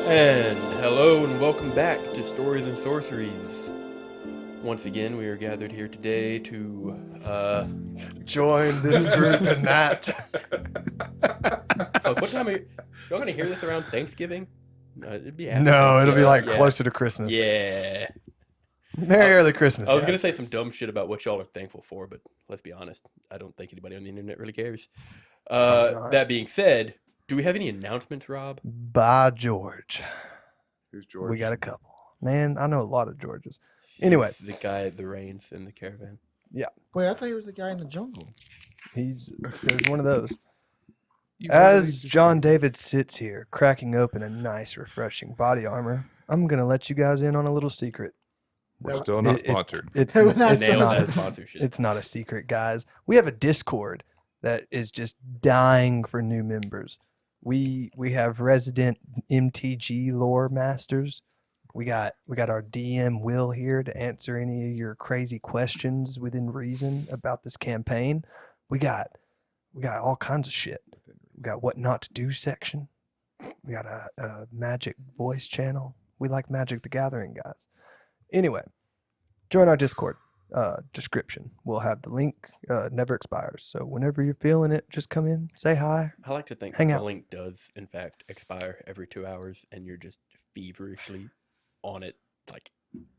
And hello and welcome back to Stories and Sorceries. Once again, we are gathered here today to join this group and that. fuck, what time are y'all gonna hear this around Thanksgiving? No, it'd be It'll be like yeah. closer to Christmas. Yeah. Merry early Christmas. I was guys. gonna say some dumb shit about what y'all are thankful for, but let's be honest, I don't think anybody on the internet really cares. That being said, do we have any announcements, Rob? By George. Who's George? We got a couple. Man, I know a lot of Georges. Anyway. He's the guy at the reins in the caravan. Yeah. Wait, I thought he was the guy in the jungle. There's one of those. As John David sits here, cracking open a nice, refreshing body armor, I'm going to let you guys in on a little secret. We're still not sponsored. It's Nailed not that sponsorship. It's not a secret, guys. We have a Discord that is just dying for new members. We have resident MTG lore masters. We got our DM Will here to answer any of your crazy questions within reason about this campaign. We got all kinds of shit. We got what not to do section. We got a magic voice channel. We like Magic the Gathering, guys. Anyway, join our Discord. Description. We'll have the link. Never expires. So whenever you're feeling it, just come in, say hi. I like to think Hang the out. link does, in fact, expire every 2 hours, and you're just feverishly on it, like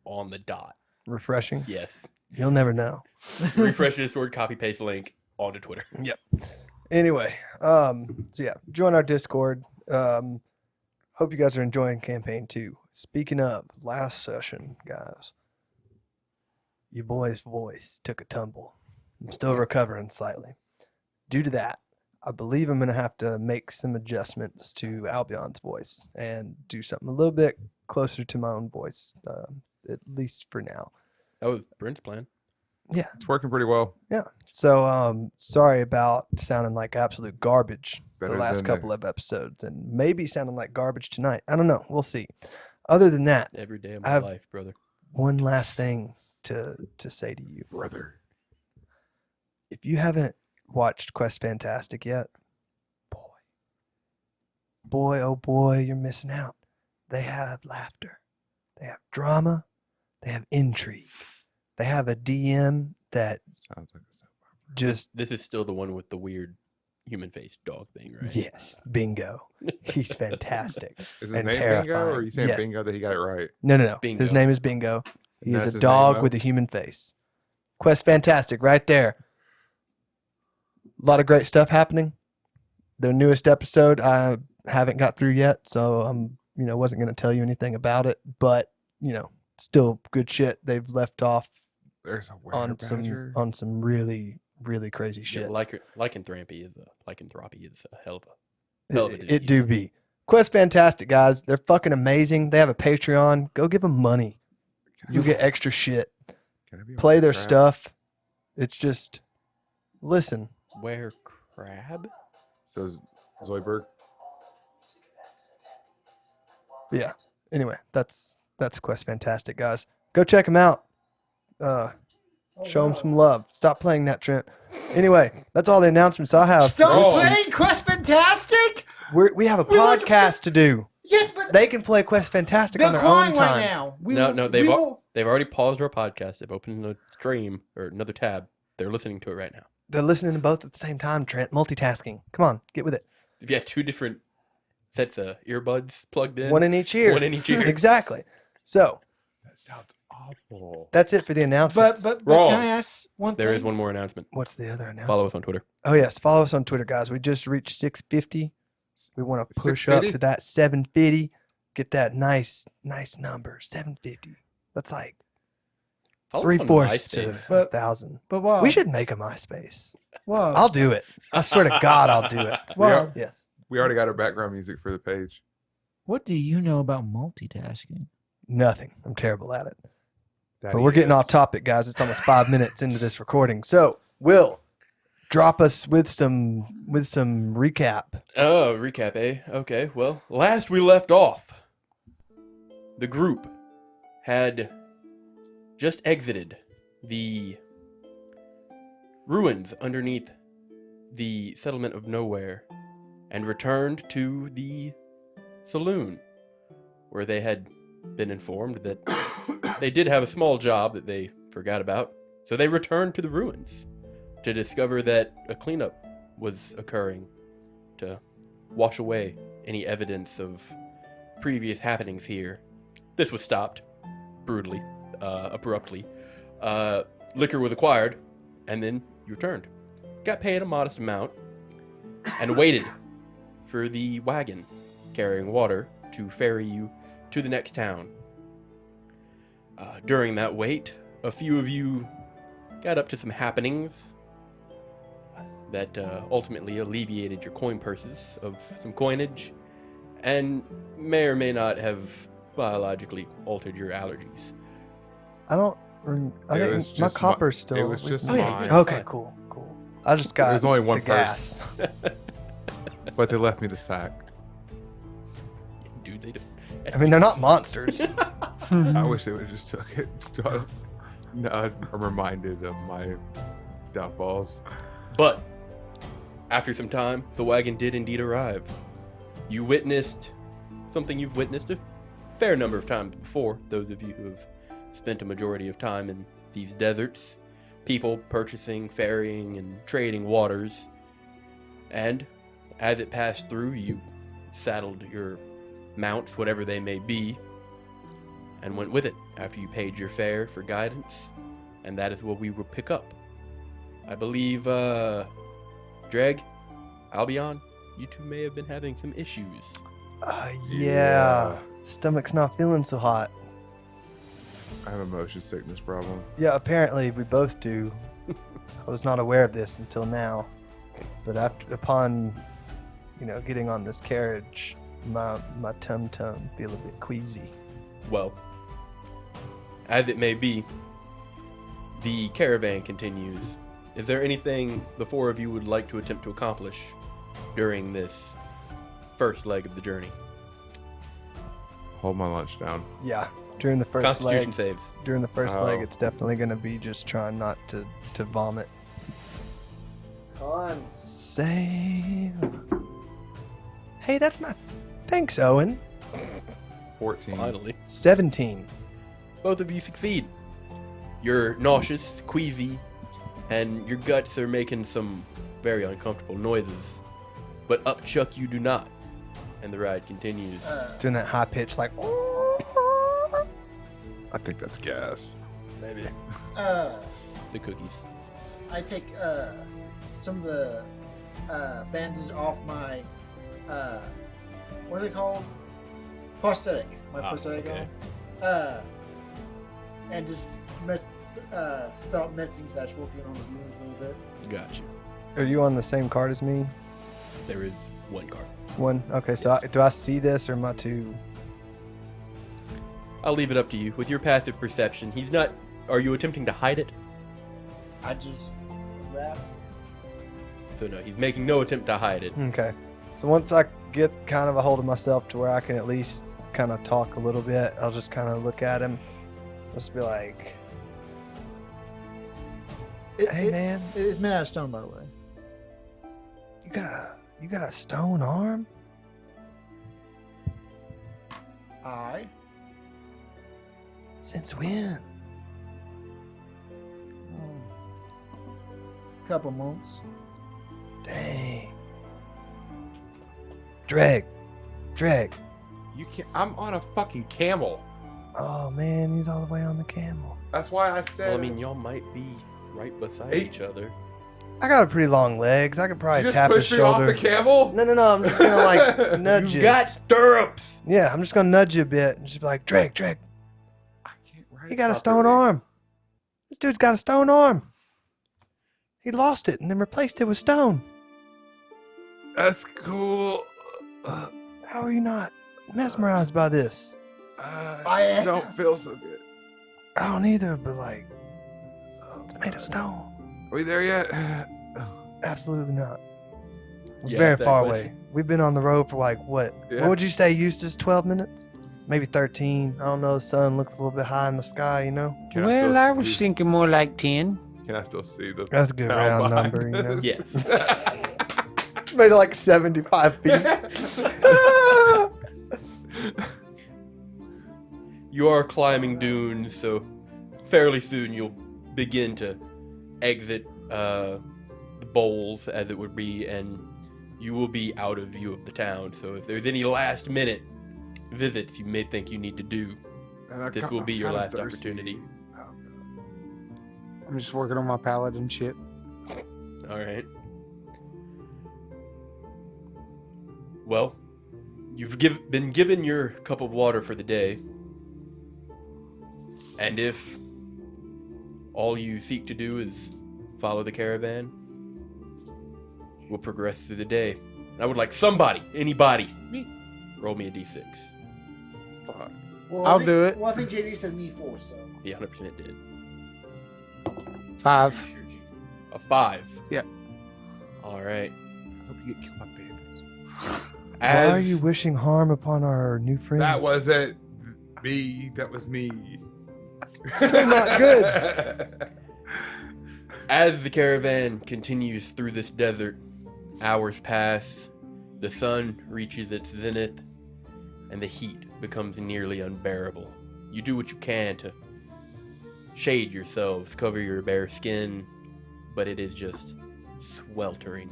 on the dot. Refreshing. Yes. You'll never know. Refresh the Discord, copy paste link onto Twitter. Yep. Anyway, so yeah, join our Discord. Hope you guys are enjoying campaign 2. Speaking of last session, guys, your boy's voice took a tumble. I'm still recovering slightly. Due to that, I believe I'm going to have to make some adjustments to Albion's voice and do something a little bit closer to my own voice, at least for now. That was Brent's plan. Yeah. It's working pretty well. Yeah. So, sorry about sounding like absolute garbage Better the last than couple of episodes, and maybe sounding like garbage tonight. I don't know. We'll see. Other than that, Every day of I my have- life, brother. one last thing to say to you, Brother. if you haven't watched Quest Fantastic yet, boy, oh boy, you're missing out. They have laughter, they have drama, they have intrigue, they have a DM that Sounds like a soap opera. just This is still the one with the weird human face dog thing, right? yes, bingo. He's fantastic. Is his and name Bingo, or are terrifying. you saying Yes. Bingo that he got it right? No. Bingo. His name is Bingo. He And is that's a his name, dog though? with a human face. Quest Fantastic, right there. A lot of great stuff happening. Their newest episode I haven't got through yet, so I'm wasn't going to tell you anything about it, but still good shit. They've left off There's a on badger. some really really crazy Yeah, shit. lycanthropy is a hell of a It disease. do be. Quest Fantastic, guys. They're fucking amazing. They have a Patreon. Go give them money. You'll get extra shit. Can I be on Play that their crap? stuff. It's just listen. Where crab? Says Zoidberg. Yeah. Anyway, that's Quest Fantastic, guys. Go check them out. Show them some love. Stop playing that, Trent. Anyway, that's all the announcements I have. Stop Oh. playing Quest Fantastic! We have a We want to podcast to do. Yes, but They can play Quest Fantastic they're on their crying own time. right now. They've already paused our podcast. They've opened a stream or another tab. They're listening to it right now. They're listening to both at the same time, Trent. Multitasking. Come on, get with it. If you have 2 different sets of earbuds plugged in, One in each ear. One in each ear. Exactly. So That sounds awful. that's it for the announcements. But Wrong. can I ask one thing? There is one more announcement. What's the other announcement? Follow us on Twitter. Oh yes, follow us on Twitter, guys. We just reached 650. We want to push up 650? to that 750. Get that nice number, 750. That's like Follow us on 3/4 to MySpace. 1,000. But wow. We should make a MySpace. Wow. I'll do it. I swear to God, I'll do it. wow. Yes. We already got our background music for the page. What do you know about multitasking? Nothing. I'm terrible at it. Daddy But we're getting is. off topic, guys. It's almost 5 minutes into this recording. So, Will, drop us with some recap. Oh, recap, eh? Okay, well, last we left off, the group had just exited the ruins underneath the settlement of Nowhere and returned to the saloon, where they had been informed that they did have a small job that they forgot about. So they returned to the ruins to discover that a cleanup was occurring to wash away any evidence of previous happenings here. This was stopped brutally, abruptly. Liquor was acquired, and then you returned. Got paid a modest amount, and waited for the wagon carrying water to ferry you to the next town. During that wait, a few of you got up to some happenings that ultimately alleviated your coin purses of some coinage, and may or may not have biologically altered your allergies. I don't. I It didn't. was My just copper's still. it was just Oh, yeah, mine. yeah. Okay, fine. cool. I just got. There's only one the purse. gas. But they left me the sack. Dude, they don't. I mean, they're not monsters. I wish they would have just took it. No, I'm reminded of my downfalls. But after some time, the wagon did indeed arrive. You witnessed something you've witnessed a fair number of times before, those of you who have spent a majority of time in these deserts. People purchasing, ferrying, and trading waters. And as it passed through, you saddled your mounts, whatever they may be, and went with it after you paid your fare for guidance. And that is what we will pick up. I believe, Dreg, Albion, you two may have been having some issues. Yeah. Stomach's not feeling so hot. I have a motion sickness problem. Yeah, apparently we both do. I was not aware of this until now, but upon getting on this carriage, my tum feel a bit queasy. Well, as it may be, the caravan continues. Is there anything the four of you would like to attempt to accomplish during this first leg of the journey? Hold my lunch down. Yeah, during the first Constitution leg. saves. During the first leg, Oh. it's definitely gonna be just trying not to vomit. Con save. Hey, that's not. Thanks, Owen. 14. Finally. 17. Both of you succeed. You're nauseous, queasy, and your guts are making some very uncomfortable noises. But upchuck you do not. And the ride continues. It's doing that high pitch like. I think that's gas. Maybe. It's the cookies. I take some of the bandages off my what is it called? Prosthetic. My prosthetic okay. on. And just start messing / working on the wounds a little bit. Gotcha. Are you on the same card as me? There is one card. One. Okay, so do I see this or am I too? I'll leave it up to you. With your passive perception, he's not... Are you attempting to hide it? I just wrap. So no, he's making no attempt to hide it. Okay. So once I get kind of a hold of myself to where I can at least kind of talk a little bit, I'll just kind of look at him. Just be like, "Hey man, It's made out of stone, by the way. you got a stone arm? Since when?" Couple months. Dang. Dreg. You can't. I'm on a fucking camel. Oh man, he's all the way on the camel. That's why I said. Well, I mean, y'all might be right beside Hey. each other. I got a pretty long legs. I could you probably just tap his pushed me off shoulder. the camel. No. I'm just gonna like nudge You've you. got stirrups! Yeah, I'm just gonna nudge you a bit and just be like, Dreg. I can't ride He it got a stone properly. arm. This dude's got a stone arm. He lost it and then replaced it with stone. That's cool. How are you not? mesmerized by this. I am. don't feel so good. I don't either, but like, it's made of stone. Are we there yet? Absolutely not. We're Yeah, very that far question. away. We've been on the road for like what? Yeah. What would you say, Eustace? 12 minutes? Maybe 13. I don't know. The sun looks a little bit high in the sky, you know? Can Well, still I was see- thinking more like 10. Can I still see the That's a good town round behind number, you know? us? Yes. Made it like 75 feet. You are climbing dunes, so fairly soon you'll begin to exit the bowls, as it would be, and you will be out of view of the town. So if there's any last minute visits you may think you need to do, And this will be your kinda last thirsty. opportunity. I'm just working on my paladin shit. All right. Well, you've been given your cup of water for the day. And if all you seek to do is follow the caravan, we'll progress through the day. And I would like somebody, anybody, roll me a d6. Fuck. Well, I'll I think, do it. Well, I think JD said me 4, so. He 100% did. 5. A 5. Yeah. All right. I hope you get killed by bandits. Why are you wishing harm upon our new friends? That wasn't me. That was me. Still not good. As the caravan continues through this desert, hours pass, the sun reaches its zenith, and the heat becomes nearly unbearable. You do what you can to shade yourselves, cover your bare skin, but it is just sweltering.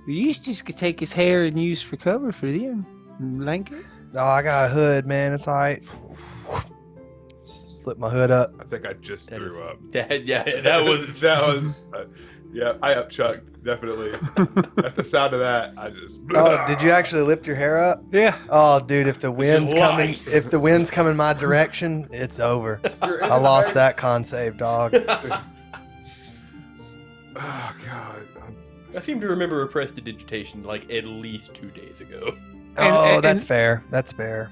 Eustace could take his hair and use for cover for them. Blanket. Oh, I got a hood, man. It's all right. Slip my hood up. I think I just That threw up. That was that was. Yeah, I upchucked definitely. At the sound of that, I just. Oh, did you actually lift your hair up? Yeah. Oh, dude, if the wind's coming, lies. if the wind's coming my direction, it's over. I lost that con save, dog. Oh god. I seem to remember repressed digitation like at least 2 days ago. Oh, that's fair. That's fair.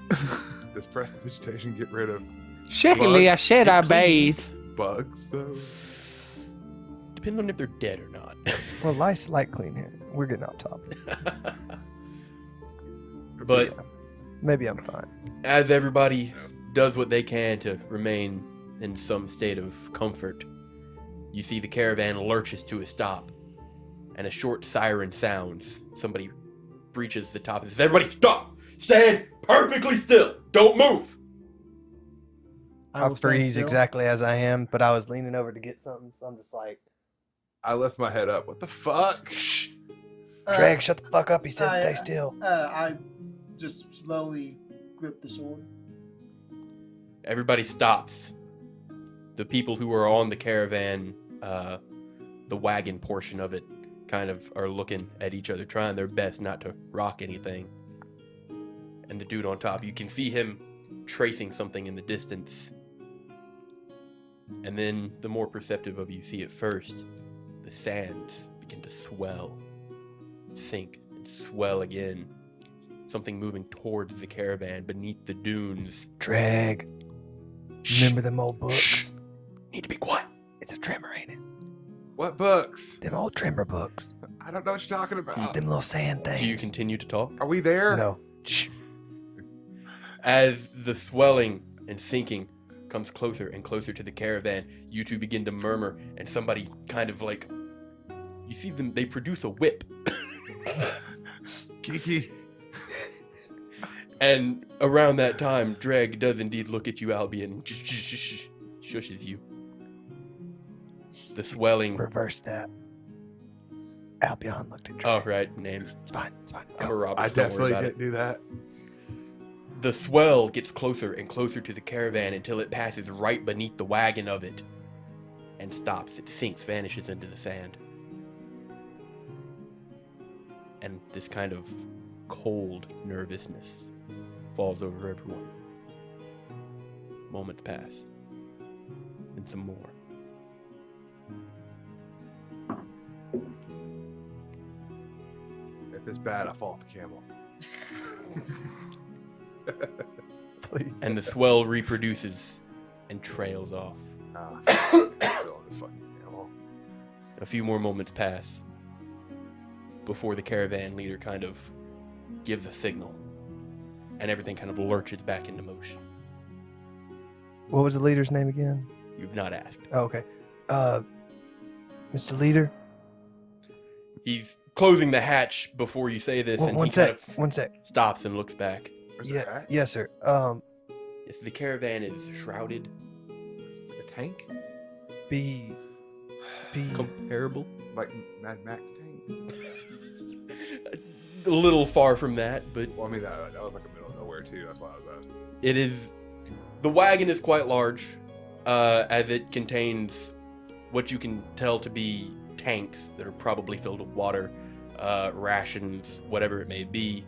Does prestidigitation get rid of Secondly, I Bugs. said I It bathe. cleans. bugs though? Depends on if they're dead or not. Well, light clean here. We're getting off topic. But yeah, maybe I'm fine. as everybody does what they can to remain in some state of comfort, you see the caravan lurches to a stop, and a short siren sounds. Somebody breaches the top and says, "Everybody stop! Stand perfectly still! Don't move!" I'll will stand freeze still. exactly as I am, but I was leaning over to get something, so I'm just like, I lift my head up. What the fuck? Shh. Drag, shut the fuck up. He said, stay I- still. I just slowly grip the sword. Everybody stops. The people who are on the caravan, the wagon portion of it, kind of are looking at each other, trying their best not to rock anything. And the dude on top, you can see him tracing something in the distance. And then the more perceptive of you see it first, the sands begin to swell, sink, and swell again. Something moving towards the caravan beneath the dunes. Drag. Remember them old books? Need to be quiet. It's a trimmer, ain't it? What books? Them old trimmer books. I don't know what you're talking about. Them little sand things. Do you continue to talk? Are we there? No. Shh. As the swelling and sinking comes closer and closer to the caravan, you two begin to murmur, and somebody kind of like, you see them, they produce a whip. Kiki. And around that time, Dreg does indeed look at you, Albion, and shushes you. The swelling. Reverse that. Albion looked at Drag. Oh, right, names. It's fine. It's fine. I'm a Go. Robert. I Don't worry definitely about didn't it. do that. The swell gets closer and closer to the caravan until it passes right beneath the wagon of it and stops. It sinks, vanishes into the sand. And this kind of cold nervousness falls over everyone. Moments pass. And some more. If it's bad, I fall off the camel. Please. And the swell reproduces and trails off. Still in this fucking animal. A few more moments pass before the caravan leader kind of gives a signal, and everything kind of lurches back into motion. What was the leader's name again? You've not asked. Oh, okay. Mr. Leader. He's closing the hatch before you say this, and One he kind sec. of One sec. stops and looks back. Where's the Yeah. hat? Yes, sir. Yes, the caravan is shrouded, It's like a tank? Be. comparable. Like Mad Max tank? A little far from that, but Well, I mean, that was like a middle of nowhere, too. That's why I was asking. it is. The wagon is quite large, as it contains what you can tell to be tanks that are probably filled with water, rations, whatever it may be.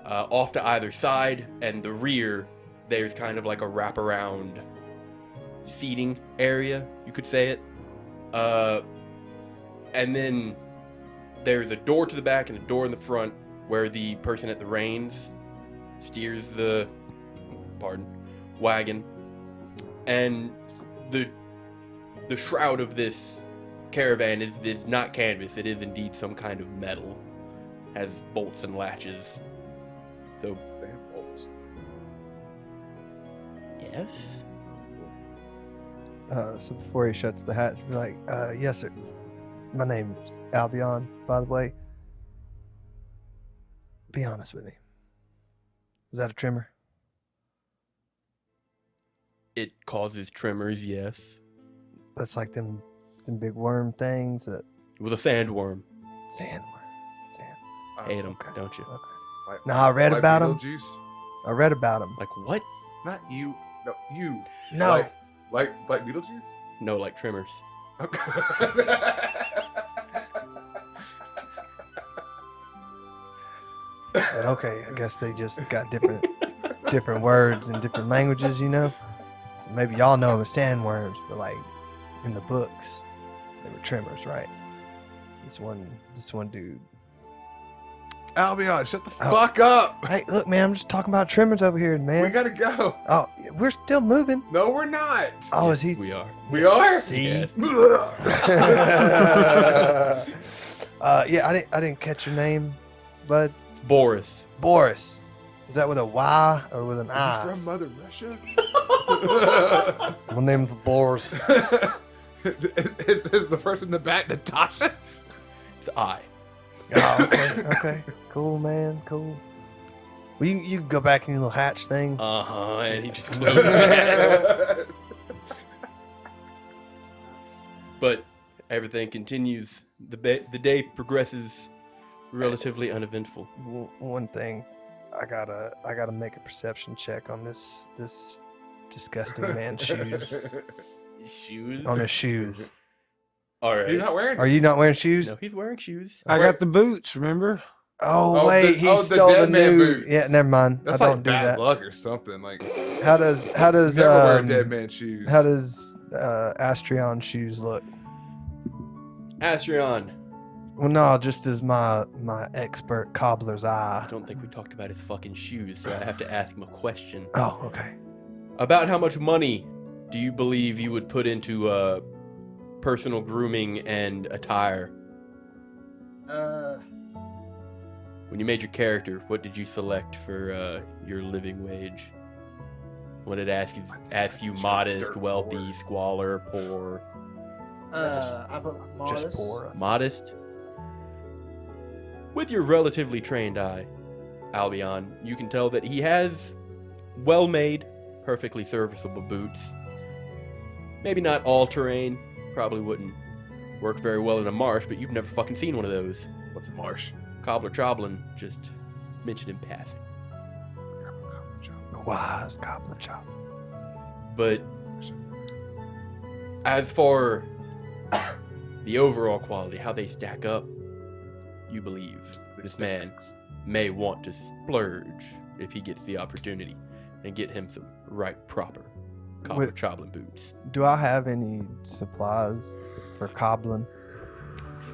Off to either side, and the rear, there's kind of like a wraparound seating area, you could say it. And then there's a door to the back and a door in the front where the person at the reins steers the wagon. And the shroud of this caravan is not canvas, it is indeed some kind of metal. Has bolts and latches. So They have bolts. yes. So before he shuts the hatch, be like, yes, sir. My name's Albion, by the way. Be honest with me. Was that a trimmer? It causes tremors, yes. That's like them big worm things that It was a sandworm. sand. Hate 'em, okay. don't you? Okay. Like, No, I read like about 'em. Beetlejuice? I read about them. Like what? Not you. No, you. No. Like Beetlejuice? No, like tremors. Okay. But okay, I guess they just got different words and different languages, you know. So maybe y'all know them as sandworms, but like in the books, they were tremors, right? This one dude. Albion, shut the Oh. fuck up. Hey, look, man, I'm just talking about tremors over here, We man. gotta go. Oh, we're still moving. No, we're not. Oh, is he? We are. We are? See? Yes. Yeah, I didn't catch your name, bud. It's Boris. Boris. Is that with a Y or with an Is I? he from Mother Russia? My name's Boris. Is the person in the back Natasha? It's I. Oh, okay, okay. Cool, man, cool. Well, you can go back in your little hatch thing. Uh-huh, and he just closed it. But everything continues. The day progresses relatively uneventful. One thing, I gotta make a perception check on this disgusting man's shoes. Shoes? On his shoes. All right. You're not wearing Are you not wearing shoes? No, he's wearing shoes. I got the boots, remember? Oh, Oh, wait, the- he oh, the stole the dead man new. boots. Yeah, never mind. That's I don't like do bad that. luck or something. Like, How does never wear dead man shoes. how does Astrion shoes look? Astrion. Well, no, just as my expert cobbler's I eye. don't think we talked about his fucking shoes, so I have to ask him a question. Oh, okay. About how much money do you believe you would put into personal grooming and attire? When you made your character, what did you select for your living wage? What did it ask you modest, Dirt wealthy, poor. squalor, poor? I put modest. Just poor. Modest? With your relatively trained eye, Albion, you can tell that he has well-made, perfectly serviceable boots. Maybe not all-terrain, probably wouldn't work very well in a marsh, but you've never fucking seen one of those. What's a marsh? Cobbler Choblin just mentioned in passing. Wise cobbler chop. But as for the overall quality, how they stack up, you believe this man may want to splurge if he gets the opportunity and get him some right proper Cobbler Wait. Choblin boots. Do I have any supplies for cobbling?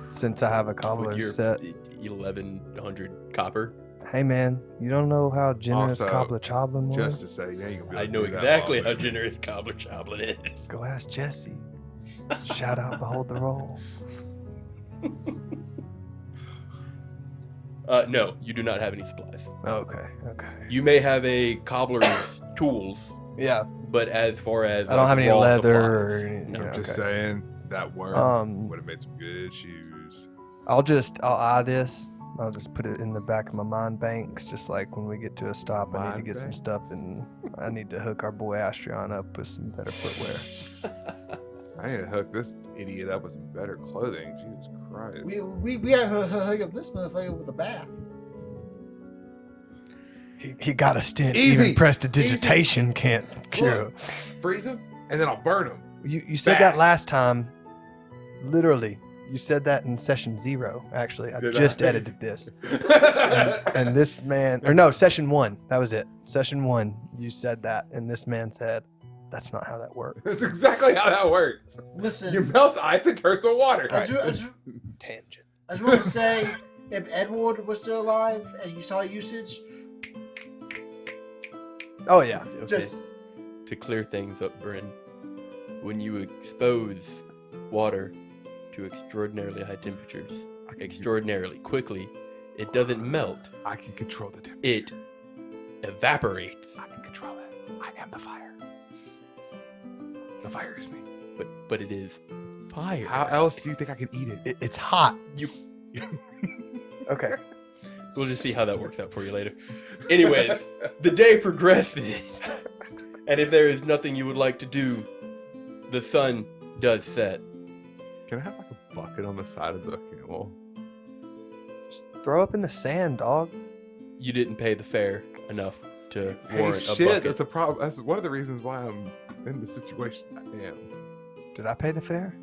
Since I have a cobbler With your set, 1100 copper. Hey man, you don't know how generous Also, Cobbler Choblin was? Just to say, you ain't gonna be I able to know do that exactly while how we- generous Cobbler Choblin is. Go ask Jesse. Shout out, behold the roll. No, you do not have any supplies. Okay. You may have a cobbler's tools, Yeah. but as far as I don't have any raw leather supplies, or anything. no. you know, Just okay. saying that worm would have made some good shoes. I'll eye this. I'll just put it in the back of my mind banks, just like when we get to a stop, I need to Mind get some banks? stuff, and I need to hook our boy Astrion up with some better footwear. I need to hook this idiot up with some better clothing. Jesus Christ. We got to hook up this motherfucker with a bath. He got a stint. Easy. Even prestidigitation can't cure. Look, freeze him, and then I'll burn him. You said that last time. Literally, you said that in session 0. Actually, I Did just I? edited this. And this man, or no, session 1. That was it. Session 1, you said that, and this man said, "That's not how that works." That's exactly how that works. Listen, You melt ice and turns to water. Tangent. I just want to say, if Edward was still alive and you saw usage, Oh yeah. Okay. just To clear things up, Bryn, when you expose water to extraordinarily high temperatures, extraordinarily quickly, it doesn't melt, I can control the temperature. it evaporates. I can control it. I am the fire. The fire is me. But it is fire. How else do you think I can eat it? It's hot. You Okay. We'll just see how that works out for you later. Anyways, the day progresses, and if there is nothing you would like to do, the sun does set. Can I have like a bucket on the side of the camel? Just throw up in the sand, dog. You didn't pay the fare enough to Hey, warrant a shit, bucket. that's a problem. That's one of the reasons why I'm in the situation I am. Did I pay the fare?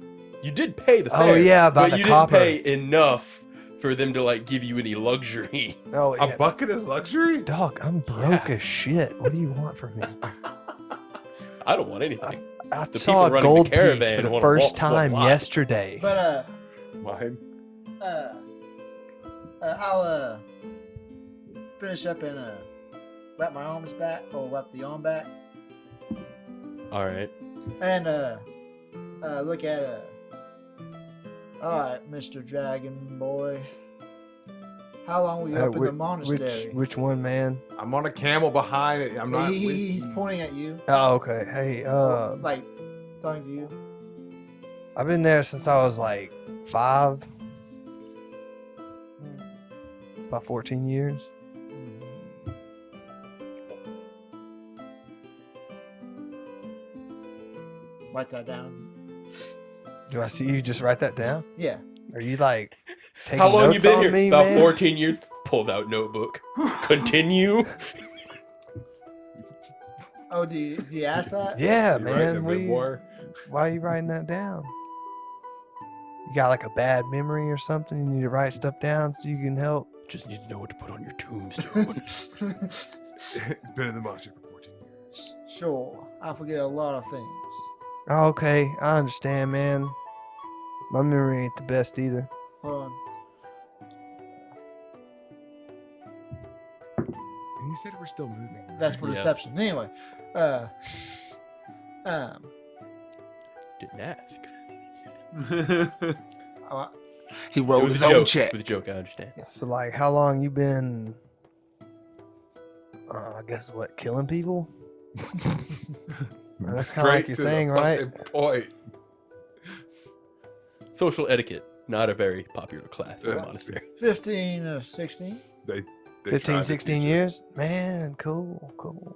You did pay the Oh, fare. yeah, by but the you copper. didn't pay enough for them to like give you any luxury. Oh A yeah. bucket is luxury? Dog, I'm broke as shit. What do you want from me? I don't want anything. I The saw a people running the gold piece caravan for the wanna first walk time lot. yesterday. but Mine. I'll finish up and wrap my arms back or wrap the arm back All right. and look at all right, Mr. Dragon Boy. How long were you up in the monastery? Which one, man? I'm on a camel behind it. I'm not. He's pointing at you. Oh, okay. Hey, Like talking to you. I've been there since I was like 5. About 14 years. Write that down. Do I see you just write that down? Yeah. Are you like taking How long you notes been on here? me, About man? 14 years. Pulled out notebook. Continue. Oh, do you ask that? Yeah, You writing man. a memoir? Why are you writing that down? You got like a bad memory or something? You need to write stuff down so you can help. Just need to know what to put on your tombstone. It's been in the monastery for 14 years. Sure. I forget a lot of things. Oh, okay, I understand, man. My memory ain't the best either. Hold on. And you said we're still moving. right? That's for Yes. deception. Anyway, Didn't ask. oh, He It rolled was his a own joke. check. It was a joke, I understand. So, like, how long you been? I guess what, killing people? That's kinda like Straight your to the thing, right? fucking Point. Social etiquette, not a very popular class in the Yeah. monastery. 15 or 16. They 15, tried to 16 teach us. years? Man, cool.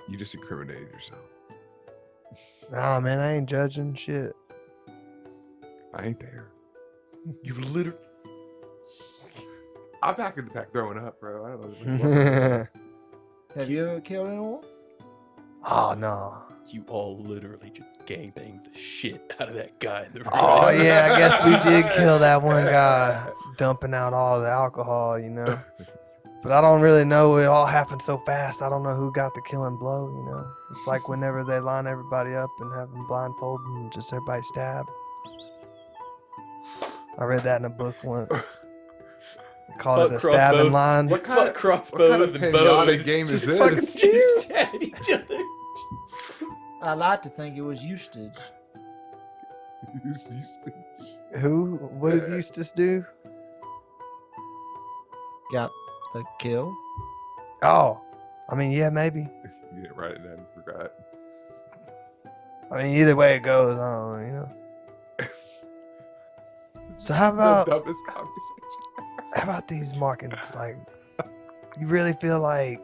You just incriminated yourself. Nah, man, I ain't judging shit. I ain't there. You literally. I'm back in the pack throwing up, bro. I don't know. Have you ever killed anyone? Oh, no. You all literally just gangbanged the shit out of that guy in the room. Oh, yeah, I guess we did kill that one guy, dumping out all the alcohol, you know. But I don't really know. It all happened so fast. I don't know who got the killing blow, you know. It's like whenever they line everybody up and have them blindfolded and just everybody stab. I read that in a book once. They called it a Fuck stabbing crossbows. line. What kind Fuck of crossbows and pinata bows. game is Just fucking this? spear. Stab each other. I like to think it was Eustace. Who? What did Eustace do? Got the kill. Oh, I mean, yeah, maybe. You didn't write it down. Forgot. I mean, either way it goes, I don't know, you know. So how about The dumbest conversation. how about these markings? Like, you really feel like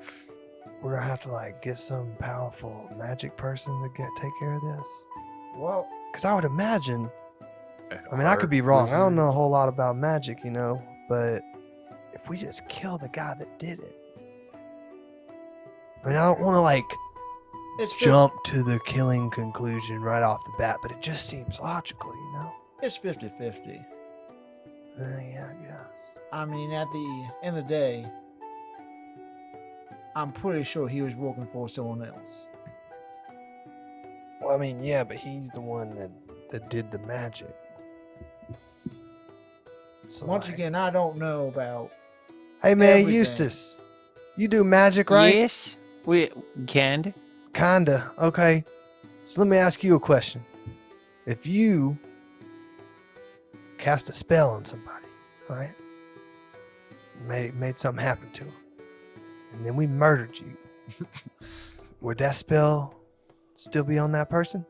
we're gonna have to like get some powerful magic person to take care of this? Well, Because I would imagine. I mean, I could be wrong. I don't know a whole lot about magic, you know, but if we just kill the guy that did it, I mean, I don't want to like it's jump to the killing conclusion right off the bat, but it just seems logical, you know? It's 50-50. Yeah, I guess. I mean, at the end of the day, I'm pretty sure he was working for someone else. Well, I mean, yeah, but he's the one that did the magic. So, Once like, again, I don't know about. hey man, everything. Eustace, you do magic, right? Yes. We can. Kinda. Okay. So let me ask you a question. If you cast a spell on somebody, right? Made something happen to him, and then we murdered you, would that spell still be on that person?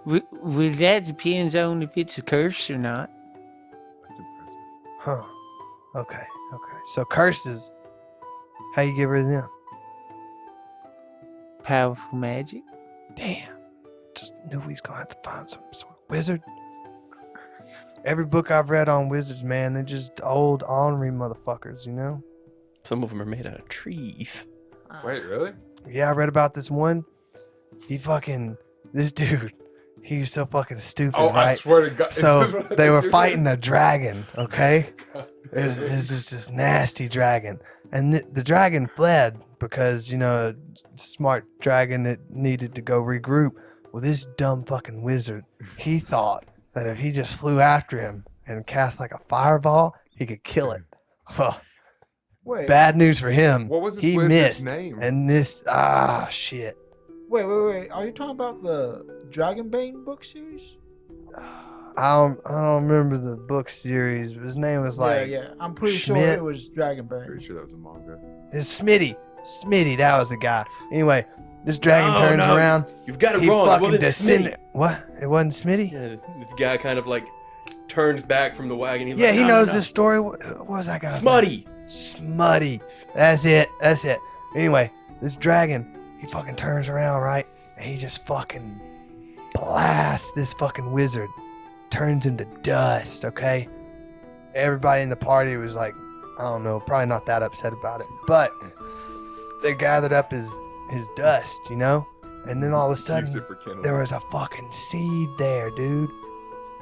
Well, that depends on if it's a curse or not. That's impressive. Huh. Okay. Okay. So curses, how you get rid of them? Powerful magic. Damn. Just knew we was gonna have to find some sort of wizard. Every book I've read on wizards, man, they're just old ornery motherfuckers, you know? Some of them are made out of trees. Wait, really? Yeah, I read about this one. This dude, he was so fucking stupid, Oh, I right? swear to God. So Is this what I they were think it fighting is? a dragon, okay? God. It was just this nasty dragon. And the dragon fled because, you know, a smart dragon that needed to go regroup. Well, this dumb fucking wizard, he thought that if he just flew after him and cast like a fireball, he could kill it. Huh. Wait, Bad news for him. What was this He wizard's missed. name? And shit. wait. Are you talking about the Dragonbane book series? I don't remember the book series. But his name was like yeah. I'm pretty sure Schmidt. it was Dragonbane. Pretty sure that was a manga. it's Smitty. Smitty, that was the guy. Anyway, this dragon turns no, around. You've got it He wrong. It fucking wasn't descended. Smitty. What? It wasn't Smitty? Yeah, this guy kind of like turns back from the wagon. He's Yeah, like, he "No, knows no, this story. What was that guy's name? Smutty. Smutty. That's it. Anyway, this dragon, he fucking turns around, right? And he just fucking blasts this fucking wizard. Turns him to dust, okay? Everybody in the party was like, I don't know, probably not that upset about it. But they gathered up his dust, you know? And then all of a Used sudden, it for kindling. there was a fucking seed there, dude.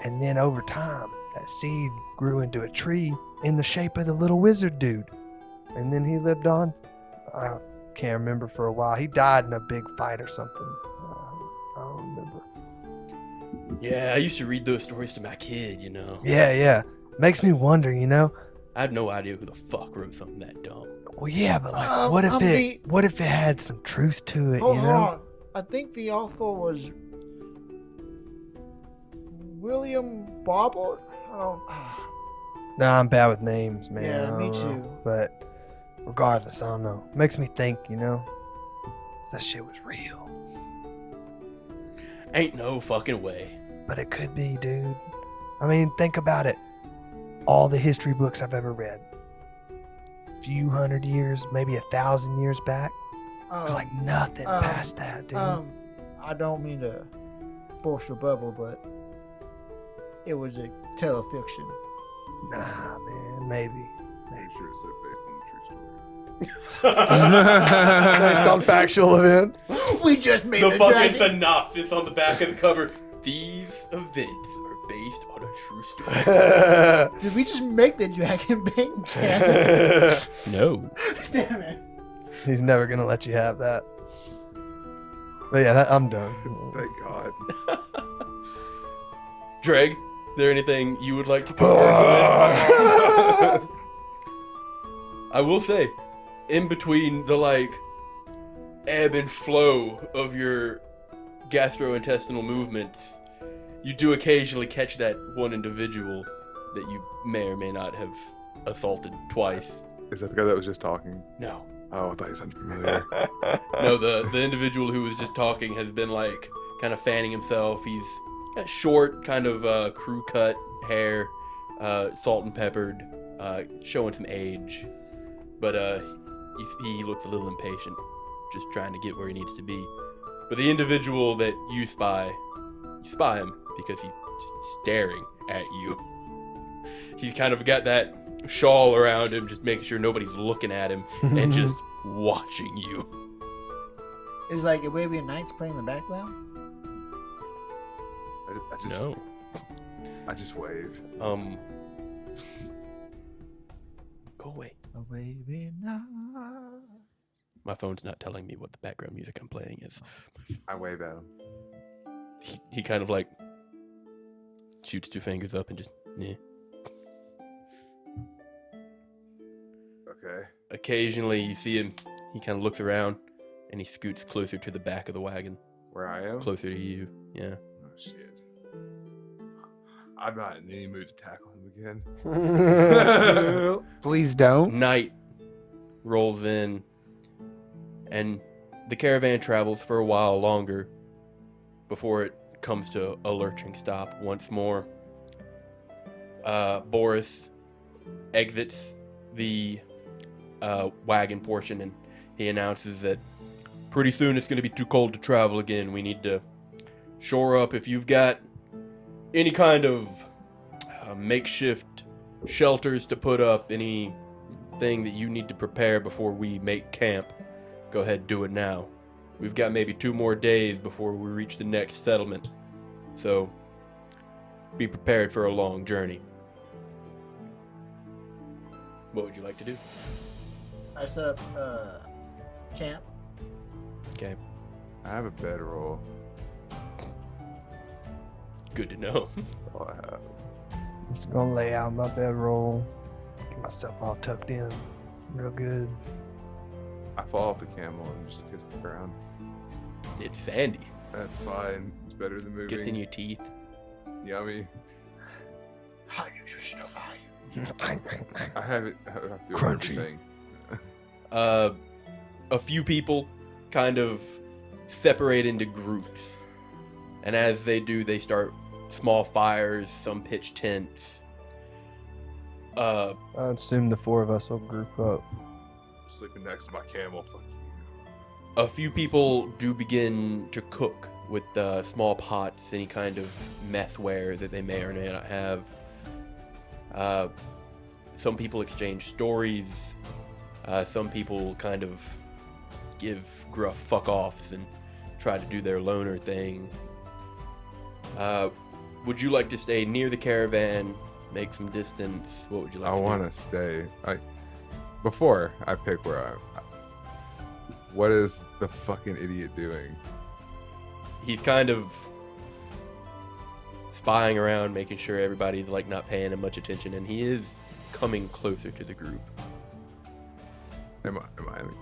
And then over time, that seed grew into a tree in the shape of the little wizard dude. And then he lived on. I can't remember for a while. He died in a big fight or something. I don't remember. Yeah, I used to read those stories to my kid, you know. Yeah. Makes me wonder, you know? I had no idea who the fuck wrote something that dumb. Well, yeah, but like, what if it had some truth to it, Hold you know? on. I think the author was William Bobbert. I don't. Nah, I'm bad with names, man. Yeah, I me don't know. too. But regardless, I don't know. Makes me think, you know? That shit was real. Ain't no fucking way. But it could be, dude. I mean, think about it. All the history books I've ever read, few hundred years, maybe 1,000 years back, there's like nothing past that, dude. I don't mean to burst your bubble, but it was a tale of fiction. Nah, man, maybe. Pretty sure it said based on the true story. Based on factual events. We just made The the, fucking dragon. synopsis on the back of the cover. These events are based on a true story. Did we just make the Dragonbane canon? No. Damn it. He's never gonna let you have that. But yeah, I'm done. Thank God. Dreg, is there anything you would like to converse with? I will say, in between the like ebb and flow of your gastrointestinal movements, you do occasionally catch that one individual that you may or may not have assaulted twice. Is that the guy that was just talking? No. Oh, I thought he sounded familiar. No, the individual who was just talking has been like kind of fanning himself. He's got short, kind of crew cut hair, salt and peppered, showing some age. But he looks a little impatient, just trying to get where he needs to be. But the individual that you spy him because he's just staring at you. He's kind of got that shawl around him, just making sure nobody's looking at him and just watching you. Is like Arabian Nights playing in the background? I just wave. Go away. Arabian Nights. My phone's not telling me what the background music I'm playing is. I wave at him. He kind of like shoots two fingers up and just, yeah. Okay. Occasionally you see him, he kind of looks around and he scoots closer to the back of the wagon. Where I am? Closer to you, yeah. Oh, shit. I'm not in any mood to tackle him again. Please don't. Night rolls in and the caravan travels for a while longer before it comes to a lurching stop once more. Boris exits the wagon portion and he announces that pretty soon it's going to be too cold to travel again. We need to shore up. If you've got any kind of makeshift shelters to put up, anything that you need to prepare before we make camp, go ahead and do it now. We've got maybe 2 more days before we reach the next settlement, so be prepared for a long journey. What would you like to do? I set up camp. Okay, I have a bedroll. good to know. That's all I have. I'm just gonna lay out my bedroll, get myself all tucked in, real good. I fall off the camel and just kiss the ground. It's sandy. That's fine. It's better than moving. Gets in your teeth. Yummy. How you just know how you. I have it. I have to do Crunchy. everything. A few people kind of separate into groups, and as they do, they start small fires. Some pitch tents. I assume the 4 of us will group up. Sleeping next to my camel. Fuck you. A few people do begin to cook with small pots, any kind of messware that they may or may not have. Some people exchange stories. Some people kind of give gruff fuck-offs and try to do their loner thing. Would you like to stay near the caravan, make some distance? What would you like I to want do? to stay. Before I pick where what is the fucking idiot doing? He's kind of spying around, making sure everybody's like not paying him much attention, and he is coming closer to the group. Am I in the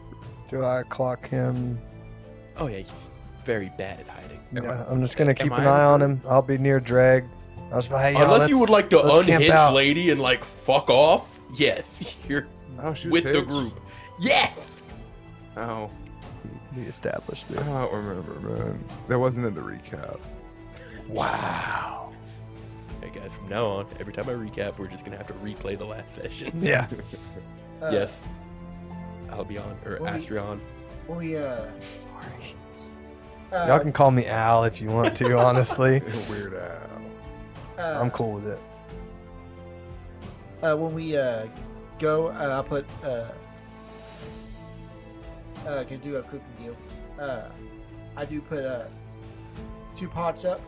Do I clock him? Oh yeah, he's very bad at hiding. Yeah, I'm just gonna keep am an I eye on in him. I'll be near drag. I was like, hey, y'all, Unless you would like to let's camp unhitch out. lady and like fuck off, yes, you're Oh, she was with the hitched? group. Yes. Oh, We established I this. don't remember, man. That wasn't in the recap. Wow. Hey guys, from now on, every time I recap, we're just gonna have to replay the last session. Yeah. Yes, I'll be on or when we- Astrion. When we Sorry. uh, Y'all can call me Al if you want to, honestly. Weird Al. I'm cool with it. When we go, I'll put can do a cooking deal. I do put 2 pots up.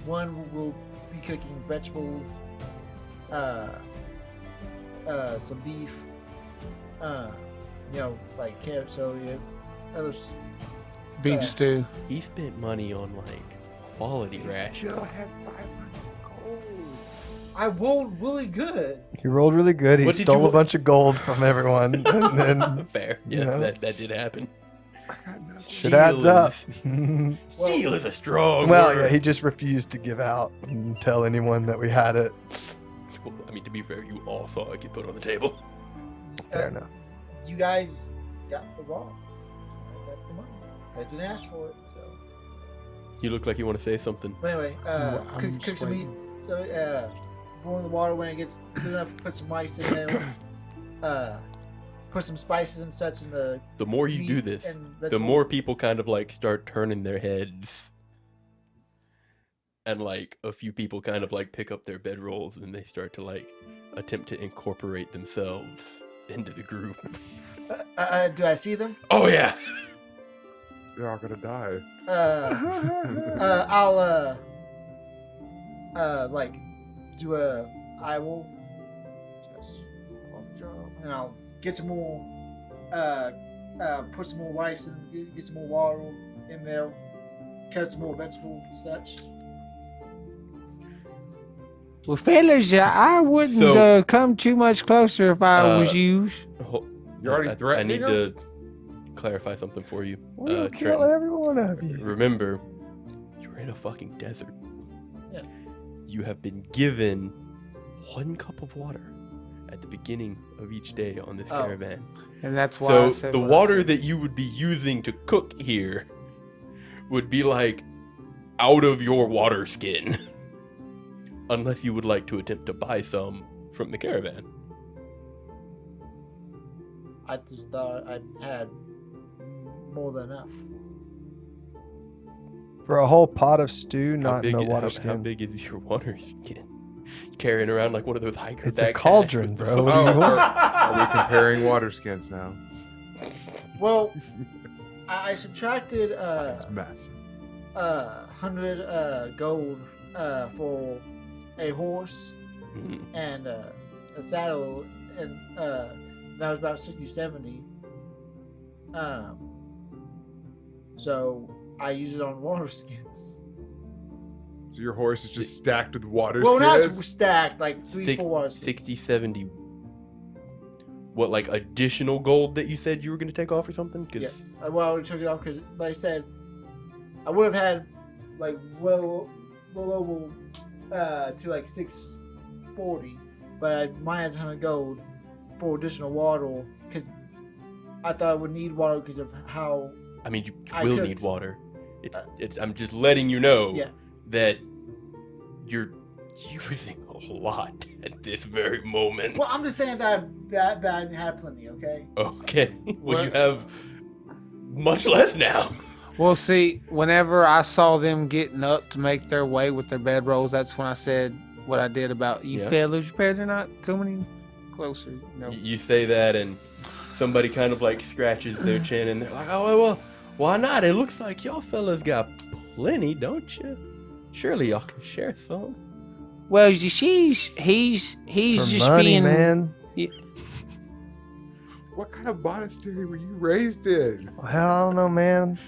One will be cooking vegetables, some beef, like carrot, celery, others. Beef stew. He spent money on like quality rations. Still had 500 gold. I rolled really good. He rolled really good. He What did stole you- a bunch of gold from everyone, and then Fair. You Yes, know? that did happen. shit adds up. Steal is a strong Well, word. yeah, he just refused to give out and tell anyone that we had it. Well, I mean, to be fair, you all saw it get put on the table. Fair enough. You guys got the wall. I got the money. I didn't ask for it, so. You look like you want to say something. But anyway, Well, I'm cook some meat. sweating. So, pour in the water when it gets good enough. Put some ice in there. Put some spices and such in the. The more you do meat this, and the vegetables. more people kind of like start turning their heads. And like a few people kind of like pick up their bedrolls and they start to like attempt to incorporate themselves into the group. Do I see them? Oh yeah. They're all gonna die. I'll like do a. I will just and I'll get some more. Put some more rice and get some more water in there. Cut some more vegetables and such. Well, fellas, I wouldn't So- come too much closer if I was you. You're already I threatening need them? to clarify something for you. We'll kill Trenton. every one of you. Remember, you're in a fucking desert. Yeah. You have been given 1 cup of water at the beginning of each day on this Oh. caravan. And that's why I So said the what I water said. that you would be using to cook here would be like out of your water skin. Unless you would like to attempt to buy some from the caravan. I just thought I had more than enough. For a whole pot of stew, How not big, no how- water how skin. big is your water skin? Carrying around like one of those hiker It's a backpacks cauldron, with the bro. fucking- What do you want? Are we comparing water skins now? Well, I subtracted It's massive. 100 gold for a horse Mhm. and a saddle, and that was about 60-70. So I use it on water skins. So your horse is just stacked with water Well, not skins? stacked, like 3-4 water skins. 60, 70. What, like additional gold that you said you were going to take off or something? 'Cause- Yes. Well, I already took it off because, like I said, I would have had like well over to like 640, but I minus 100 gold for additional water because I thought I would need water because of how. I mean, you I will cooked. need water. It's. I'm just letting you know Yeah. that you're using a lot at this very moment. Well, I'm just saying that I had plenty. Okay. Okay. Well, you What? have much less now. Well, see, whenever I saw them getting up to make their way with their bedrolls, that's when I said what I did about you Yeah. fellas. You better not coming any closer. No. You say that, and somebody kind of like scratches their chin, and they're like, "Oh well, why not? It looks like y'all fellas got plenty, don't you? Surely y'all can share some." Well, you see, he's For just money, being man. What kind of monastery were you raised in? Hell, I don't know, man.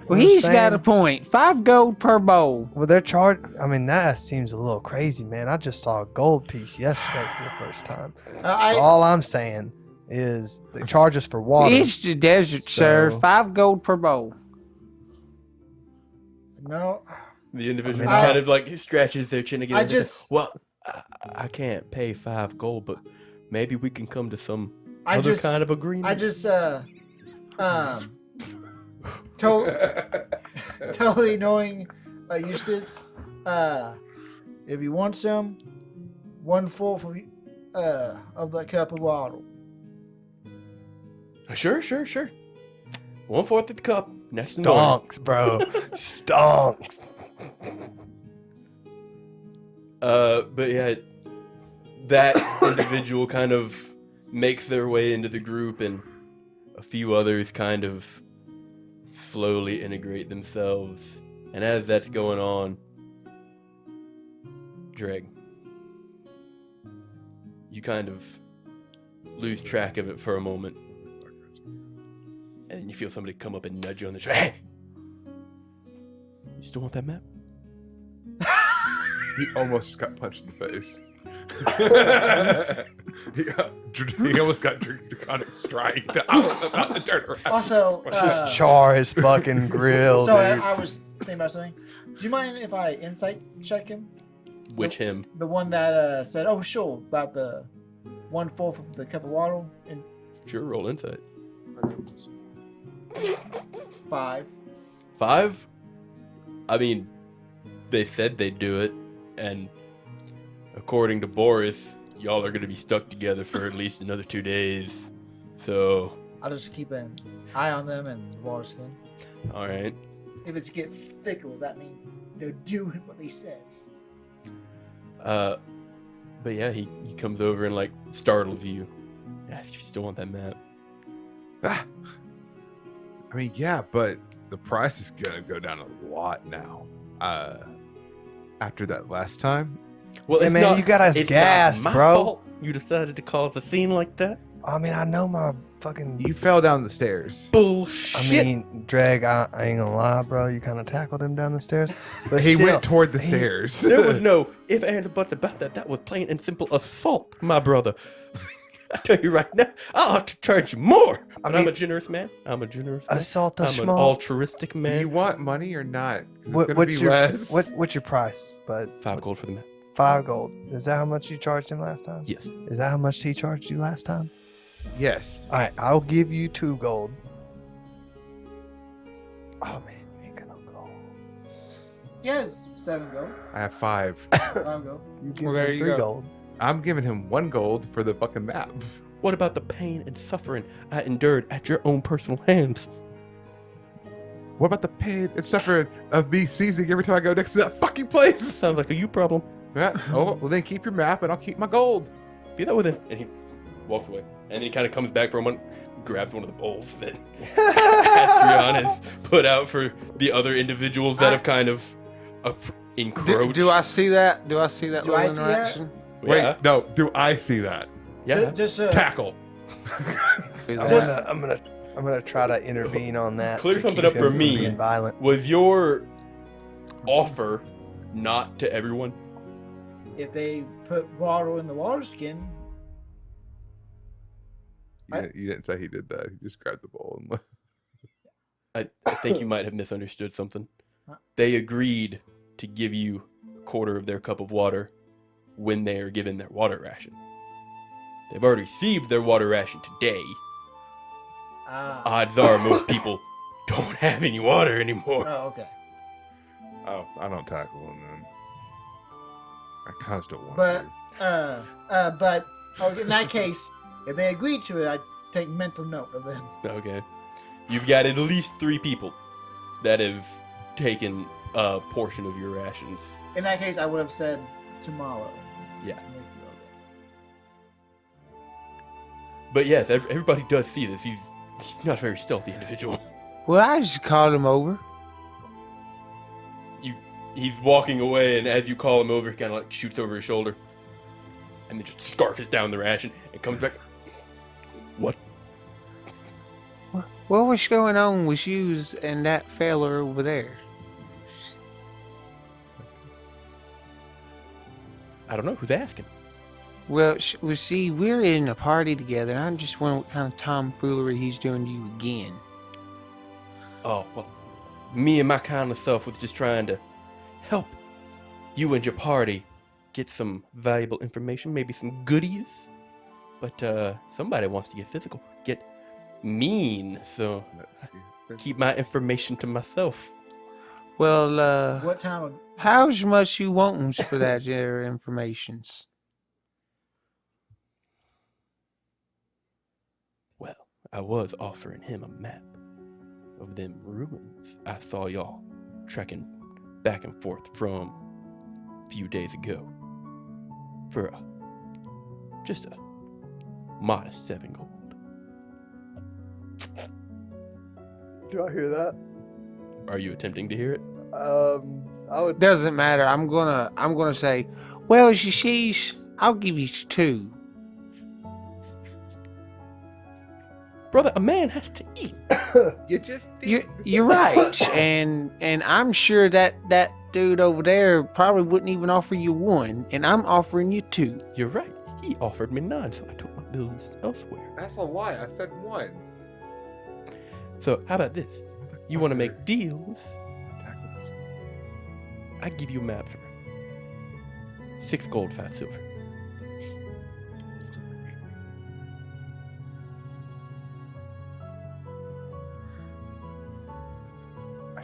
Well, I'm he's got saying- a point. 5 gold per bowl. Well, they're charged. I mean, that seems a little crazy, man. I just saw a gold piece yesterday for the first time. All I'm saying is they charge us for water. It's the desert, sir. So- 5 gold per bowl. No. The individual I mean, kind of like scratches their chin again. I and says, just- well, I can't pay 5 gold, but maybe we can come to some I other just kind of agreement. I just totally knowing Eustace. If you want some, 1/4 of the cup of water. Sure. 1/4 of the cup. Next morning. Stonks, bro. Stonks. But yeah, that individual kind of makes their way into the group, and a few others kind of slowly integrate themselves. And as that's going on, Dreg, you kind of lose track of it for a moment, and then you feel somebody come up and nudge you on the shoulder. Hey! You still want that map? He almost just got punched in the face. He almost got draconic strike. I was about to turn around. Also, Just char his fucking grill, so dude. I was thinking about something. Do you mind if I insight check him? Which him? The one that said, "Oh, sure," about the 1/4 of the cup of water and Sure, roll insight. 5. 5? I mean, they said they'd do it, and according to Boris, y'all are gonna be stuck together for at least another 2 days. So, I'll just keep an eye on them and water skin. all right. If it's get thicker, that means they're doing what they said. But yeah, he comes over and like startles you. Yeah, you still want that map? I mean, yeah, but the price is gonna go down a lot now. After that last time, Well, Hey, it's man, not, you got us it's gassed, not my bro. fault you decided to cause a scene like that. I mean, I know my fucking. you fell down the stairs. Bullshit. I mean, Drag, I ain't gonna lie, bro. You kind of tackled him down the stairs. But He still, went toward the he- stairs. there was no if, and, or buts about that. That was plain and simple assault, my brother. I tell you right now, I'll have to charge you more. But I'm mean- a generous man. I'm a generous man. assault the I'm an schmo. altruistic Do man. you want money or not? 'Cause it's What, gonna what's be your less. what's your price? But 5 gold for the map. 5 gold. Is that how much you charged him last time? Yes. Is that how much he charged you last time? Yes. All right, I'll give you 2 gold. Oh man, you ain't got no gold. Yes, 7 go. I have 5. 5 go. You give Well, there him you 3 go. gold. I'm giving him 1 gold for the fucking map. What about the pain and suffering I endured at your own personal hands? What about the pain and suffering of me seizing every time I go next to that fucking place? Sounds like a you problem. Oh, well then keep your map and I'll keep my gold. Be that with it. And he walks away. And then he kind of comes back for a moment, grabs one of the bowls that Astrion has put out for the other individuals that have kind of encroached. Do I see that? Do I see that Do little I see that? interaction? Yeah. Wait, no, do I see that? Yeah. Just Tackle. I'm gonna try to intervene on that. Clear to something keep up for him from me. being violent. Was your offer not to everyone? if they put water in the water skin, You didn't say he did that. He just grabbed the bowl and left. I think you might have misunderstood something. Huh? They agreed to give you a quarter of their cup of water when they are given their water ration. They've already received their water ration today. Odds are most people don't have any water anymore. oh, okay. Oh, I don't tackle him then. I kind of still want But, to. but in that case, if they agreed to it, I'd take mental note of them. Okay. You've got at least 3 people that have taken a portion of your rations. In that case, I would have said tomorrow. Yeah. But yes, everybody does see this. He's not a very stealthy individual. Well, I just called him over. He's walking away, and as you call him over, he kind of like shoots over his shoulder, and then just scarfs down the ration and comes back. What? What was going on with you and that fella over there? I don't know. Who's asking? Well, see, we're in a party together, and I'm just wondering what kind of tomfoolery he's doing to you again. Oh, well, me and my kind of self was just trying to help you and your party get some valuable information, maybe some goodies. But somebody wants to get physical, get mean, so Let's see. keep my information to myself. Well, What time of how's much you want for that there informations? Well, I was offering him a map of them ruins I saw y'all trekking back and forth from a few days ago for just a modest 7 gold. Do I hear that? Are you attempting to hear it? I would. Doesn't matter. I'm gonna say, well, sheesh, I'll give you 2. Brother, a man has to eat. You just did. You're right, and I'm sure that dude over there probably wouldn't even offer you 1, and I'm offering you 2. You're right. He offered me 9, so I took my business elsewhere. That's a lie. I said 1. So how about this? You want to make deals? I give you a map for 6 gold, 5 silver.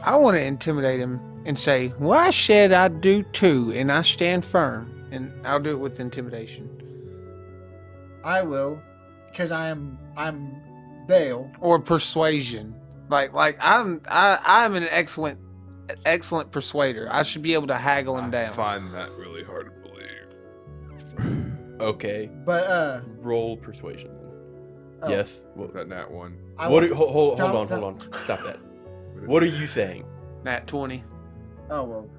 I want to intimidate him and say, "Well, I said I'd do 2, and I stand firm." And I'll do it with intimidation I will, because I'm Bale. or persuasion. Like I'm an excellent persuader. I should be able to haggle him I down. find that really hard to believe. Okay. But Roll persuasion. oh, Yes. Was that nat 1? I What? want- Hold Tom- on. Tom- Hold on. Stop that. What are you saying? Nat 20. Oh well.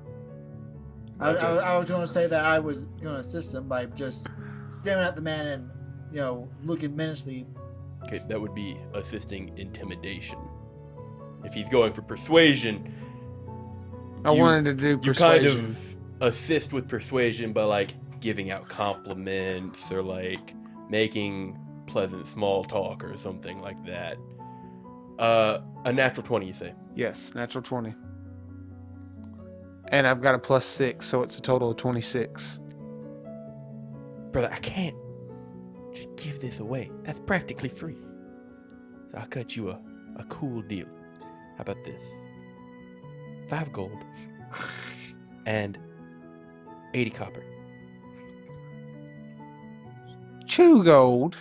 Okay. I was going to say that I was going to assist him by just staring at the man and looking menacingly. Okay, that would be assisting intimidation. If he's going for persuasion, I you- wanted to do you persuasion. kind of assist with persuasion by like giving out compliments or like making pleasant small talk or something like that. A natural 20, you say? Yes, natural 20. And I've got a +6, so it's a total of 26. Brother, I can't just give this away. That's practically free. So I'll cut you a cool deal. How about this? 5 gold and 80 copper. 2 gold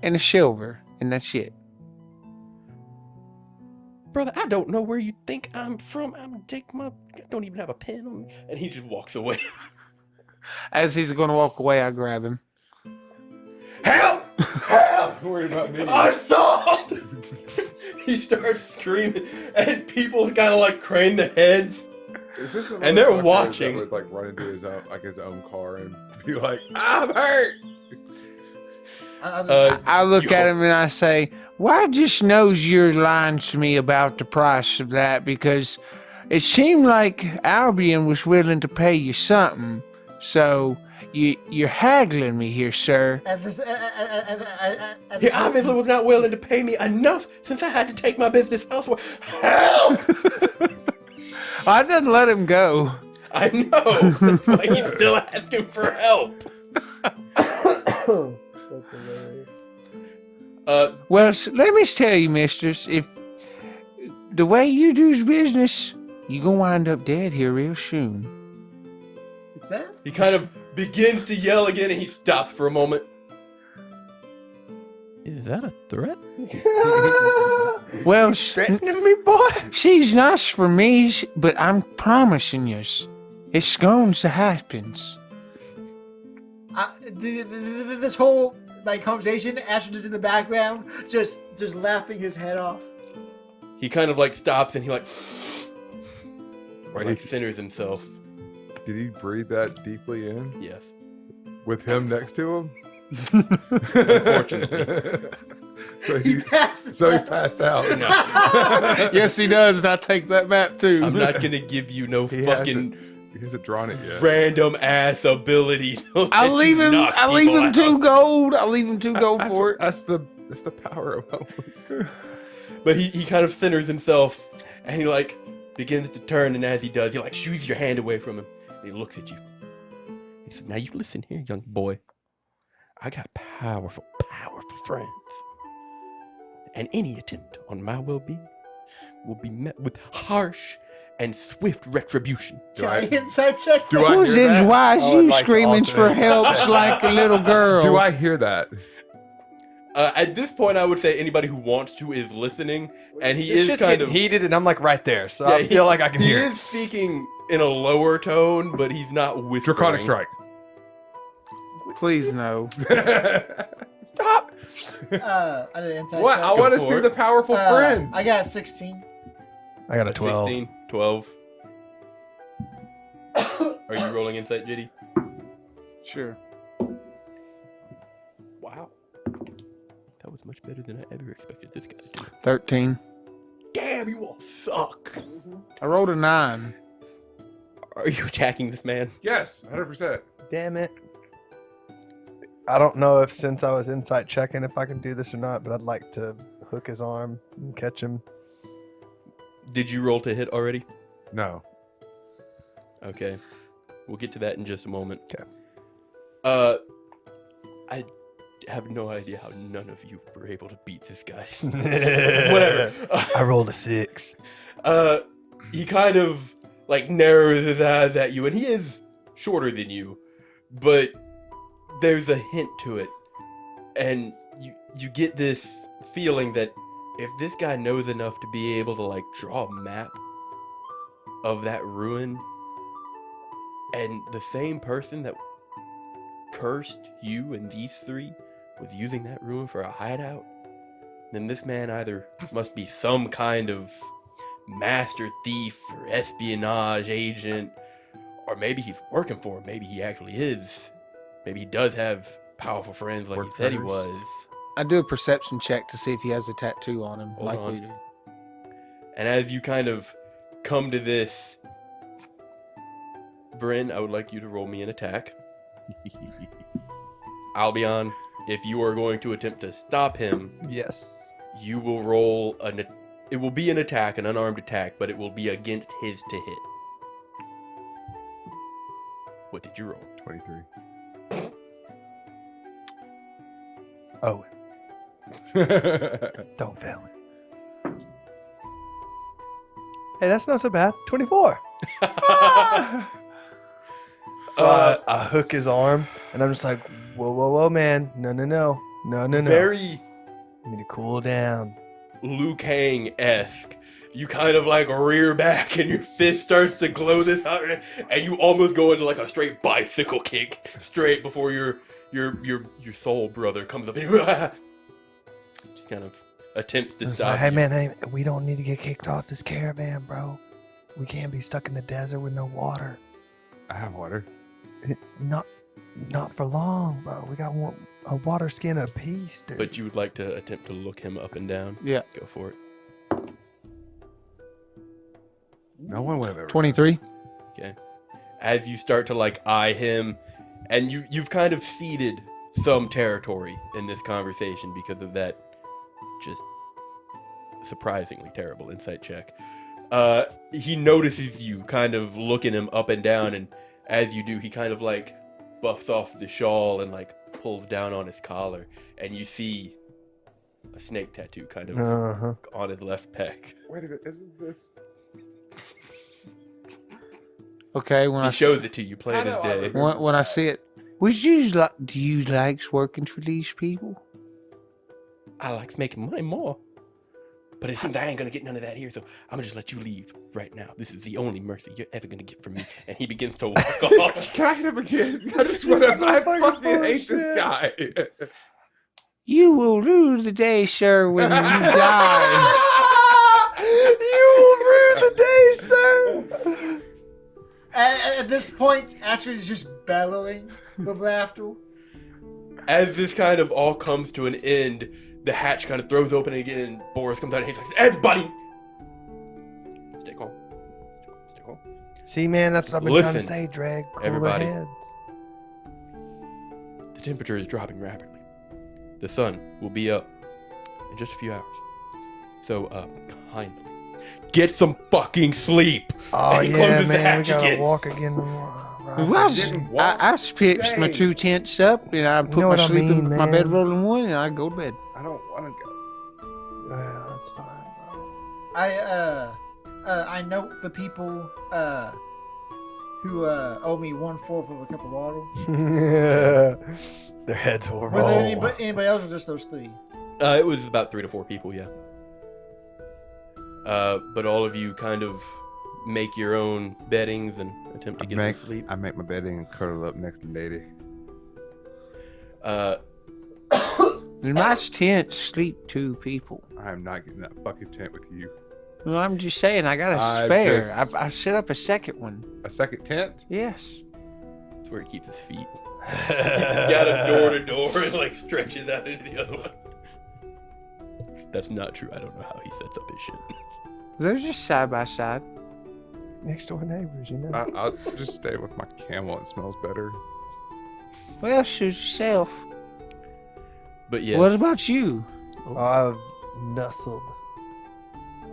and a silver, and that's it. Brother, I don't know where you think I'm from. I don't even have a pen on me. And he just walks away. As he's going to walk away, I grab him. Help! Help! Don't worry about me. Assault! He starts screaming, and people kind of like crane their heads. Is this the And they're motherfucker watching. that would like run into his own car and be like, "I'm hurt." I was just, I look You- at him and I say, "Well, I just knows you're lying to me about the price of that because it seemed like Albion was willing to pay you something. So you're haggling me here, sir." at this, at He this obviously was not willing to pay me enough since I had to take my business elsewhere. Help! I didn't let him go. I know, but he's still asking for help. That's hilarious. Well, let me tell you, misters, if the way you do business, you're going to wind up dead here real soon. Is that? He kind of begins to yell again, and he stops for a moment. Is that a threat? Well, Threatening me, boy? she's nice for me, but I'm promising you, it's going to happen. This whole conversation, Ashton is in the background, just laughing his head off. He kind of like stops, and he like Wait, centers himself. did he breathe that deeply in Yes. with him next to him? Unfortunately. so He he passed so he out. passed out. No. Yes, he does, and I take that map too. I'm not gonna give you no He fucking hasn't drawn it yet. random ass ability. to I'll let leave you him. knock I'll leave people him out. 2 gold. I'll leave him 2 gold for it. That's the power of homeless. But he kind of centers himself, and he like begins to turn, and as he does, he like shoots your hand away from him, and he looks at you. He said, "Now you listen here, young boy. I got powerful friends, and any attempt on my well-being will be met with harsh and swift retribution." Do Can I I, insight check? do I Who's hear in? that? Why is I would you like to screaming also for answer help that. like a little girl? do I hear that? At this point, I would say anybody who wants to is listening, and he This is shit's kind getting of heated, and I'm like right there, so Yeah, I feel like I can he hear is it. speaking in a lower tone, but he's not whispering. Draconic strike. Please no. Stop. I did an insight What? check. I want to for see it. the powerful friends. I got 16. I got a 12. 16, 12. Are you rolling insight, JD? Sure. Wow. That was much better than I ever expected this guy to do. 13. Damn, you all suck. I rolled a 9. Are you attacking this man? Yes, 100%. Damn it. I don't know if since I was insight checking if I can do this or not, but I'd like to hook his arm and catch him. Did you roll to hit already? No. Okay. We'll get to that in just a moment. Okay. I have no idea how none of you were able to beat this guy. Whatever. Whatever. I rolled a 6. He kind of like narrows his eyes at you, and he is shorter than you, but there's a hint to it, and you get this feeling that if this guy knows enough to be able to like draw a map of that ruin, and the same person that cursed you and these three was using that ruin for a hideout, then this man either must be some kind of master thief or espionage agent, or maybe he's working for him. Maybe he actually is. Maybe he does have powerful friends like he said he was. I do a perception check to see if he has a tattoo on him, Hold like on. we do. And as you kind of come to this, Bryn, I would like you to roll me an attack. Albion, if you are going to attempt to stop him, Yes. you will roll it will be an attack, an unarmed attack, but it will be against his to hit. What did you roll? 23. Oh, don't fail me. Hey, that's not so bad. 24. So I hook his arm, and I'm just like, whoa, man. No. Very You need to cool down. Liu Kang-esque. You kind of like rear back and your fist starts to glow this out, and you almost go into like a straight bicycle kick straight before your soul brother comes up and just kind of attempts to It's stop like, hey, you. man, we don't need to get kicked off this caravan, bro. We can't be stuck in the desert with no water. I have water. Not for long, bro. We got a water skin apiece, dude. But you would like to attempt to look him up and down. Yeah. Go for it. No one would have ever. 23. Okay. As you start to like eye him, and you've kind of ceded some territory in this conversation because of that just surprisingly terrible insight check. He notices you kind of looking him up and down, and as you do, he kind of like buffs off the shawl and like pulls down on his collar, and you see a snake tattoo kind of Uh-huh. on his left pec. Wait a minute, isn't this? Okay, when He I shows it to you plain I know, as I day. remember. when I see it, do you like working for these people? I like making money more. But it seems I ain't gonna get none of that here, so I'm gonna just let you leave right now. This is the only mercy you're ever gonna get from me. And he begins to walk off. Can I hit him again? I just want to. I fucking hate this guy. You will rue the day, sir, when you die. You will rue the day, sir. At this point, Astrid is just bellowing with laughter. As this kind of all comes to an end, the hatch kind of throws open again, and Boris comes out and he's like, everybody! Stay calm. Stay calm. See, man, that's what I've been trying to Listen, say, Drag. Cooler everybody. heads. The temperature is dropping rapidly. The sun will be up in just a few hours. So, kindly, get some fucking sleep! Oh, And he yeah, closes the man. We hatch gotta again. walk again. Well, didn't walk I pitched my today. 2 tents up, and I put know my what I sleep mean, in my man. bedroll in one, and I go to bed. I don't want to go. Well, that's fine, I know the people who owe me 1/4 of a cup of water. bro. Their heads will Was roll. there anybody else or just those 3? It was about 3 to 4 people, yeah. But all of you kind of make your own beddings and attempt to get some sleep. I make my bedding and curl up next to Lady. In my tent sleep 2 people. I am not getting that fucking tent with you. Well, I'm just saying, I got a I spare. just- I set up a second one. A second tent? Yes. That's where he keeps his feet. He's got him door to door and like stretches out into the other one. that's not true. I don't know how he sets up his shit. They're just side by side. Next door neighbors, you know. I'll just stay with my camel. It smells better. Well, shoot yourself. But yes. What about you? I've nestled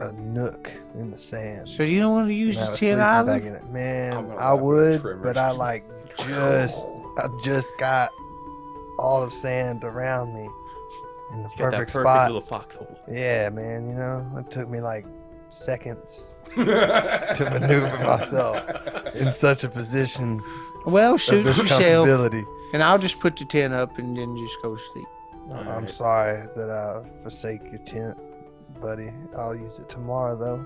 a nook in the sand. So you don't want to use And I the was tin sleeping back island? in it. I'm Man, gonna I laugh at the would, tremors. but I just got all the sand around me in the He's got that perfect perfect spot. little foxhole. Yeah, man, you know, it took me like seconds to maneuver myself in such a position Well, of shoot this yourself. comfortability. And I'll just put the tin up and then just go to sleep. I'm Alright. sorry that I forsake your tent, buddy. I'll use it tomorrow, though.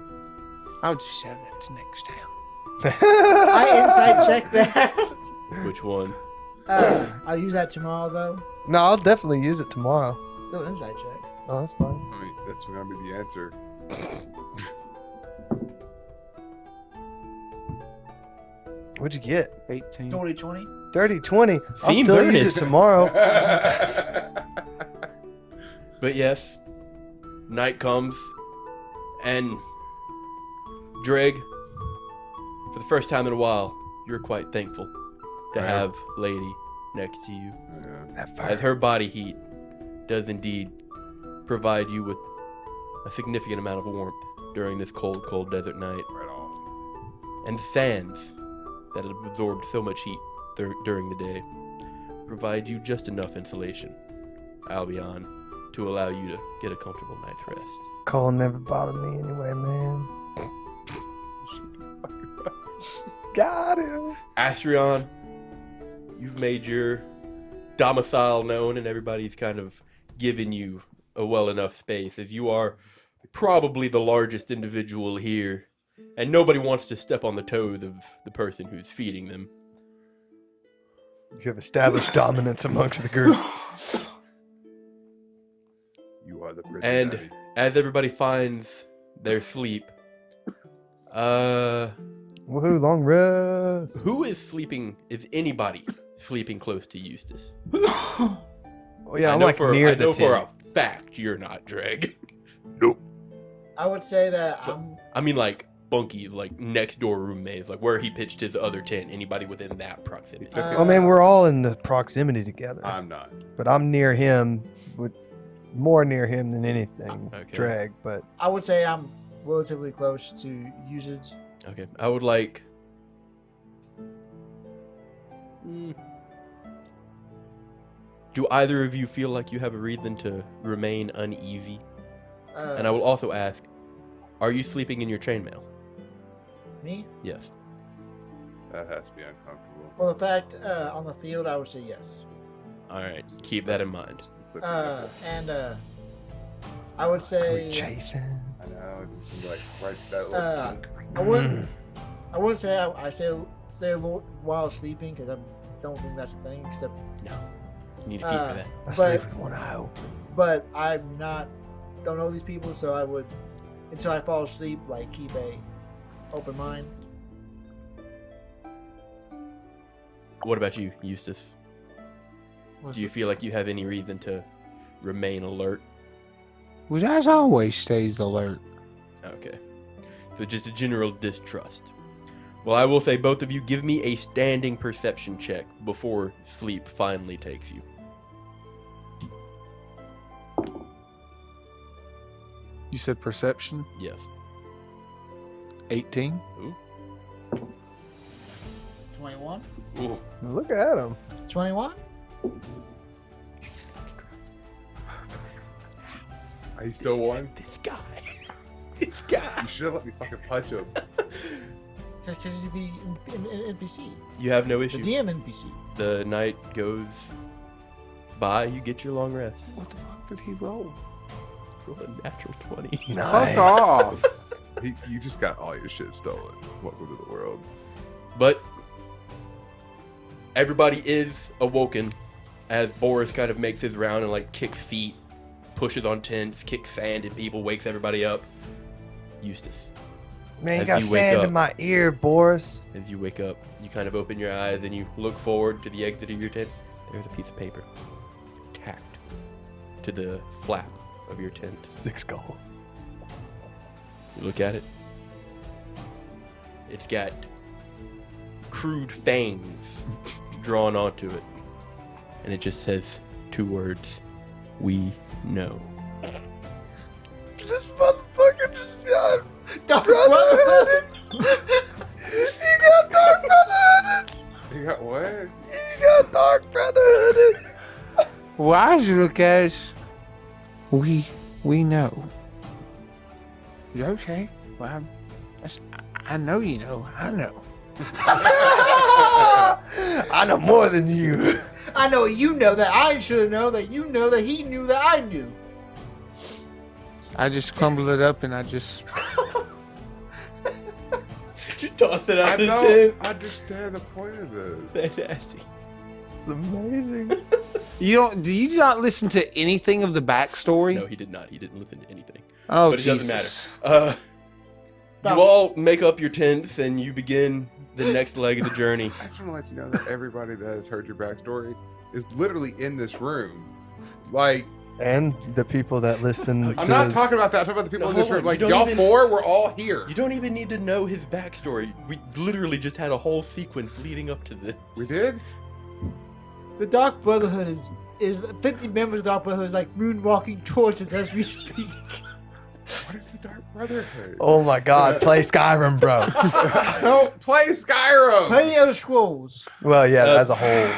I'll just sell that to next town. I inside check that. Which one? I'll use that tomorrow though. No, I'll definitely use it tomorrow. Still inside check. Oh, that's fine. I mean, that's gonna be the answer. What'd you get? 18. 2020. 30-20. I'll Seems still use earnest. it tomorrow. But yes, night comes, and Dreg, for the first time in a while, you're quite thankful to I am. have Lady next to you, Yeah. as her body heat does indeed provide you with a significant amount of warmth during this cold, cold desert night. Right on. And the sands that have absorbed so much heat during the day provide you just enough insulation, Albion, to allow you to get a comfortable night's rest. Cold never bothered me anyway, man. Got him. Astrion, you've made your domicile known, and everybody's kind of given you a well enough space, as you are probably the largest individual here, and nobody wants to step on the toes of the person who's feeding them. You have established dominance amongst the group. You are the prison And daddy. as everybody finds their sleep, Woohoo, long rest. who is sleeping? Is anybody sleeping close to Eustace? Oh, yeah, I I'm know like for, near I the know for a tent. fact you're not, Dreg. I would say that But- I'm. I mean, like Bunky, like next door roommates, like where he pitched his other tent. Anybody within that proximity? Oh, man, we're all in the proximity together. I'm not. But I'm near him, more near him than anything. Okay. Drag, but I would say I'm relatively close to usage. Okay, I would like. Hmm. Do either of you feel like you have a reason to remain uneasy? And I will also ask, are you sleeping in your chainmail? Me? Yes. That has to be uncomfortable. For the fact on the field, I would say yes. All right, keep that in mind. And I would it's going say chafing. I know. It's just like right that little uh, chunk. I wouldn't. I wouldn't say I stay a little while sleeping because I don't think that's the thing. Except, No, you need to keep for that. I but- sleep with one eye open. but I'm not. Don't know these people, so I would until I fall asleep. Like keep a open mind. What about you, Eustace? Do you feel like you have any reason to remain alert? Which as always stays alert. Okay. So just a general distrust. Well, I will say both of you give me a standing perception check before sleep finally takes you. You said perception? Yes. 18? 21. Ooh. Look at him. 21. Are you still one? This guy. This guy. You should have let me fucking punch him. Because he's the NPC. You have no The issue. DM NPC. The night goes by, you get your long rest. What the fuck did he roll? Roll a natural 20. Nice. Fuck off. You just got all your shit stolen. Welcome to the world. But everybody is awoken as Boris kind of makes his round and like kicks feet, pushes on tents, kicks sand at people, wakes everybody up. Eustace, Man, you As got you wake sand up. in my ear, Boris. as you wake up, you kind of open your eyes and you look forward to the exit of your tent. There's a piece of paper tacked to the flap of your tent. 6 gold. You look at it. It's got crude fangs drawn onto it. And it just says 2 words. We know. This motherfucker just got Dark brotherhood. He got dark brotherhood. You got what? He got dark brotherhood. Wise look as we know. Okay. Well, I know you know. I know. I know more than you. I know you know that I should know that you know that he knew that I knew. I just crumble it up and I just. Just toss it I out the don't tent. understand the point of this. Fantastic. It's amazing. Do you not listen to anything of the backstory? No, he did not. He didn't listen to anything. Oh, But it Jesus. doesn't matter. You all make up your tents and you begin the next leg of the journey. I just want to let you know that everybody that has heard your backstory is literally in this room. Like, And the people that listen to I'm not talking about that. I'm talking about the people No, in this hold room. on. Like, You don't y'all even- 4, we're all here. You don't even need to know his backstory. We literally just had a whole sequence leading up to this. We did? The Dark Brotherhood is 50 members of the Dark Brotherhood is like moonwalking towards us as we speak. What is the Dark Brotherhood? Oh my god, play Skyrim, bro. Don't play Skyrim! Play the Elder Scrolls. Well, yeah, Uh, as a whole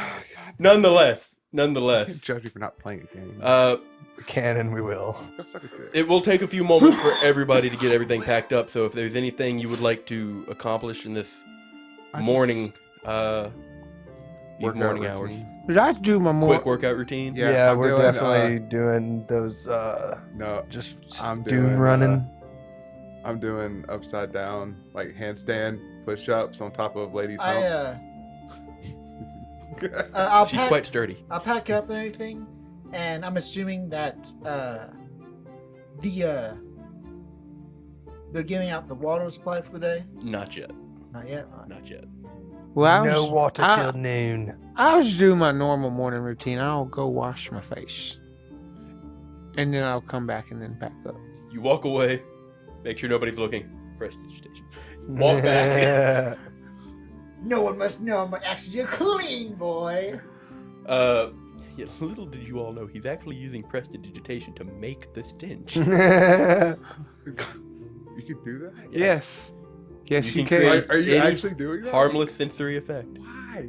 Nonetheless, You can't judge me for not playing a game. canon, we will. Go suck a dick. it will take a few moments for everybody to get everything packed up. So if there's anything you would like to accomplish in this morning, these Workout morning hours, routine. Did I do my more? quick workout routine. Yeah, Yeah, I'm we're doing, definitely doing those No, just I'm dune doing, running. I'm doing upside down, like handstand push-ups on top of ladies' I humps. I'll She's pack, quite sturdy. I'll pack up and everything, and I'm assuming that they're giving out the water supply for the day. Not yet. Not yet. All right. Not yet. Well, No water till noon. I'll just do my normal morning routine. I'll go wash my face. And then I'll come back and then pack up. You walk away, make sure nobody's looking. Prestidigitation. Walk back. No one must know I'm actually a clean boy. Yeah, little did you all know he's actually using prestidigitation to make the stench. You can do that? Yes. Yes, You you can can. create- Are you Any actually doing that? Harmless sensory effect. Why?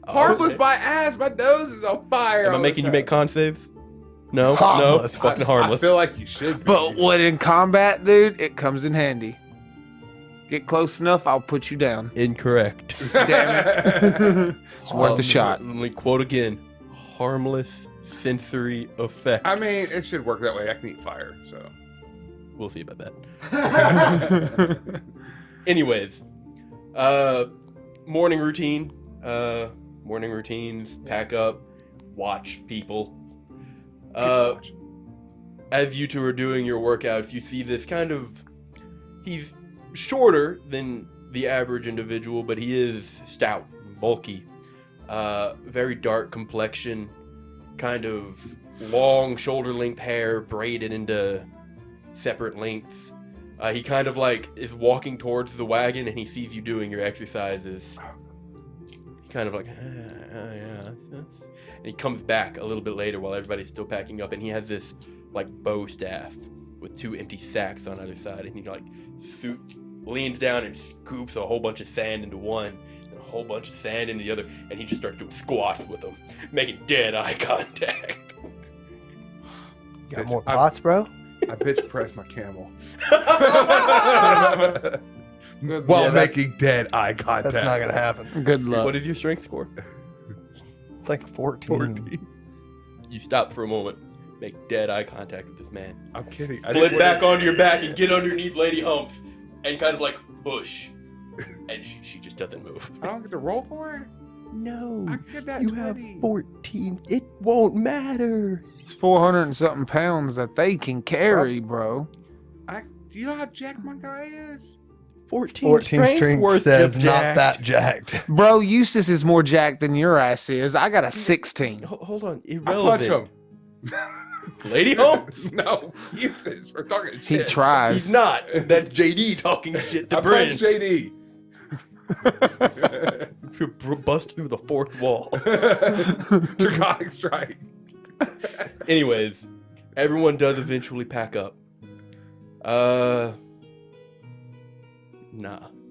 Oh, Harmless okay. my ass. My nose is on fire. Am I all the making you time. make con saves? No, Harmless. no, fucking I harmless. feel like you should be. But what in combat, dude, it comes in handy. Get close enough, I'll put you down. Incorrect. Damn it. It's worth a shot. Let me quote again: harmless sensory effect. I mean, it should work that way. I can eat fire, so. We'll see about that. Anyways, morning routine. Morning routines. Pack up. Watch people. As you two are doing your workouts, you see this kind of. He's shorter than the average individual, but he is stout, bulky, very dark complexion, kind of long shoulder-length hair braided into separate lengths. He kind of like is walking towards the wagon, and he sees you doing your exercises. He kind of like, yeah, that's. And he comes back a little bit later while everybody's still packing up, and he has this like bow staff with 2 empty sacks on either side, and he like leans down and scoops a whole bunch of sand into one and a whole bunch of sand into the other, and he just starts doing squats with them, making dead eye contact. Got more I- pots, bro? I bitch press my camel. Good, While Yeah, that- making dead eye contact. That's not gonna happen. good luck. What is your strength score? Like 14. 14. You stop for a moment, make dead eye contact with this man, I'm kidding. flip back onto your back and get underneath Lady Humps and kind of like push, and she just doesn't move. I don't get to roll for it? No, I get that you 20. have 14. It won't matter. It's 400 and something pounds that they can carry, bro. Do you know how jacked my guy is? 14, 14 strength worth says of not jacked. that jacked. Bro, Eustace is more jacked than your ass is. I got a 16. Hold on, I punch irrelevant. him. Lady Holmes? No, useless. We're talking He shit. tries. He's not. That's JD talking shit to I Bryn. punched JD. Bust through the fourth wall. Draconic strike. Anyways, everyone does eventually pack up. Nah,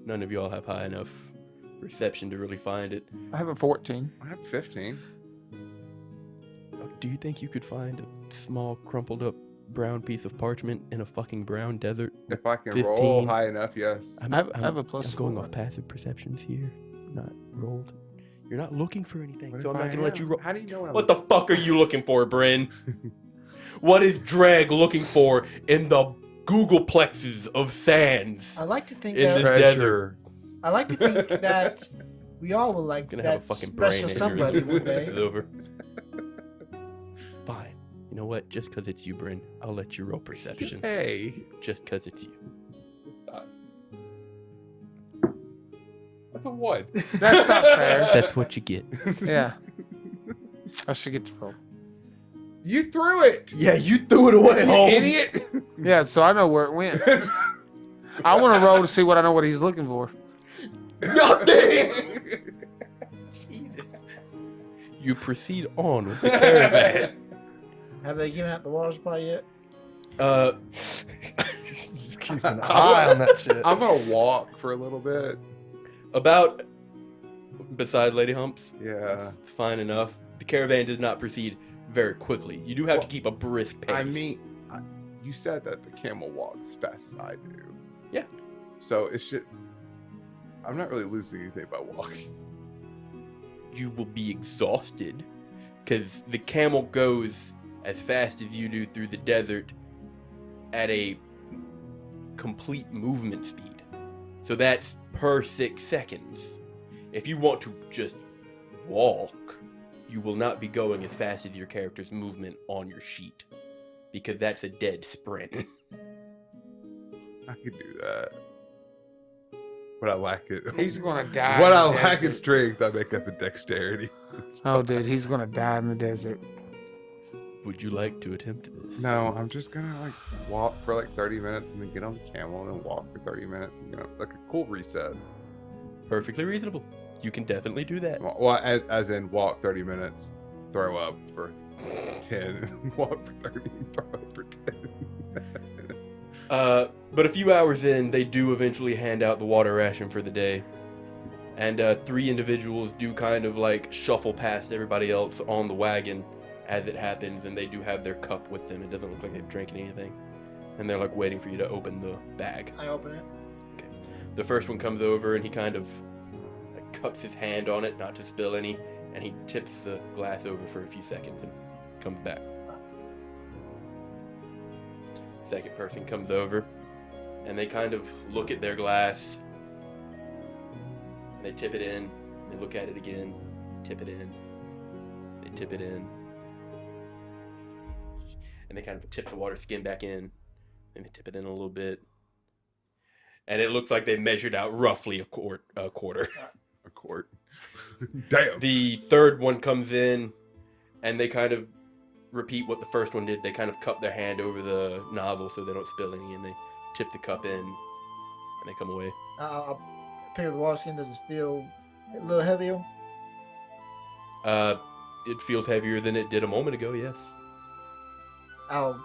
none of y'all have high enough reception to really find it. I have a 14. I have 15. Do you think you could find a small, crumpled up brown piece of parchment in a fucking brown desert? If I can 15. roll high enough, yes. I have a plus I'm going 4. off passive perceptions here, not rolled. You're not looking for anything, What so if I'm not I gonna let am? you roll. How do you know What the fuck are you looking for, Bryn? What is Drag looking for in the Googleplexes of sands I like to think in that this desert? I like to think that we all will like I'm gonna have a that fucking brain special somebody aneurysm. one This is day. over. Fine. You know what? Just because it's you, Bryn, I'll let you roll perception. Hey. Just because it's you. Stop. That's a 1. That's not fair. That's what you get. Yeah. I should get to roll. You threw it. Yeah, you threw it away, You Holmes. idiot. Yeah, so I know where it went. I want to roll to see what I know what he's looking for. Nothing. Jesus. You proceed on with the caravan. Have they given out the water supply yet? Just keep an eye on that shit. I'm gonna walk for a little bit. About beside Lady Humps, Yeah. fine enough. The caravan does not proceed very quickly. You do have to keep a brisk pace. I mean, you said that the camel walks as fast as I do. Yeah. So it should. I'm not really losing anything by walking. you will be exhausted because the camel goes as fast as you do through the desert at a complete movement speed. So that's per 6 seconds. If you want to just walk, you will not be going as fast as your character's movement on your sheet because that's a dead sprint. I could do that. But I lack it. He's gonna die. What in I the lack in desert. strength, I make up in dexterity. Oh, dude, he's gonna die in the desert. Would you like to attempt this? No, I'm just gonna like walk for like 30 minutes and then get on the camel and then walk for 30 minutes. And, like a cool reset. Perfectly reasonable. You can definitely do that. Well, as in walk 30 minutes, throw up for 10, walk for 30, throw up for 10. But a few hours in, they do eventually hand out the water ration for the day. And 3 individuals do kind of like shuffle past everybody else on the wagon as it happens, and they do have their cup with them. It doesn't look like they've drinking anything. And they're like waiting for you to open the bag. I open it. The first one comes over and he kind of like, cups his hand on it not to spill any, and he tips the glass over for a few seconds and comes back. Second person comes over and they kind of look at their glass and they tip it in, they look at it again, tip it in, they tip it in, and they kind of tip the water skin back in, and they tip it in a little bit. And it looks like they measured out roughly a quarter. A quart. Damn. The third one comes in, and they kind of repeat what the first one did. They kind of cup their hand over the nozzle so they don't spill any, and they tip the cup in, and they come away. I'll pick up the water skin. Does it feel a little heavier? It feels heavier than it did a moment ago, yes. I'll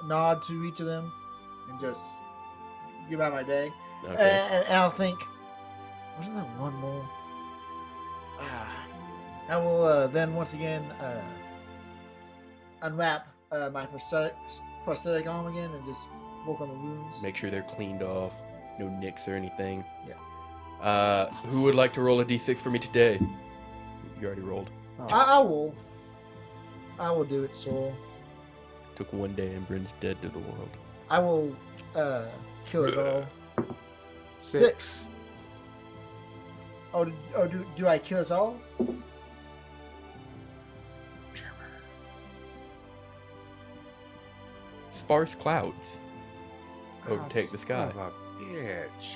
nod to each of them and just get about my day. Okay. And I'll think, wasn't that one more? I will then once again unwrap my prosthetic arm again and just work on the wounds. Make sure they're cleaned off. No nicks or anything. Yeah. Who would like to roll a d6 for me today? You already rolled. I will. I will do it, Sorrel. Took 1 day and Bryn's dead to the world. I will kill us all. 6. Oh, do I kill us all? Sparse clouds overtake the sky, Son of a bitch.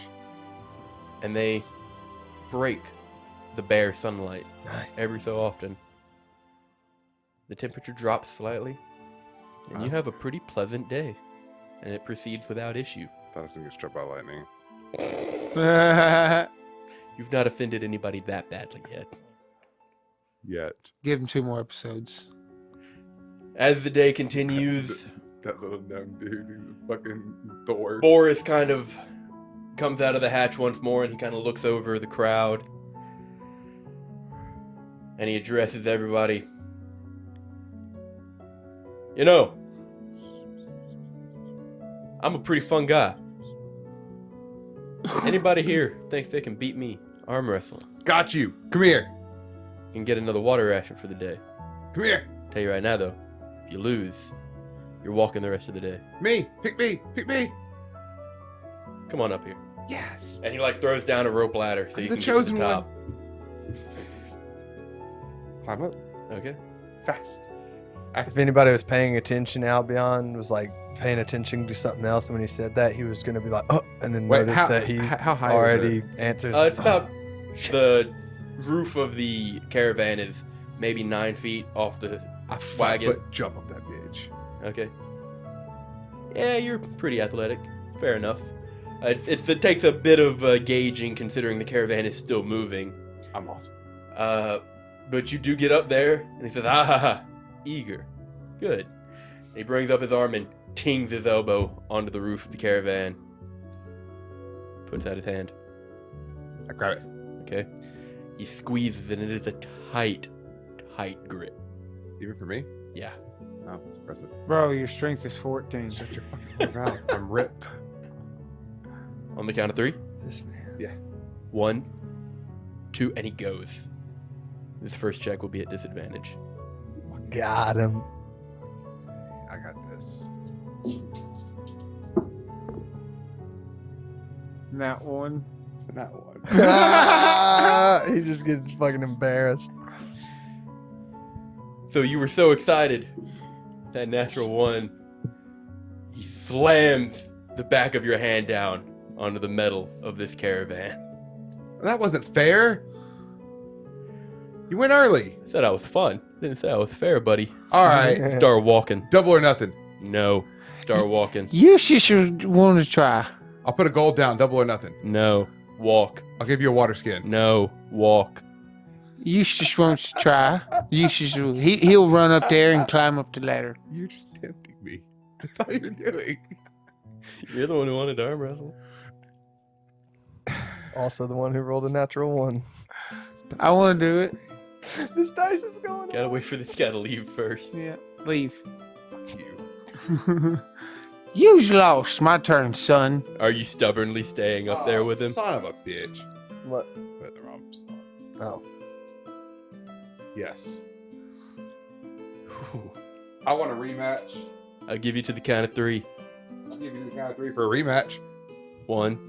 and they break the bare sunlight Nice. every so often. The temperature drops slightly, And you have a pretty pleasant day. And it proceeds without issue. Thought I was gonna get struck by lightning. You've not offended anybody that badly yet. Yet. Give him 2 more episodes. As the day continues, That little gnome dude, he's a fucking Thor. Boris kind of comes out of the hatch once more and he kind of looks over the crowd. And he addresses everybody. You know, I'm a pretty fun guy. Anybody here thinks they can beat me arm wrestling Got you. Come here. and get another water ration for the day? Come here. Tell you right now though, if you lose, you're walking the rest of the day. Me. Pick me. Pick me. Come on up here. Yes. And he like throws down a rope ladder so you The can chosen get to the top. Climb up. Okay. Fast. If anybody was paying attention, Albion was like paying attention to something else, and when he said that, he was gonna be like, "Oh," and then Wait, notice how, that he how high already is it? answered. It's about the roof of the caravan is maybe 9 feet off the A wagon. 5-foot jump up that bitch. Okay. Yeah, you're pretty athletic. Fair enough. It takes a bit of gauging considering the caravan is still moving. I'm awesome. But you do get up there, and he says, "Ah ha ha, eager. Good." And he brings up his arm and tings his elbow onto the roof of the caravan. Puts out his hand. I grab it. Okay. He squeezes it, and it is a tight, tight grip. Even for me? Yeah. Oh, that's impressive. Bro, your strength is 14. Shut your fucking mouth. I'm ripped. On the count of 3. This man. 1, 2, and he goes. His first check will be at disadvantage. Got him. I got this. That one. That one. He just gets fucking embarrassed. So you were so excited. That natural 1. He slams the back of your hand down onto the metal of this caravan. That wasn't fair. You went early. I said I was fun. Didn't say I was fair, buddy. All right. Start walking. Double or nothing. No. Start walking. You should want to try. I'll put a gold down. Double or nothing. No. Walk. I'll give you a water skin. No. Walk. You just want to try. You should. He'll run up there and climb up the ladder. You're just tempting me. That's all you're doing. You're the one who wanted to arm wrestle. Also the one who rolled a natural 1. I want to do it. This dice is going Gotta wait for this guy to leave first. Yeah, leave. Fuck you. You's lost. My turn, son. Are you stubbornly staying up there with him? Son of a bitch. What? Put the wrong spot. Oh. Yes. Ooh. I want a rematch. I'll give you to the count of 3. I'll give you the count of 3 for a rematch. 1,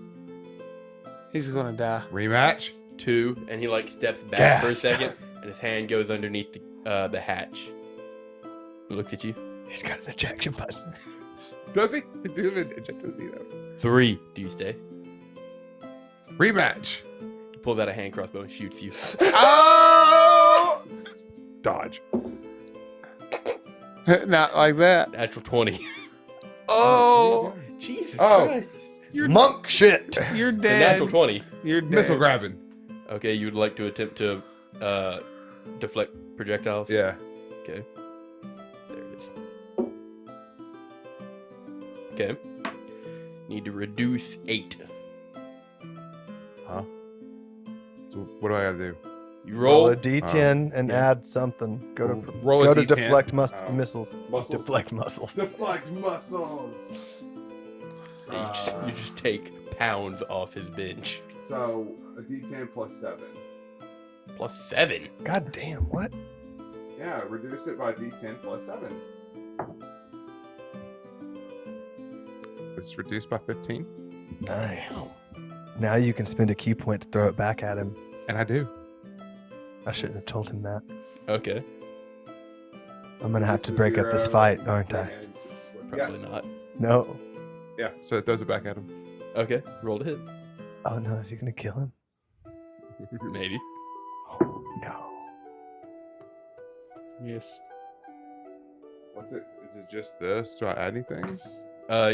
He's gonna die. Rematch. 2, and he like steps back for a Gassed. second, and his hand goes underneath the hatch. He looks at you. He's got an ejection button. Does he? Does he though? 3. Do you stay? Rematch. He pulls out a hand crossbow and shoots you. Oh! Dodge. Not like that. Natural 20. Oh, Jesus Oh. Christ. Monk shit. you're The dead. natural 20. You're dead. Missile grabbing. Okay, you would like to attempt to deflect projectiles? Yeah. Okay. There it is. Okay. Need to reduce 8. Huh? So what do I gotta do? You Roll roll. a d10 and yeah. add something. Go to Roll a go to D10. deflect Oh. missiles. Muscles. Deflect muscles. Deflect muscles. You just take pounds off his bench. So a D10 plus 7. Plus 7. God damn, what? Yeah, reduce it by D10 plus 7. It's reduced by 15. Nice. Now you can spend a key point to throw it back at him. And I do. I shouldn't have told him that. Okay. I'm gonna have to break up this fight, aren't I? Probably not. No. Yeah, so it throws it back at him. Okay. Roll to hit. Oh no, is he gonna kill him? Maybe. No. Yes. What's it? Is it just this? Do I add anything?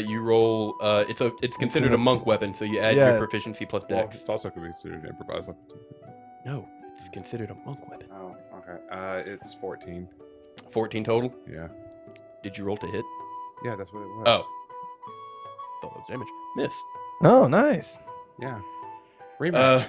You roll. It's considered a monk weapon, so you add Yeah. your proficiency plus Well, dex. it's also could be considered an improvised weapon. Too. No, it's considered a monk weapon. Oh, okay. It's 14. 14 total. Yeah. Did you roll to hit? Yeah, that's what it was. Oh. Thought that was damage. Miss. Oh, nice. Yeah. Uh,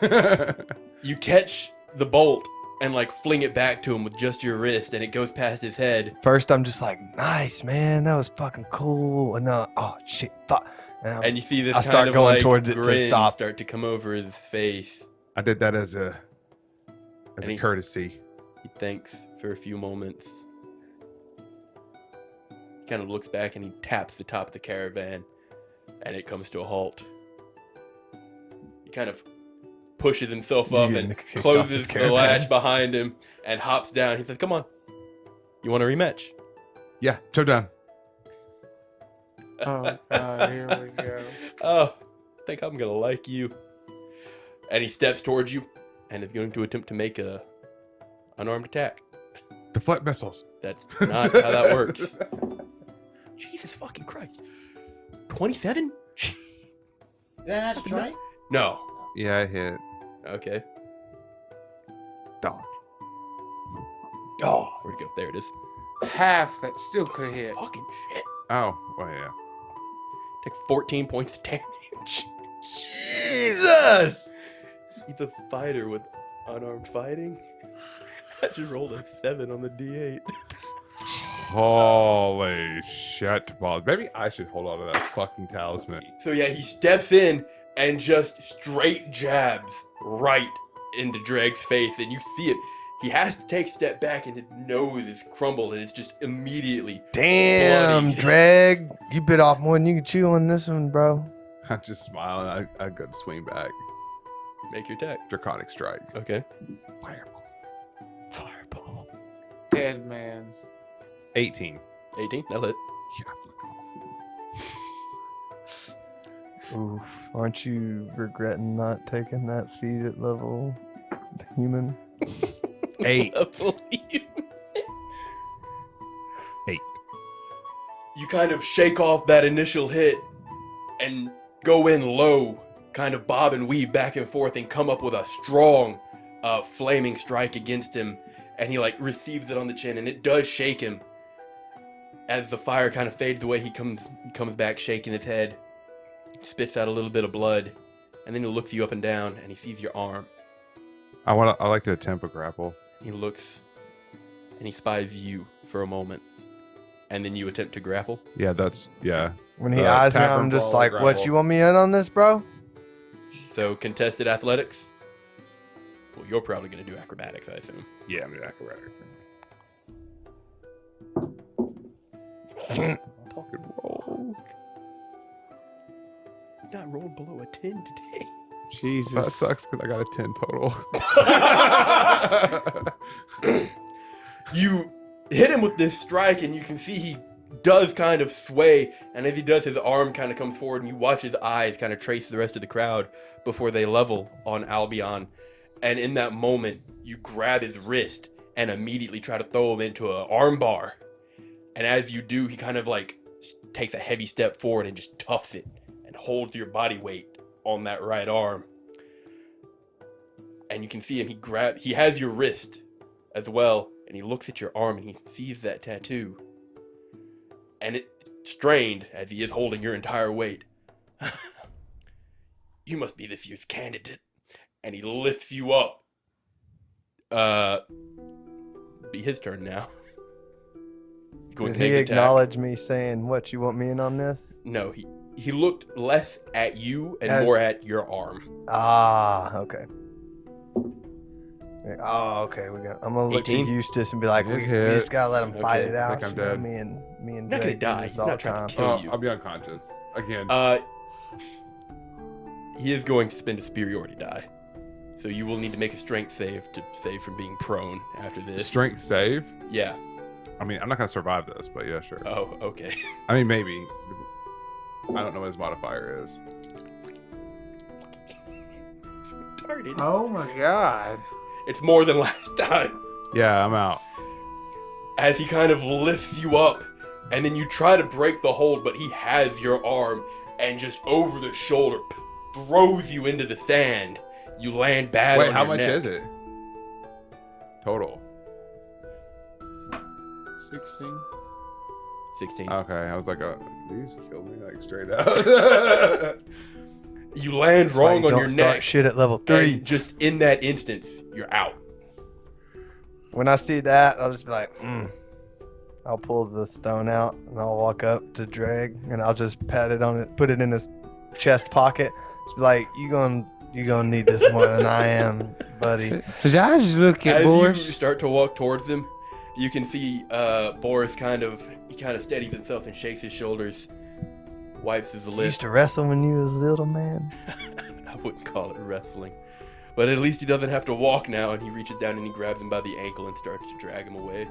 Rematch. you catch the bolt and like fling it back to him with just your wrist, and it goes past his head. First, I'm just like, nice, man. That was fucking cool. And then, oh, shit, fuck. And you see this I kind start of going like towards it to grin stop. start to come over his face. I did that as a And he- courtesy. He thanks for a few moments. He kind of looks back and he taps the top of the caravan, and it comes to a halt. He kind of pushes himself You're up getting and kicked off closes this the caravan. latch behind him and hops down. He says, "Come on, you want a rematch?" Yeah, jump down. Oh God, here we go. Oh, I think I'm gonna like you. And he steps towards you and is going to attempt to make a unarmed attack. Deflect missiles. That's not how that works. Jesus fucking Christ. 27? Yeah, that's right. No. Yeah, I hit. Okay. Dog. Oh, where'd it go? There it is. Half that still could hit. Fucking shit. Oh, well, yeah. Take 14 points of damage. Jesus! He's a fighter with unarmed fighting. I just rolled a 7 on the D8. Holy shit balls. Maybe I should hold on to that fucking talisman. So yeah, he steps in and just straight jabs right into Dreg's face, and you see it. He has to take a step back, and his nose is crumbled, and it's just immediately. Damn, Bloody. Drag. You bit off more than you could chew on this one, bro. I'm just smiling. I go to swing back. Make your attack. Draconic strike. Okay. Fireball. Fireball. Dead man. 18. 18. That'll hit. Oof. Aren't you regretting not taking that feat at level human? 8. You kind of shake off that initial hit and go in low, kind of bob and weave back and forth, and come up with a strong flaming strike against him. And he like receives it on the chin, and it does shake him. As the fire kind of fades away, he comes back shaking his head, spits out a little bit of blood, and then he looks you up and down, and he sees your arm. I like to attempt a grapple. He looks, and he spies you for a moment, and then you attempt to grapple. Yeah, yeah. When he The eyes me, tavern I'm just brawl like, what, grapple. you want me in on this, bro? So contested athletics. Well, you're probably going to do acrobatics, I assume. Yeah, I'm gonna acrobatic. Talking rolls. Not rolled below a 10 today. Jesus. That sucks because I got a 10 total. You hit him with this strike, and you can see he does kind of sway, and as he does, his arm kind of comes forward, and you watch his eyes kind of trace the rest of the crowd before they level on Albion. And in that moment, you grab his wrist and immediately try to throw him into an arm bar. And as you do, he kind of like takes a heavy step forward and just toughs it and holds your body weight on that right arm. And you can see him, he has your wrist as well, and he looks at your arm and he sees that tattoo. And it's strained as he is holding your entire weight. You must be this year's candidate. And he lifts you up. Be his turn now. Going Did to make he an attack. acknowledge me saying, what, you want me in on this? No, he looked less at you and As- more at your arm. Ah, okay. Oh, okay. I'm gonna look 18? to Eustace and be like, It we just gotta let him hits. fight Okay. it out. Think I'm you know, dead. me and Not gonna Drake do die. this He's all not the trying time. to kill you. I'll be unconscious again. He is going to spend a superiority die. So you will need to make a strength save to save from being prone after this. Strength save. Yeah. I mean, I'm not gonna survive this, but yeah, sure. Oh, okay. I mean, maybe. I don't know what his modifier is. Darn it. Oh my God. It's more than last time. Yeah, I'm out. as he kind of lifts you up, and then you try to break the hold, but he has your arm and just over the shoulder throws you into the sand. You land bad Wait, on how your much neck. is it? Total. 16. 16. Okay, I was like, you just killed me like straight out. You land That's why wrong you on don't your start neck. shit at level 3. And just in that instance, you're out. When I see that, I'll just be like, I'll pull the stone out and I'll walk up to Dreg and I'll just pat it on it, put it in his chest pocket. Just be like, you gonna need this more than I am, buddy. As I just look at As you Boris, start to walk towards them, you can see Boris kind of steadies himself and shakes his shoulders, wipes his You lips. used to wrestle when you was little, man. I wouldn't call it wrestling. But at least he doesn't have to walk now, and he reaches down and he grabs him by the ankle and starts to drag him away.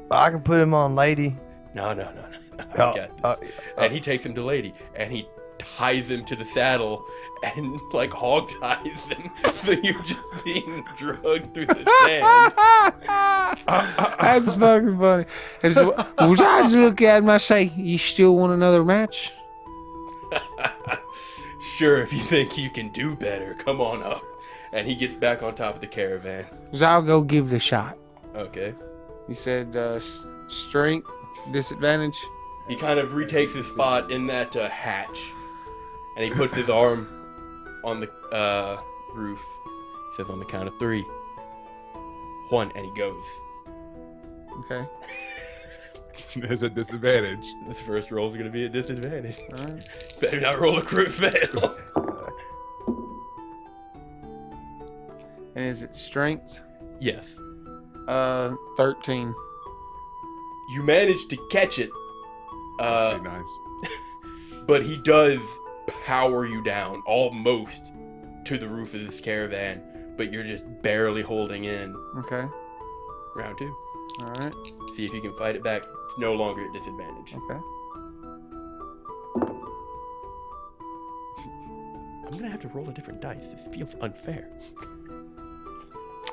I can put him on lady. No. I Oh, got this. And he takes him to Lady, and he ties him to the saddle and like hog ties him. So you're just being drugged through the sand. that's fucking funny. As I just look at him, I say, "You still want another match?" Sure, if you think you can do better, come on up. And he gets back on top of the caravan. As I'll go give it a shot. Okay. He said, "Strength, disadvantage." He kind of retakes his spot in that hatch, and he puts his arm on the roof. He says on the count of 3. 1, and he goes. Okay. There's a disadvantage. This first roll is going to be a disadvantage. All right. Better not roll a crit fail. And is it strength? Yes. 13. You managed to catch it, Must be nice. but he does power you down almost to the roof of this caravan, but you're just barely holding in. Okay. Round 2. All right. See if you can fight it back. It's no longer at disadvantage. Okay. I'm going to have to roll a different dice. This feels unfair.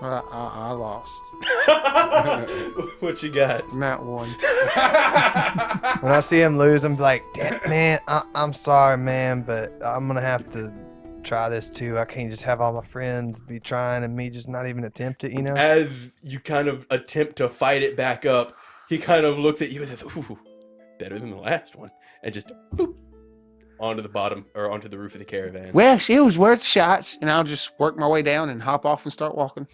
I lost. What you got? Not one. When I see him lose, I'm like, damn, man, I'm sorry, man, but I'm gonna have to try this too. I can't just have all my friends be trying and me just not even attempt it, you know? As you kind of attempt to fight it back up, he kind of looks at you and says, "Ooh, better than the last one," and just boop, onto the bottom or onto the roof of the caravan. Well, it was worth shots, and I'll just work my way down and hop off and start walking.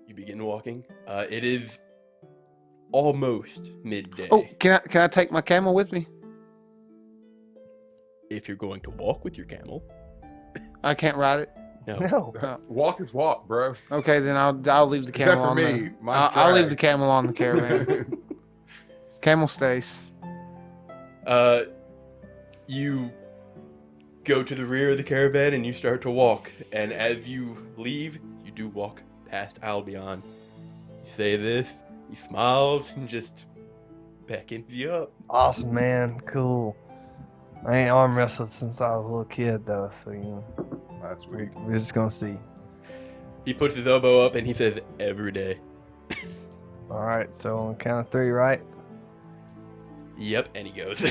You begin walking. It is almost midday. Oh, can I take my camel with me? If you're going to walk with your camel, I can't ride it. no. No. Walk is walk, bro. Okay, then I'll leave the camel Except for on me. the. Mine's I'll leave drag. the camel on the caravan. Camel stays. You go to the rear of the caravan and you start to walk. And as you leave, you do walk past Albion. You say this, he smiles and just beckons you up. Awesome, man. Cool. I ain't arm wrestled since I was a little kid, though, so, you know, That's weak. we're just gonna see. He puts his elbow up and he says, "Every day." All right, so on count of 3, right? Yep, and he goes.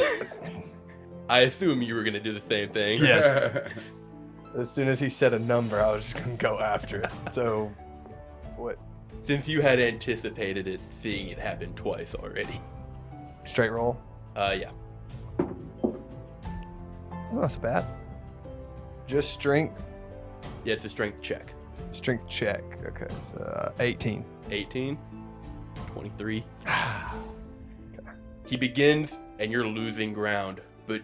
I assume you were going to do the same thing. Yes. As soon as he said a number, I was just gonna go after it. So, what? Since you had anticipated it, seeing it happen twice already. Straight roll? Yeah. That's not so bad. Just strength. Yeah, it's a strength check. Strength check. Okay, so 18. 18, 23. He begins, and you're losing ground, but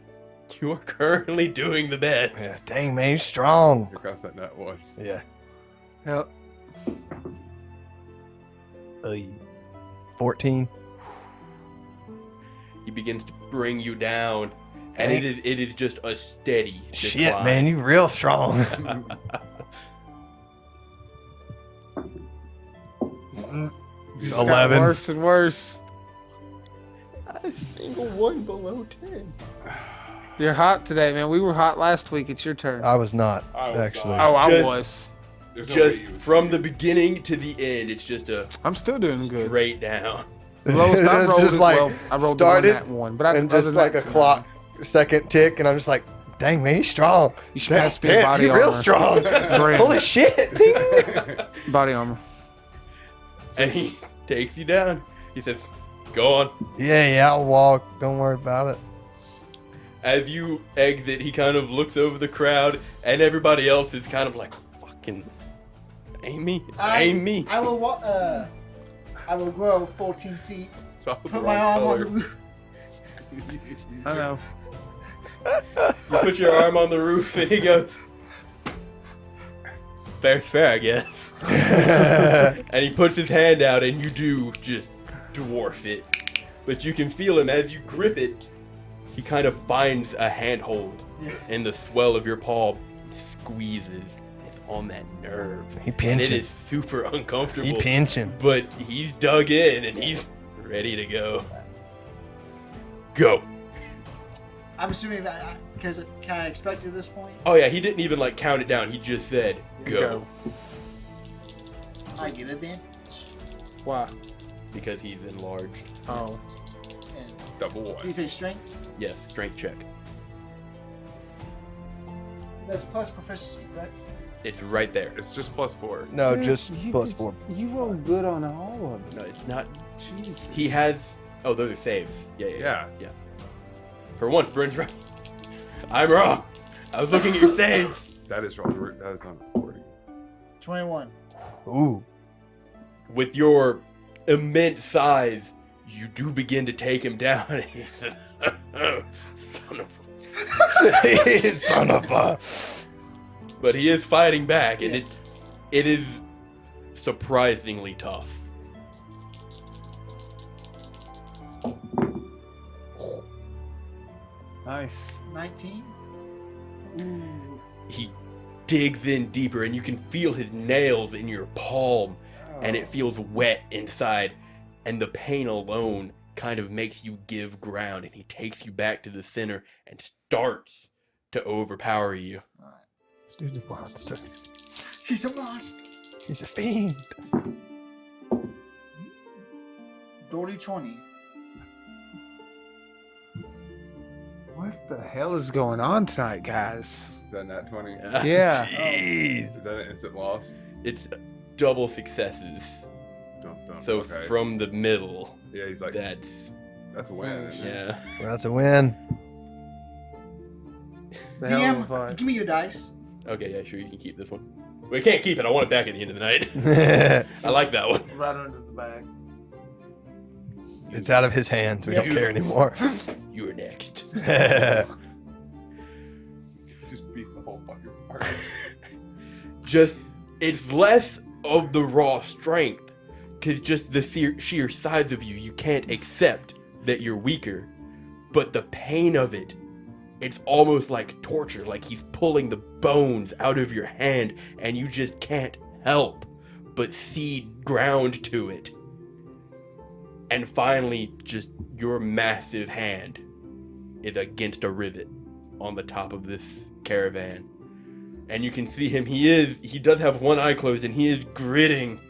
you are currently doing the best. Yeah, dang, man, he's strong. Here comes that nut one. Yeah. Yep. 14. He begins to bring you down, and it is just a steady Shit, decline. man, you real strong. It's 11. got worse and worse. A single one below 10. You're hot today, man. We were hot last week. It's your turn. I was not, I was actually. not. Oh, I Just- was. There's no just way you would from the figure- beginning to the end, it's just a I'm still doing good. straight down. The lowest I It's rolled just is, like well, I rolled started the one that one, but I, and other just than like that, a it's clock second tick, and I'm just like, dang man, he's strong. You should Damn, pass me a body you're real armor. strong. Brand. Holy shit! Ding. Body armor. And he takes you down. He says, "Go on." Yeah, I'll walk. Don't worry about it. As you exit, he kind of looks over the crowd, and everybody else is kind of like, "Fucking, Amy, Amy." I will walk. I will grow 14 feet. It's all the Put my wrong arm on the color. roof. I know. You put your arm on the roof, and he goes, "Fair's fair, I guess." And he puts his hand out, and you do just dwarf it. But you can feel him as you grip it. He kind of finds a handhold, Yeah. and the swell of your palm squeezes. It's on that nerve, He and it pinching. is super uncomfortable. He pinching. But he's dug in, and he's ready to go. Go. I'm assuming that because can I expect at this point? Oh yeah, he didn't even like count it down. He just said, "Go," I get advantage. Why? because he's enlarged. Oh. And Double do you one. say strength? Yes, strength check. That's plus proficiency, correct? It's right there. It's just +4. No, just +4. You roll good on all of No, it's not. Jesus. He has. Oh, those are saves. Yeah. For once, Bryn's right. I'm wrong. I was looking at your saves. That is wrong. That is on recording. 21. Ooh. With your immense size, you do begin to take him down. And he says, "Son of a..." Son of a. But he is fighting back, and it is surprisingly tough. Nice. 19. He digs in deeper, and you can feel his nails in your palm, and it feels wet inside, and the pain alone kind of makes you give ground, and he takes you back to the center and starts to overpower you. This dude's a monster. He's a monster. He's a fiend. Dirty 20. What the hell is going on tonight, guys? Is that nat 20? Yeah. Jeez. Is that an instant loss? It's double successes. Don't. So Okay. from the middle, Yeah, he's like, that's a win. isn't it? yeah. Well, that's a win. It's a hell of a DM, fight. give me your dice. Okay, yeah, sure, you can keep this one. We can't keep it. I want it back at the end of the night. I like that one. Right under the bag. It's out of his hands. We don't Yes. care anymore. You are next. Just beat the whole fucking party. Just, it's less of the raw strength, because just the sheer size of you can't accept that you're weaker, but the pain of it, it's almost like torture, like he's pulling the bones out of your hand, and you just can't help but cede ground to it. And finally, just your massive hand is against a rivet on the top of this caravan. And you can see him, he does have one eye closed, and he is gritting.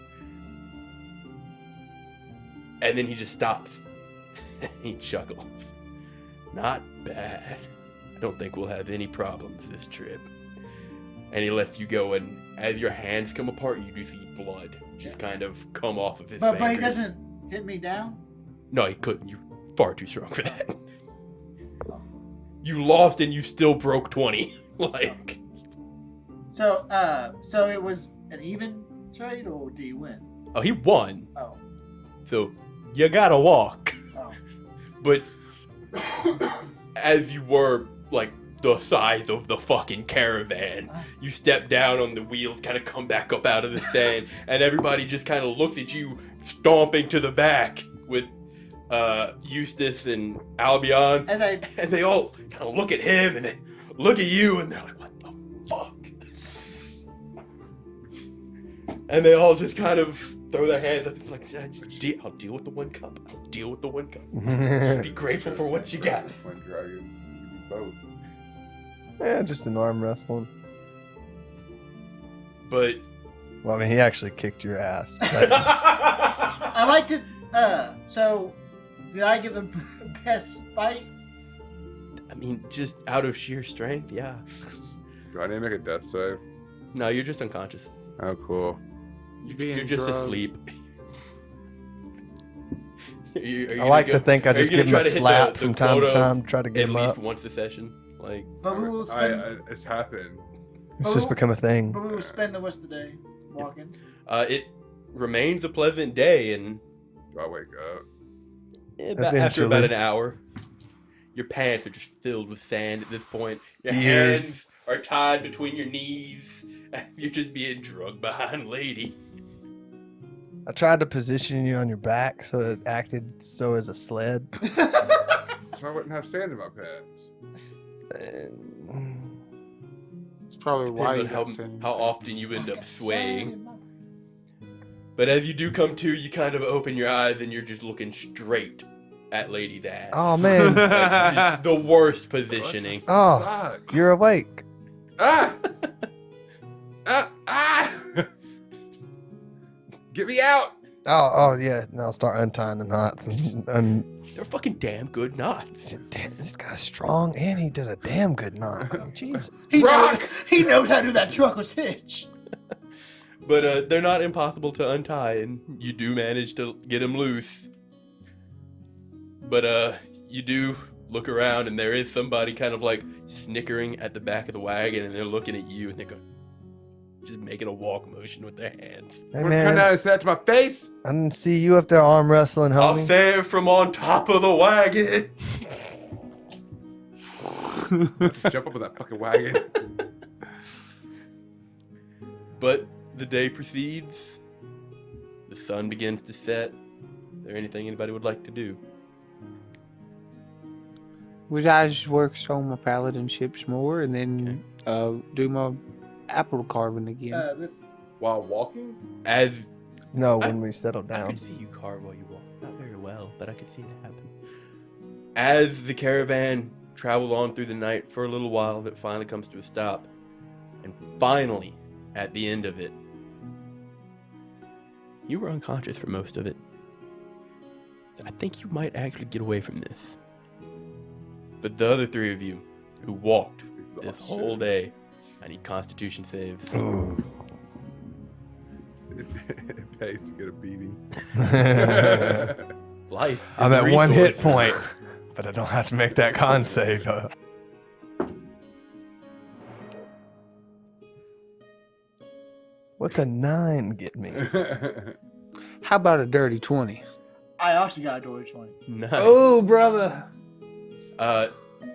And then he just stops. He chuckles. Not bad. I don't think we'll have any problems this trip. And he lets you go, and as your hands come apart, you do see blood just kind of come off of his But fingers. he doesn't hit me down. No, he couldn't. You're far too strong for that. You lost, and you still broke 20. Like, So it was an even trade, or did he win? oh, he won. Oh, So you gotta walk. oh. But as you were like the size of the fucking caravan, you step down on the wheels, kind of come back up out of the sand, and everybody just kind of looks at you stomping to the back with Eustace and Albion, As I and they all kind of look at him and they look at you, and they're like, "What the fuck?" And they all just kind of throw their hands up. It's like, I'll deal with the one cup. I'll deal with the one cup. Be grateful for what you got. One dragon, you both. Yeah, just an arm wrestling. But Well, I mean, he actually kicked your ass. But I like to. So, did I give them best fight? I mean, just out of sheer strength, yeah. Do I need to make a death save? No, you're just unconscious. Oh, cool. You're just asleep. I like to think I just give him a slap from time to time, try to get at him least up. once a session. Like, But we will spend. It's happened. It's just become a thing. But we will spend the rest of the day walking. it remains a pleasant day, and Do I wake up? after about Eventually. an hour, your pants are just filled with sand at this point. Your Years. hands are tied between your knees. You're just being drugged behind lady. I tried to position you on your back so it acted so as a sled. So I wouldn't have sand in my pants. It's probably why you Depends got on sent. how often you end up swaying. But as you do come to, you kind of open your eyes and you're just looking straight at Lady's ass. Oh man! Like, just the worst positioning. Oh, Fuck. you're awake. Ah! Ah! Get me out! Oh yeah. Now start untying the knots. They're fucking damn good knots. Damn, this guy's strong, and he did a damn good knot. Jesus. He knows how to do that truckless hitch. But they're not impossible to untie, and you do manage to get them loose. But you do look around, and there is somebody kind of like snickering at the back of the wagon, and they're looking at you, and they're going, just making a walk motion with their hands. Hey Wanna come man, down and say that to my face? I didn't see you up there arm wrestling, I'll homie. fare from on top of the wagon. Jump up with that fucking wagon. But the day proceeds. The sun begins to set. Is there anything anybody would like to do? Which I just work on my paladin ships more, and then do my apple carving again. This While walking? As No, when we settle I down. could see you carve while you walk. Not very well, but I could see it happen. As the caravan traveled on through the night for a little while, it finally comes to a stop. And finally, at the end of it, you were unconscious for most of it. I think you might actually get away from this. But the other three of you who walked this whole day, I need Constitution saves. It pays to get a beating. Life. is I'm a at one hit resource. point, but I don't have to make that con save. What's a 9 get me? How about a dirty 20? I also got a Dory 20. Nice. Oh, brother.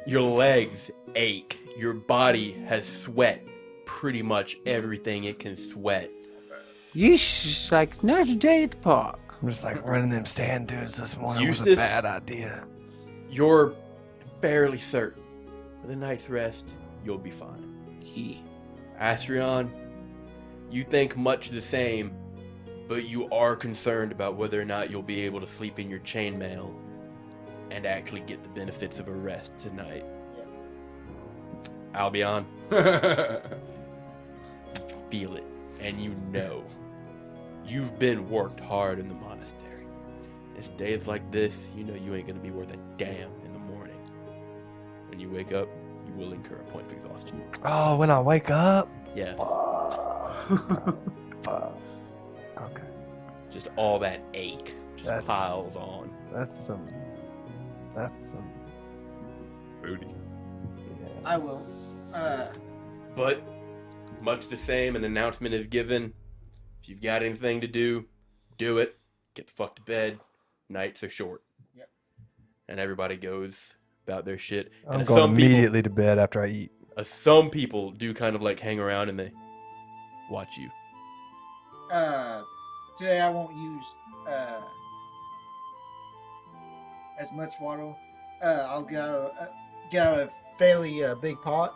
Your legs ache. Your body has sweat pretty much everything it can sweat. You just like another day at the park. I'm just like running them sand dunes this morning was a Eustace? bad idea. You're fairly certain with a night's rest, you'll be fine. Yeah. Astrion, you think much the same, but you are concerned about whether or not you'll be able to sleep in your chainmail and actually get the benefits of a rest tonight. Albion, feel it, and you know. You've been worked hard in the monastery. It's days like this, you know you ain't gonna be worth a damn in the morning. When you wake up, you will incur a point of exhaustion. Oh, when I wake up? Yes, Fuck. Okay. just all that ache just That's- piles on. That's some. Booty. Yeah. I will. But much the same, an announcement is given. If you've got anything to do, do it. Get the fuck to bed. Nights are short. Yep. And everybody goes about their shit. I'm And going some people, immediately to bed after I eat. some people do kind of like hang around and they watch you. Today I won't use as much water. I'll get out a fairly big pot.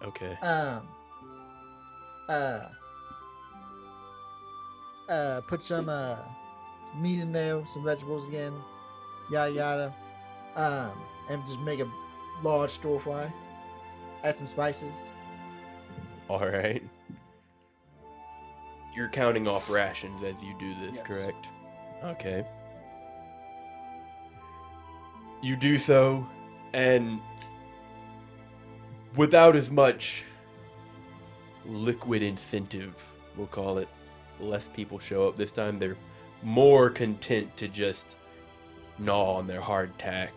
Okay. Put some meat in there, some vegetables again, yada yada, and just make a large stir fry. Add some spices. All right. you're counting off rations as you do this, Yes. correct? Okay. You do so, and without as much liquid incentive, we'll call it, less people show up this time. They're more content to just gnaw on their hardtack.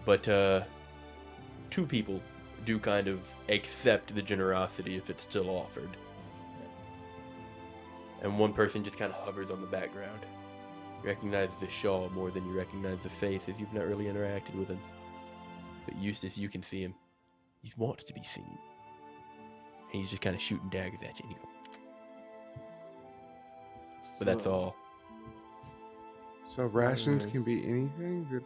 But 2 people do kind of accept the generosity if it's still offered. And 1 person just kind of hovers on the background. You recognize the shawl more than you recognize the face, as you've not really interacted with him. But Eustace, you can see him. He wants to be seen. And he's just kind of shooting daggers at you. And you go, but that's all. So rations can be anything?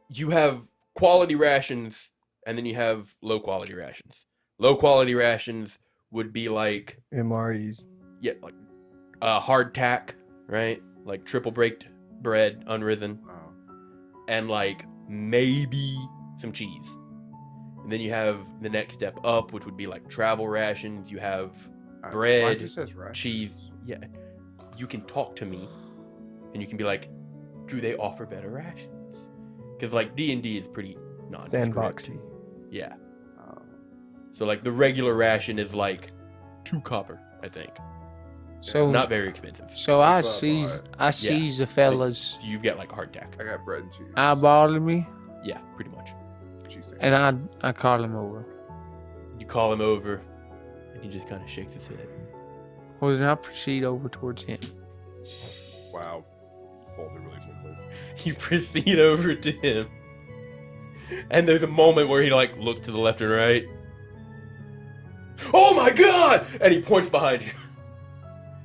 You have quality rations, and then you have low quality rations. Low quality rations would be like, MREs. yeah, like hardtack, right? Like triple baked bread, unrisen, and like maybe some cheese. And then you have the next step up, which would be like travel rations. You have bread, Mine just says rations. cheese. Yeah, you can talk to me, and you can be like, do they offer better rations? Because like D&D is pretty nondescript. Sandboxy. Yeah. Oh. So like the regular ration is like 2 copper, I think. So Not very expensive. So I That's what I sees bought. I sees the fellas So you've got like hardtack. I got bread and cheese. eyeballing me, Yeah, pretty much. Cheese and I call him over. You call him over, and he just kind of shakes his head. Well, then I proceed over towards him. Wow. Fold it really quickly. You proceed over to him, and there's a moment where he like looks to the left and right. Oh my god! And he points behind you,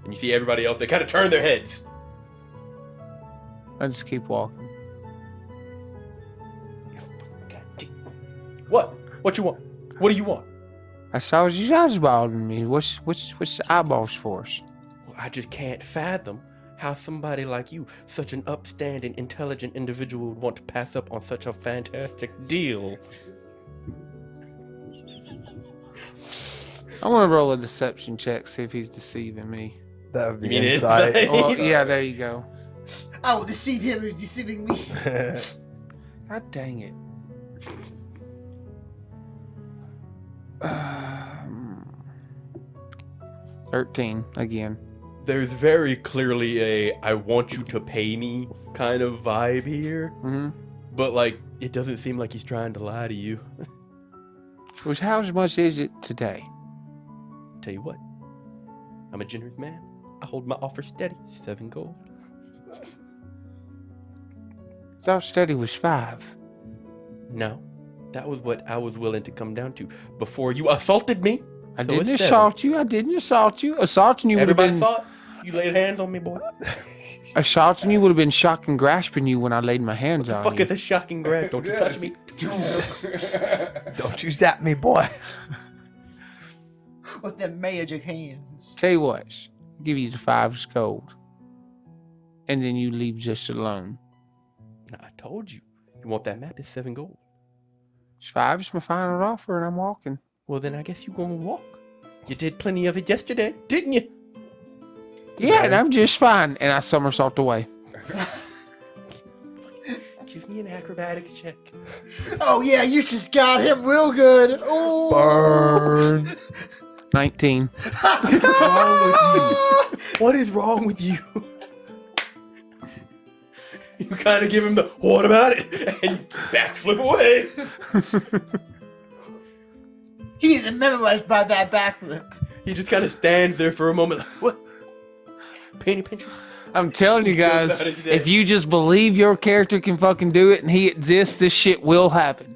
and you see everybody else. They kind of turn their heads. I just keep walking. God damn. What? What you want? What do you want? I saw you eyeballing me. What's the eyeballs for us? Well, I just can't fathom how somebody like you, such an upstanding, intelligent individual, would want to pass up on such a fantastic deal. I want to roll a deception check, see if he's deceiving me. That would be You mean insight. insight? Well, yeah, there you go. I will deceive him who's deceiving me. God dang it. 13 again. There's very clearly a I want you to pay me kind of vibe here, Mm-hmm. but like it doesn't seem like he's trying to lie to you. Which, how much is it today? Tell you what, I'm a generous man. I hold my offer steady. 7 gold. Thought steady was 5. No, that was what I was willing to come down to before you assaulted me. I So didn't it's assault you. I didn't assault you. Assaulting you would have Everybody been saw it. You laid hands on me, boy. assaulting you would have been shock and grasping you when I laid my hands on Fuck you. is a shocking grab. Don't you touch me. Don't you zap me, boy. With them magic hands. Tell you what, I'll give you the 5 gold, and then you leave just alone. I told you. You want that map? It's 7 gold. 5 is my final offer, and I'm walking. Well, then I guess you gonna walk. You did plenty of it yesterday, didn't you? Yeah, and I'm just fine. And I somersault away. Give me an acrobatics check. Oh yeah, you just got him real good. Oh. Burn. 19. What is wrong with you? You kind of give him the what about it and backflip away. He isn't memorized by that backflip. He just kind of stands there for a moment. Like, what? Penny pinchers? I'm telling you Still guys, about it today. if you just believe your character can fucking do it and he exists, this shit will happen.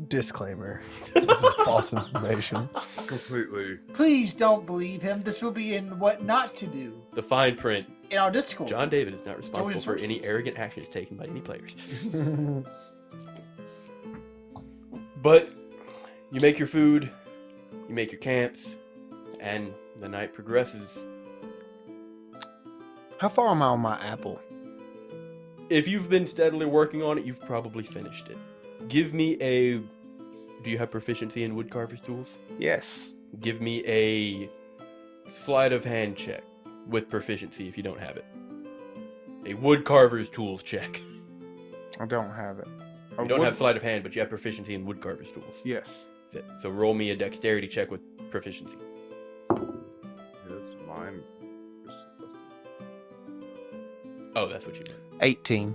Disclaimer. This is false information. Completely. Please don't believe him. This will be in what not to do The fine print. in our Discord. John David is not responsible for Sorceries. any arrogant actions taken by any players. But you make your food, you make your camps, and the night progresses. How far am I on my apple? If you've been steadily working on it, you've probably finished it. Give me a Do you have proficiency in woodcarver's tools? Yes. Give me a sleight of hand check with proficiency if you don't have it. A woodcarver's tools check. I don't have it. You don't have sleight of hand, but you have proficiency in woodcarver's tools. Yes. That's it. So roll me a dexterity check with proficiency. That's mine. Oh, that's what you meant. 18.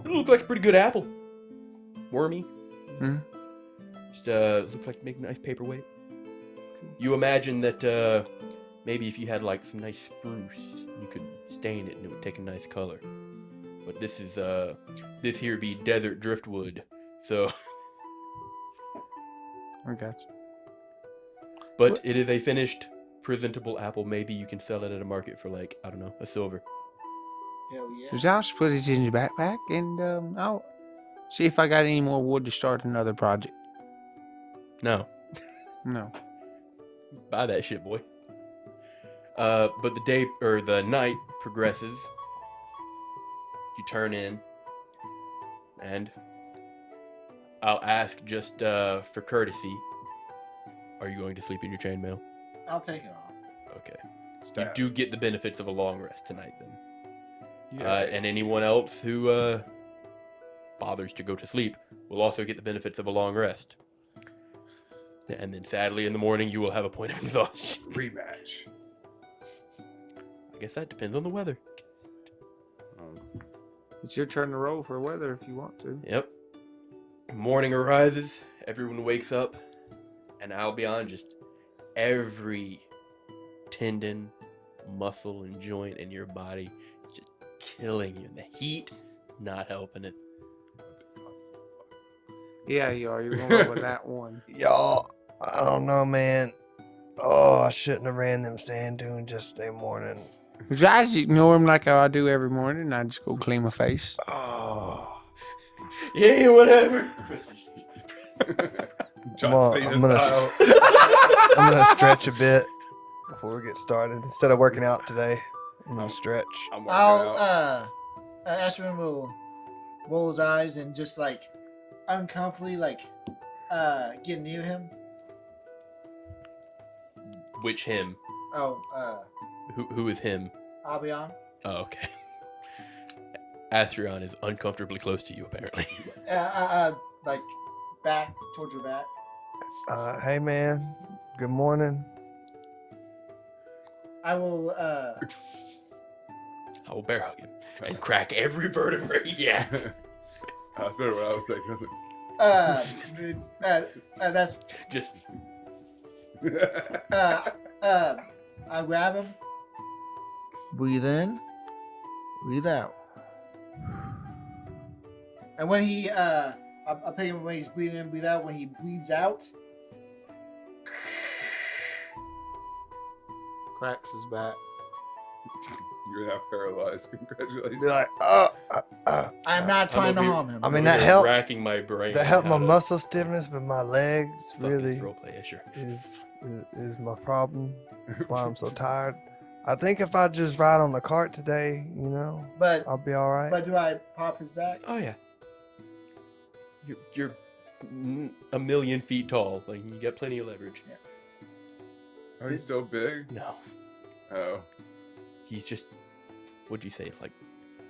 It looks like a pretty good apple. Wormy. Hmm. Just looks like make a nice paperweight. You imagine that maybe if you had like some nice spruce, you could stain it and it would take a nice color. But this is this here be desert driftwood. So I got you. but it is a finished presentable apple. Maybe you can sell it at a market for like, I don't know, a silver. Hell yeah. Just I'll just put it in your backpack and I'll see if I got any more wood to start another project. No. No. Buy that shit, boy. But the day or the night progresses. You turn in, and I'll ask just for courtesy. Are you going to sleep in your chainmail? I'll take it off. Okay. You Stab. do get the benefits of a long rest tonight, then. Yeah. And anyone else who bothers to go to sleep will also get the benefits of a long rest. And then, sadly, in the morning, you will have a point of exhaustion. Rematch. I guess that depends on the weather. It's your turn to roll for weather if you want to. Yep. Morning arises, everyone wakes up, and I'll be on just every tendon, muscle, and joint in your body is just killing you. And the heat is not helping it. Yeah, you are. You're going to roll with that one. Y'all, I don't know, man. Oh, I shouldn't have ran them sand dunes yesterday morning. Because I just ignore him like I do every morning and I just go clean my face. Oh, Yeah, whatever. John I'm Cena gonna- style. I'm gonna stretch a bit before we get started. Instead of working out today, I'm gonna stretch. I'm working I'll out. Ashwin will roll his eyes and just like uncomfortably like get near him. Which him? Oh, Who is him? Albion. Oh, okay. Astrion is uncomfortably close to you, apparently. Like back towards your back. Hey, man. Good morning. I will I will bear hug him and crack every vertebrae. Yeah. That's better what I was thinking. that's Just I grab him. Breathe in, breathe out. And when he I pick him when he's breathing in, breathe out. When he breathes out, Cracks his back. You're now paralyzed. Congratulations. Be like, I'm not trying to over here- harm him. I mean, over that here helped- Racking my brain. that on helped how my to muscle stiffness, but my legs fucking really roleplay. Yeah, sure. is my problem. That's why I'm so tired. I think if I just ride on the cart today, but I'll be all right. do I pop his back? Oh yeah. You're a million feet tall. Like you got plenty of leverage. Are you still big? No, Oh. he's just. What'd you say? Like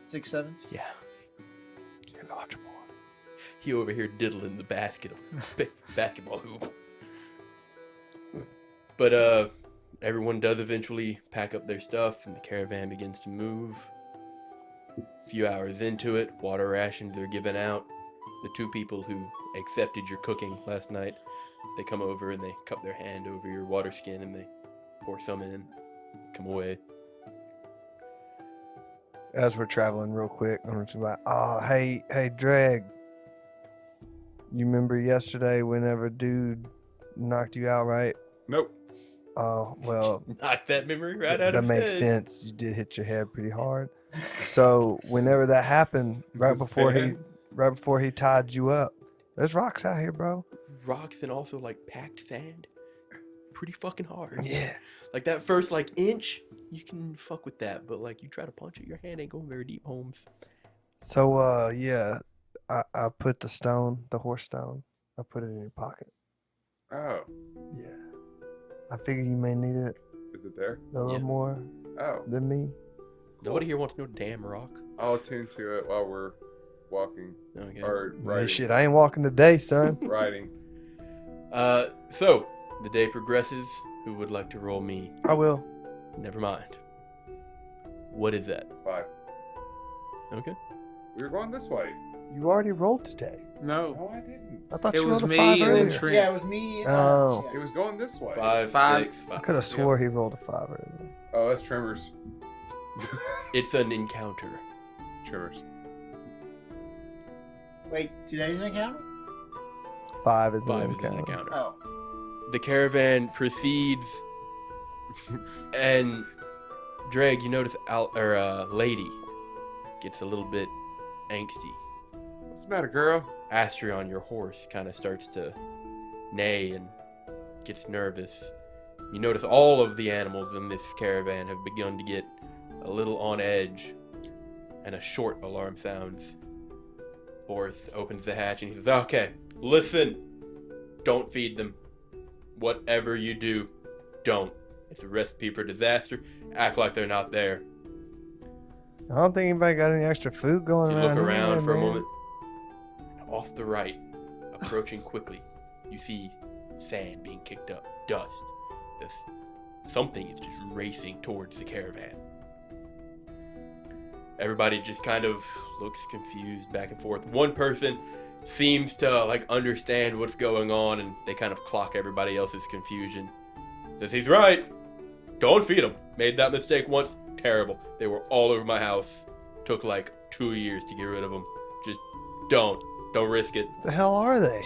6'7". yeah. You're large boy. He over here diddling the basket of basketball hoop. But everyone does eventually pack up their stuff, and the caravan begins to move. A few hours into it, water rations are given out. The two people who accepted your cooking last night, they come over and they cup their hand over your water skin and they pour some in, come away. As we're traveling real quick, I'm just like, oh, hey, Dreg. You remember yesterday whenever dude knocked you out, right? Nope. Oh, well, Knock that memory right that out of makes head. sense. You did hit your head pretty hard. So whenever that happened, right The before he tied you up, there's rocks out here, bro. Rocks and also like packed sand. Pretty fucking hard. Yeah. Like that first like inch, you can fuck with that, but like you try to punch it, your hand ain't going very deep, Holmes. So yeah, I put the horse stone. I put it in your pocket. Oh, Yeah. I figure you may need it is it there? a little Yeah. more Oh, than me. Nobody here wants no damn rock. I'll attune to it while we're walking Okay. or Hey, riding. shit, I ain't walking today, son. Riding. So the day progresses. Who would like to roll me? I will. Never mind. What is that? 5. Okay. We were going this way. You already rolled today. No. No, I didn't. I thought It you was rolled a me 5 and then earlier. Trent. Yeah, it was me. Oh. It was going this way. Five, Five. 6, 5. I could have swore he rolled a 5 earlier. Oh, that's Tremors. It's an encounter. Tremors. Wait, today's an encounter? 5 is 5 an is an encounter. encounter. Oh. The caravan proceeds, and Dreg, you notice Lady gets a little bit angsty. What's the matter, girl? Astrion, your horse, kind of starts to neigh and gets nervous. You notice all of the animals in this caravan have begun to get a little on edge, and a short alarm sounds. Boris opens the hatch and he says, "Okay, listen, don't feed them. Whatever you do, don't. It's a recipe for disaster. Act like they're not there." I don't think anybody got any extra food going You around. look around here, for a man. moment. Off the right, approaching quickly, you see sand being kicked up, dust. Something is just racing towards the caravan. Everybody just kind of looks confused back and forth. One person seems to understand what's going on, and they kind of clock everybody else's confusion. Says he's right. Don't feed them. Made that mistake once. Terrible. They were all over my house. Took 2 years to get rid of them. Just don't risk it. The hell are they?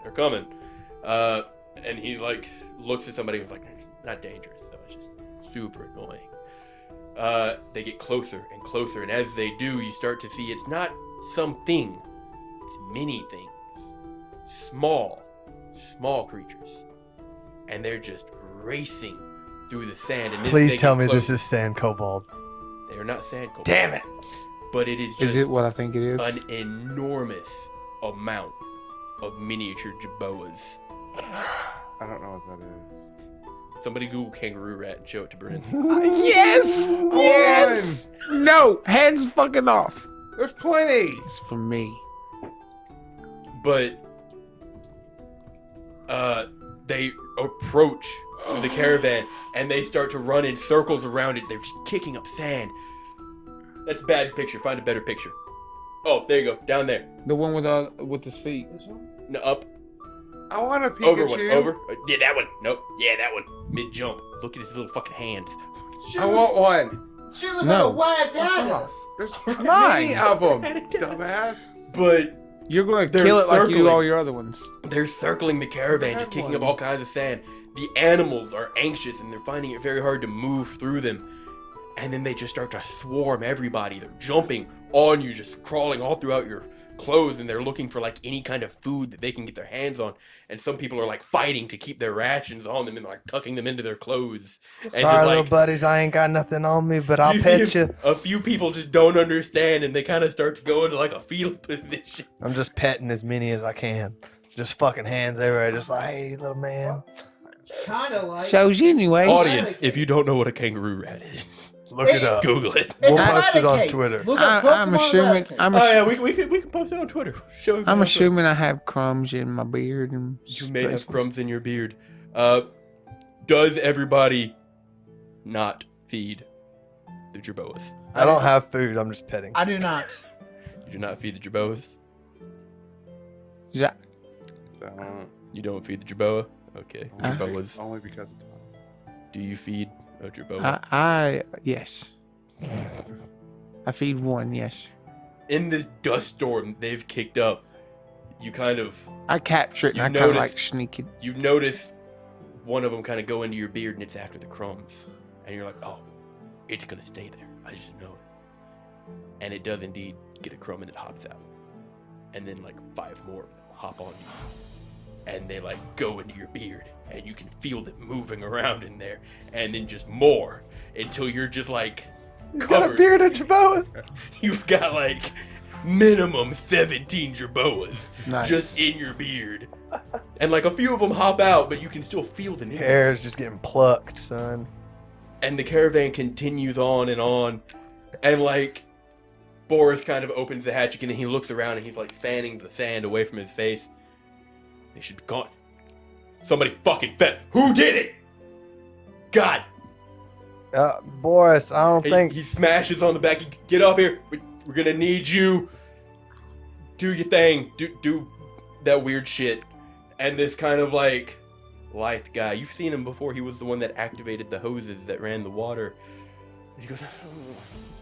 They're coming. And he looks at somebody who's not dangerous, though. It's just super annoying. They get closer and closer, and as they do, you start to see it's not something. It's many things. Small creatures. And they're just racing through the sand. And Please tell me this is sand kobold. They are not sand kobolds. Damn it! But it is just Is it what I think it is? an enormous amount of miniature jaboas. I don't know what that is. Somebody Google kangaroo rat and show it to Bryn. Yes! Yes! No! Hands fucking off. There's plenty. It's for me. But they approach the caravan and they start to run in circles around it. They're just kicking up sand. That's a bad picture. Find a better picture. Oh, there you go. Down there. The one with his feet. This one? No, up. I want a Pikachu. Over one. Over. Yeah, that one. Nope. Yeah, that one. Mid jump. Look at his little fucking hands. I want one. She looks No. like a whack out. There's Mine. many of them, dumbass. But You're gonna They're kill it like you do circling. all your other ones. they're circling the caravan, just Bad kicking one. up all kinds of sand. The animals are anxious and they're finding it very hard to move through them. And then they just start to swarm everybody. They're jumping on you, just crawling all throughout your clothes, and they're looking for any kind of food that they can get their hands on. And some people are fighting to keep their rations on them and tucking them into their clothes. And Sorry, just, little buddies, I ain't got nothing on me, but I'll see pet you. A few people just don't understand, and they kind of start to go into a fetal position. I'm just petting as many as I can. Just fucking hands everywhere, just hey, little man. Kind of like. So anyway, Audience, if you don't know what a kangaroo rat is, Look it up. Google it. It's We'll post it on Eradicate. Twitter. Look up I'm Pokemon assuming Eradicate. I'm, Oh ass- yeah, we can post it on Twitter. Show I'm everybody on Twitter. assuming I have crumbs in my beard and You may have bracelets. crumbs in your beard. Does everybody not feed the jerboas? I don't have food. I'm just petting. I do not. You do not feed the jerboas? Is that- You don't feed the jerboa? Okay. Jerboas. Only because it's hot. Do you feed a jerboa? I yes. I feed one, yes. In this dust storm they've kicked up, you kind of I capture it and You I kind of noticed- sneak it. you notice one of them kind of go into your beard and it's after the crumbs. And you're like, oh, it's going to stay there. I just know it. And it does indeed get a crumb and it hops out. And then 5 more hop on you. And they go into your beard. And you can feel them moving around in there. And then just more until you're just You got a covered. beard of Jaboas. You've got minimum 17 jerboas Nice. just in your beard. And like a few of them hop out, but you can still feel the new. Hair is just getting plucked, son. And the caravan continues on, and like Boris kind of opens the hatch again, and he looks around and he's like fanning the sand away from his face. They should be gone. Somebody fucking fed. Who did it? God. Boris, I don't think. He smashes on the back. Get up here. We're gonna need you. Do your thing. Do that weird shit. And this kind of like lithe guy. You've seen him before. He was the one that activated the hoses that ran the water. And he goes, oh,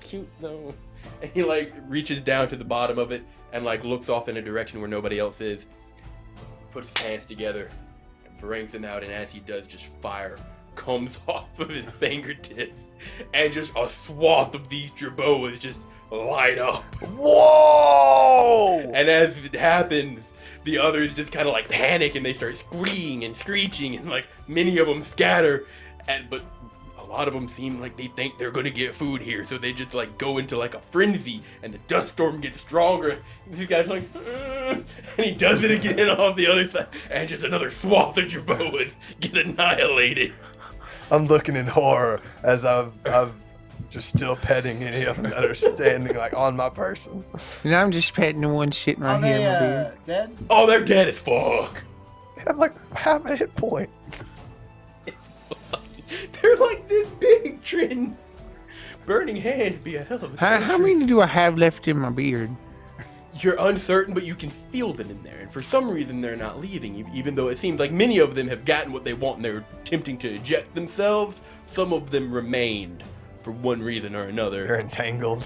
cute though. And he like reaches down to the bottom of it and like looks off in a direction where nobody else is. Puts his hands together and brings them out. And as he does, just fire comes off of his fingertips, and just a swath of these jerboas just light up. Whoa! And as it happens, the others just kind of like panic and they start screaming and screeching, and like many of them scatter, but a lot of them seem like they think they're gonna get food here, so they just like go into like a frenzy, and the dust storm gets stronger. And this guy's like, and he does it again off the other side, and just another swath of jerboas get annihilated. I'm looking in horror as I've just still petting any of them that are standing like on my person. And I'm just petting the one sitting right Are here they in my beard. dead? Oh, they're dead as fuck. I'm like half a hit point. They're like this big, Trin. Burning hands be a hell of a How torture. many do I have left in my beard? You're uncertain, but you can feel them in there, and for some reason they're not leaving, even though it seems like many of them have gotten what they want and they're attempting to eject themselves. Some of them remained for one reason or They're another. entangled.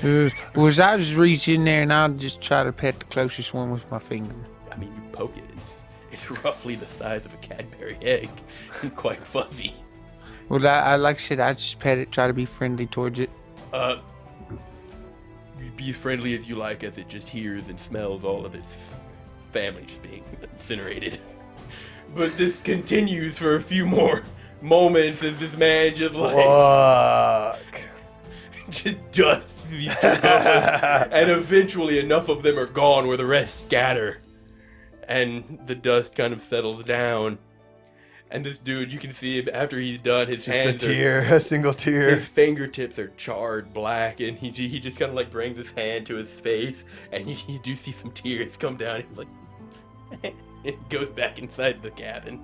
Was I just reach in there and I'll just try to pet the closest one with my finger. I mean, you poke it, it's roughly the size of a Cadbury egg, and quite fuzzy. Well, I like I said, I just pet it, try to be friendly towards it. Be as friendly as you like, as it just hears and smells all of its family just being incinerated. But this continues for a few more moments as this man just like Fuck. just dusts these jerboas, and eventually enough of them are gone where the rest scatter, and the dust kind of settles down. And this dude, you can see him after he's done, his Just a hands tear, a single tear. his fingertips are charred black, and he just kind of like brings his hand to his face, and you do see some tears come down. He's like, it goes back inside the cabin.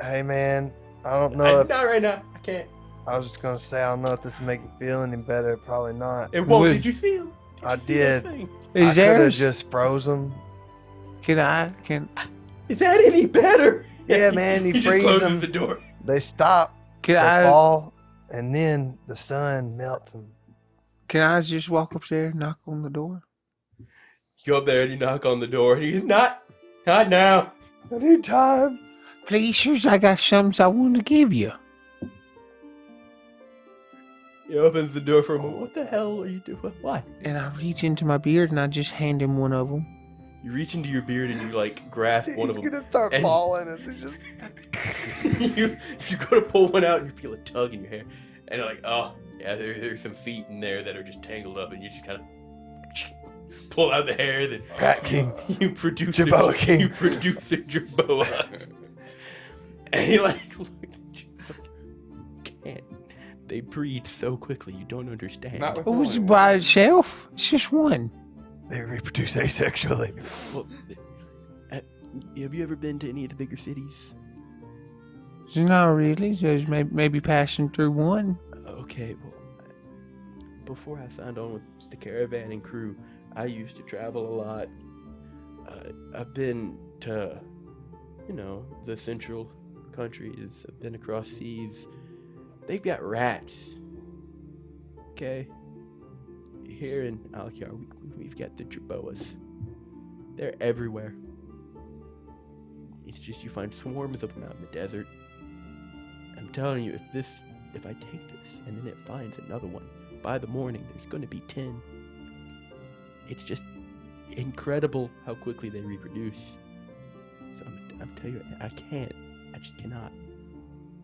Hey man, I don't know if Not right now. I can't. I was just gonna say I don't know if this will make you feel any better. Probably not. It won't. Would- Did you see him? I you see that did. thing? I Is could have theirs? just froze them. Can Is that any better? Yeah, man, you he freeze just closes them. the door. They stop. can They I fall, and then the sun melts them. can I just walk up there and knock on the door? You go up there and you knock on the door, and he's not now. I need time. Please, sirs, I got something I want to give you. He opens the door for a moment. What the hell are you doing? Why? And I reach into my beard and I just hand him one of them. You reach into your beard and you like grasp one He's of them. gonna start And- falling as he just. you go to pull one out and you feel a tug in your hair, and you're like, oh yeah, there's some feet in there that are just tangled up, and you just kind of pull out the hair. Then Rat King. you produce Jerboa King. You produce a jerboa, and he like looked at you like, can't. They breed so quickly, you don't understand. Not with It was one. by itself. It's just one. They reproduce asexually. Well, have you ever been to any of the bigger cities? Not really. Just maybe passing through one. Okay, well, before I signed on with the caravan and crew, I used to travel a lot. I've been to, the central countries. I've been across seas. They've got rats. Okay? Here in Alkiar, we've got the jerboas. They're everywhere. It's just you find swarms of them out in the desert. I'm telling you, if I take this and then it finds another one, by the morning there's going to be 10. It's just incredible how quickly they reproduce. So I'm telling you, I can't. I just cannot.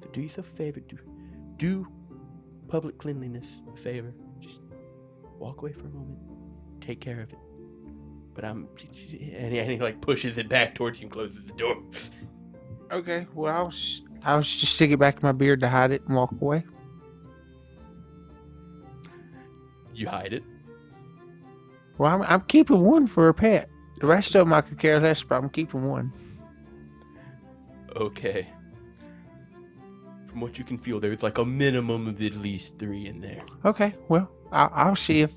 So do yourself a favor. Do public cleanliness a favor. Just walk away for a moment. Take care of it. but and he like pushes it back towards you and closes the door. Okay, well, I'll just stick it back in my beard to hide it and walk away. You hide it. Well, I'm keeping one for a pet. The rest of them I could care less, but I'm keeping one. Okay. From what you can feel, there's like a minimum of at least 3 in there. Okay, well, I'll see if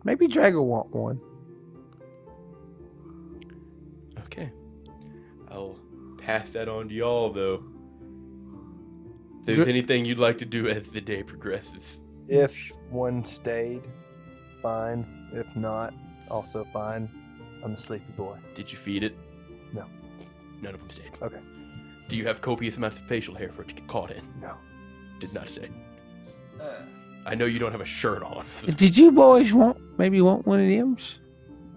maybe Drago want one. Okay. I'll pass that on to y'all, though. If there's Good. anything you'd like to do as the day progresses. If one stayed, fine. If not, also fine. I'm a sleepy boy. Did you feed it? No. None of them stayed. Okay. Do you have copious amounts of facial hair for it to get caught in? No. Did not stay. Uh, I know you don't have a shirt on. Did you boys want one of them,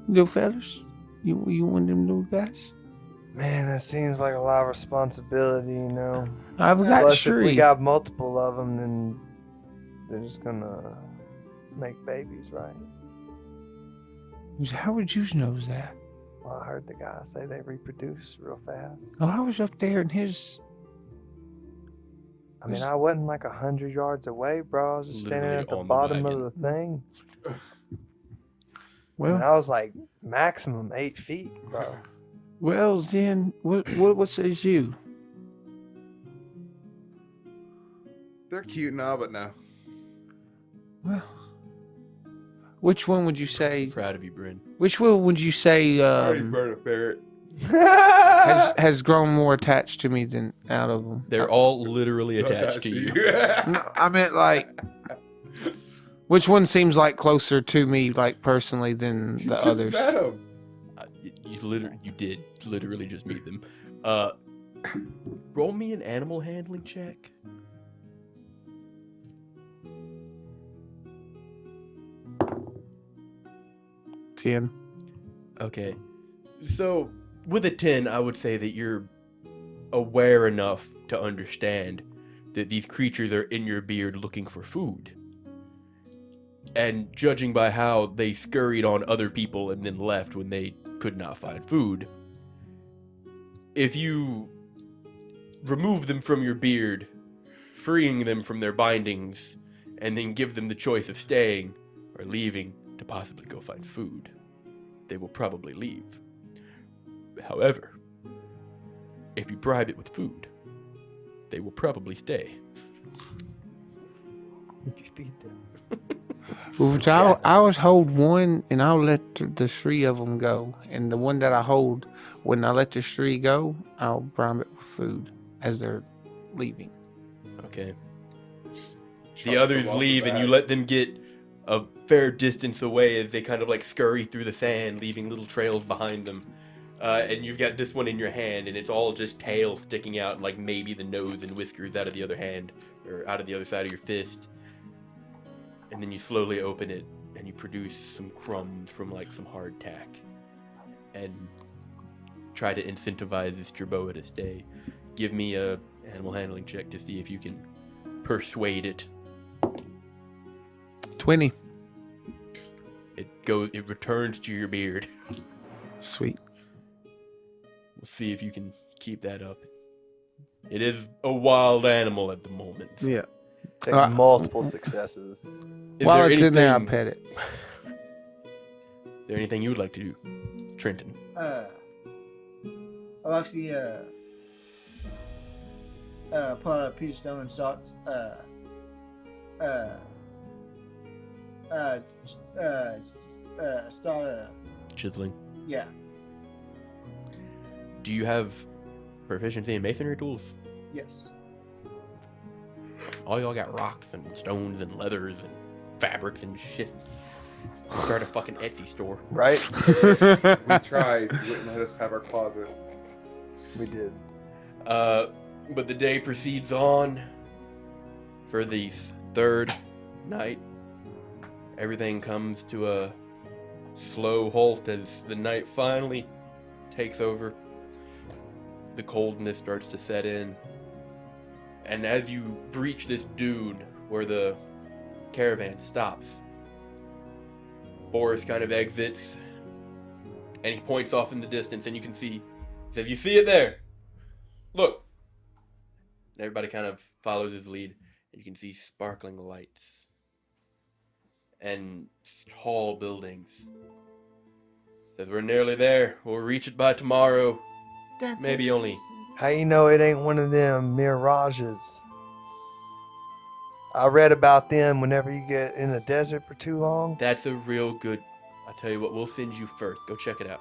little fellas? You want them little guys? Man, that seems like a lot of responsibility, you know. I've got Plus, if we 3. got multiple of them, then they're just gonna make babies, right? How would you know that? Well, I heard the guy say they reproduce real fast. Oh, I was up there in his. I mean, I wasn't like 100 yards away, bro. I was just standing Literally at the on the bottom wagon. of the thing. Well, And I was like maximum 8 feet, bro. well, then what says you? They're cute and all, but no. Well, which one would you say? Proud of you, Bryn. Which one would you say burned a ferret. has grown more attached to me than out of them? They're all literally attached to you. No, I meant like, which one seems like closer to me, like personally, than the Just others? met 'em. You did literally just meet them. Roll me an animal handling check. Ten. Okay. So, with a 10, I would say that you're aware enough to understand that these creatures are in your beard looking for food. And judging by how they scurried on other people and then left when they could not find food, if you remove them from your beard, freeing them from their bindings, and then give them the choice of staying or leaving to possibly go find food, they will probably leave. However, if you bribe it with food, they will probably stay. If you feed them. Which I always hold one, and I'll let the 3 of them go. And the one that I hold, when I let the 3 go, I'll bribe it with food as they're leaving. Okay. The others leave and you let them get a fair distance away as they kind of like scurry through the sand, leaving little trails behind them. And you've got this one in your hand, and it's all just tail sticking out, and like maybe the nose and whiskers out of the other hand, or out of the other side of your fist. And then you slowly open it, and you produce some crumbs from like some hardtack, and try to incentivize this jerboa to stay. Give me a animal handling check to see if you can persuade it. 20. It returns to your beard. Sweet. We'll see if you can keep that up. It is a wild animal at the moment. Yeah. Take Uh, multiple successes. Is While there it's in there, I'll anything- pet it. Is there anything you would like to do, Trenton? I'll actually pull out a peach stone and start Chiseling. yeah. Do you have proficiency in masonry tools? Yes. All y'all got rocks and stones and leathers and fabrics and shit. Start a fucking Etsy store. Right? We tried. You wouldn't let us have our closet. We did. But the day proceeds on for the 3rd night. Everything comes to a slow halt as the night finally takes over. The coldness starts to set in. And as you breach this dune where the caravan stops, Boris kind of exits, And he points off in the distance, and you can see, he says, "You see it there? Look." And everybody kind of follows his lead, and you can see sparkling lights and tall buildings. Says, "We're nearly there. We'll reach it by tomorrow. That's Maybe it. only." How you know it ain't one of them mirages? I read about them whenever you get in the desert for too long. That's a real good. I tell you what, we'll send you first. Go check it out.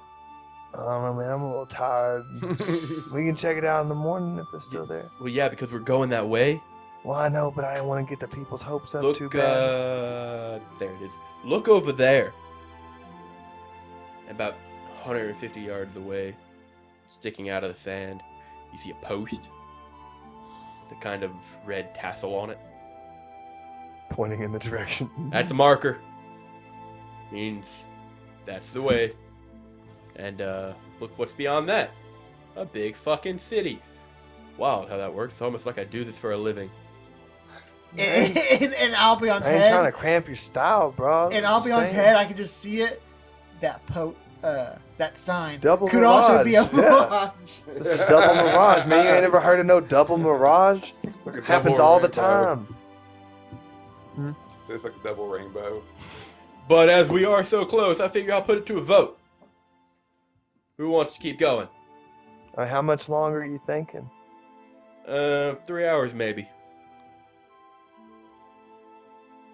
I don't know, man. I'm a little tired. We can check it out in the morning if it's still there. Well, yeah, because we're going that way. Well, I know, but I didn't want to get the people's hopes up Look, too bad. there it is. Look over there. About 150 yards away, sticking out of the sand, you see a post. The kind of red tassel on it. Pointing in the direction. That's a marker. Means that's the way. And look what's beyond that. A big fucking city. Wow, how that works. It's almost like I do this for a living. In Albion's I ain't trying to head, cramp your style, bro. in Just Albion's saying. head, I can just see it. That sign Double could also be a mirage, yeah. mirage. It's just a double mirage, man. You ain't never heard of no double mirage? Like a Happens double all the rainbow. time. So it's like a double rainbow. But as we are so close, I figure I'll put it to a vote. Who wants to keep going? How much longer are you thinking? 3 hours maybe.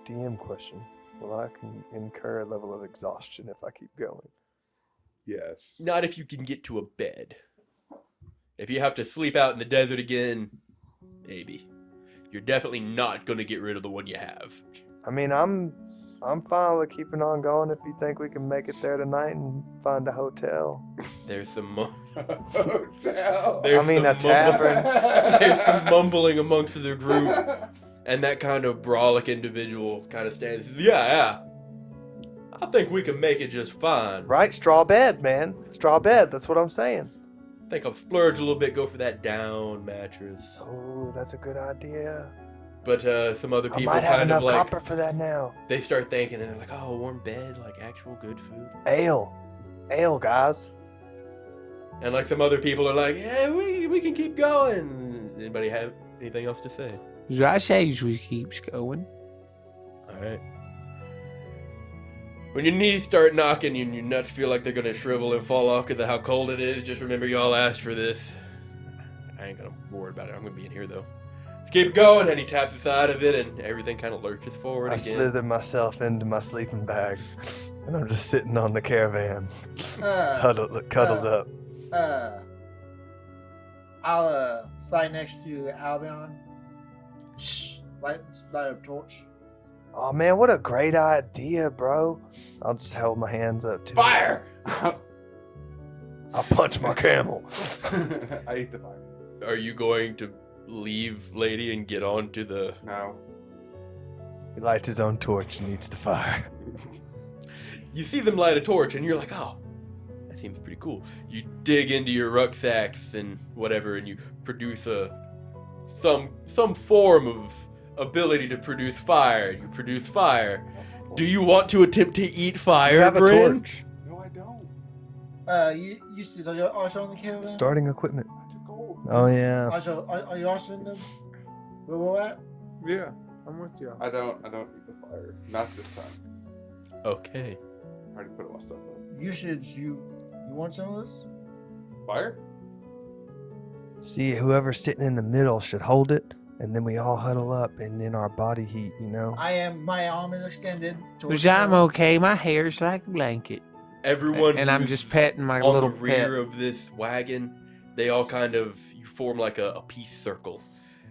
DM question. Well, I can incur a level of exhaustion if I keep going. Yes. Not if you can get to a bed. If you have to sleep out in the desert again, maybe. You're definitely not going to get rid of the one you have. I mean, I'm fine with keeping on going if you think we can make it there tonight and find a hotel. There's some Hotel. there's I mean, a some tavern. There's some mumbling amongst the group, and that kind of brolic individual kind of stands. Says, yeah. I think we can make it just fine. Right? Straw bed, man. Straw bed. That's what I'm saying. I think I'll splurge a little bit, go for that down mattress. Oh, that's a good idea. But some other I people might have kind of enough like, copper for that now. they start thinking, and they're like, oh, a warm bed, like actual good food. Ale, guys. And like some other people are like, yeah, we can keep going. Anybody have anything else to say? So I says we keeps going. All right. When your knees start knocking and your nuts feel like they're gonna shrivel and fall off because of how cold it is, just remember y'all asked for this. I ain't gonna worry about it. I'm gonna be in here though. Let's keep going. And he taps the side of it, and everything kind of lurches forward I again. slithered myself into my sleeping bag, and I'm just sitting on the caravan, cuddled up. I'll slide next to Albion. Light a torch. Oh man, what a great idea, bro! I'll just hold my hands up to it. Fire! I'll punch my camel. I eat the fire. Are you going to leave, lady, and get on to the... No. He lights his own torch and eats the fire. You see them light a torch, and you're like, oh, that seems pretty cool. You dig into your rucksacks and whatever, and you produce some form of ability to produce fire. You produce fire. Do you want to attempt to eat fire, You have a Bryn? torch. No, I don't. You are you also in the caravan? Starting equipment. I took gold. Oh yeah. Also, are you also in the? Where we're at? Yeah, I'm with you. I don't eat the fire. Not this time. Okay. I already put all my stuff up. You should. You want some of this? Fire? See, whoever's sitting in the middle should hold it, and then we all huddle up, and then our body heat, you know. My arm is extended. Cause I'm okay. My hair's like a blanket. Everyone And I'm who's just petting my on little the rear pet. of this wagon, they all kind of, you form like a peace circle.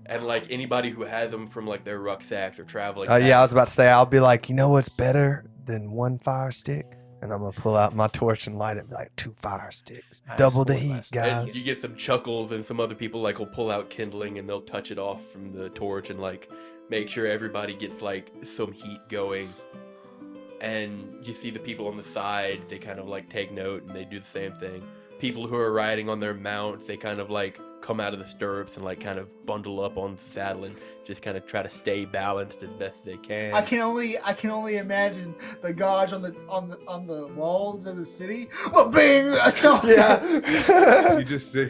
And like anybody who has them from like their rucksacks or traveling. Yeah, I was about to say, I'll be like, you know what's better than one fire stick? And I'm gonna pull out my torch and light it like 2 fire sticks. Nice. Double the Nice. heat, And guys. you get some chuckles, and some other people like will pull out kindling and they'll touch it off from the torch and like make sure everybody gets like some heat going. And you see the people on the side, they kind of like take note and they do the same thing. People who are riding on their mounts, they kind of like come out of the stirrups and like kind of bundle up on the saddle and just kind of try to stay balanced as best they can. I can only imagine the guards on the walls of the city. Well, being assaulted. Yeah. You just see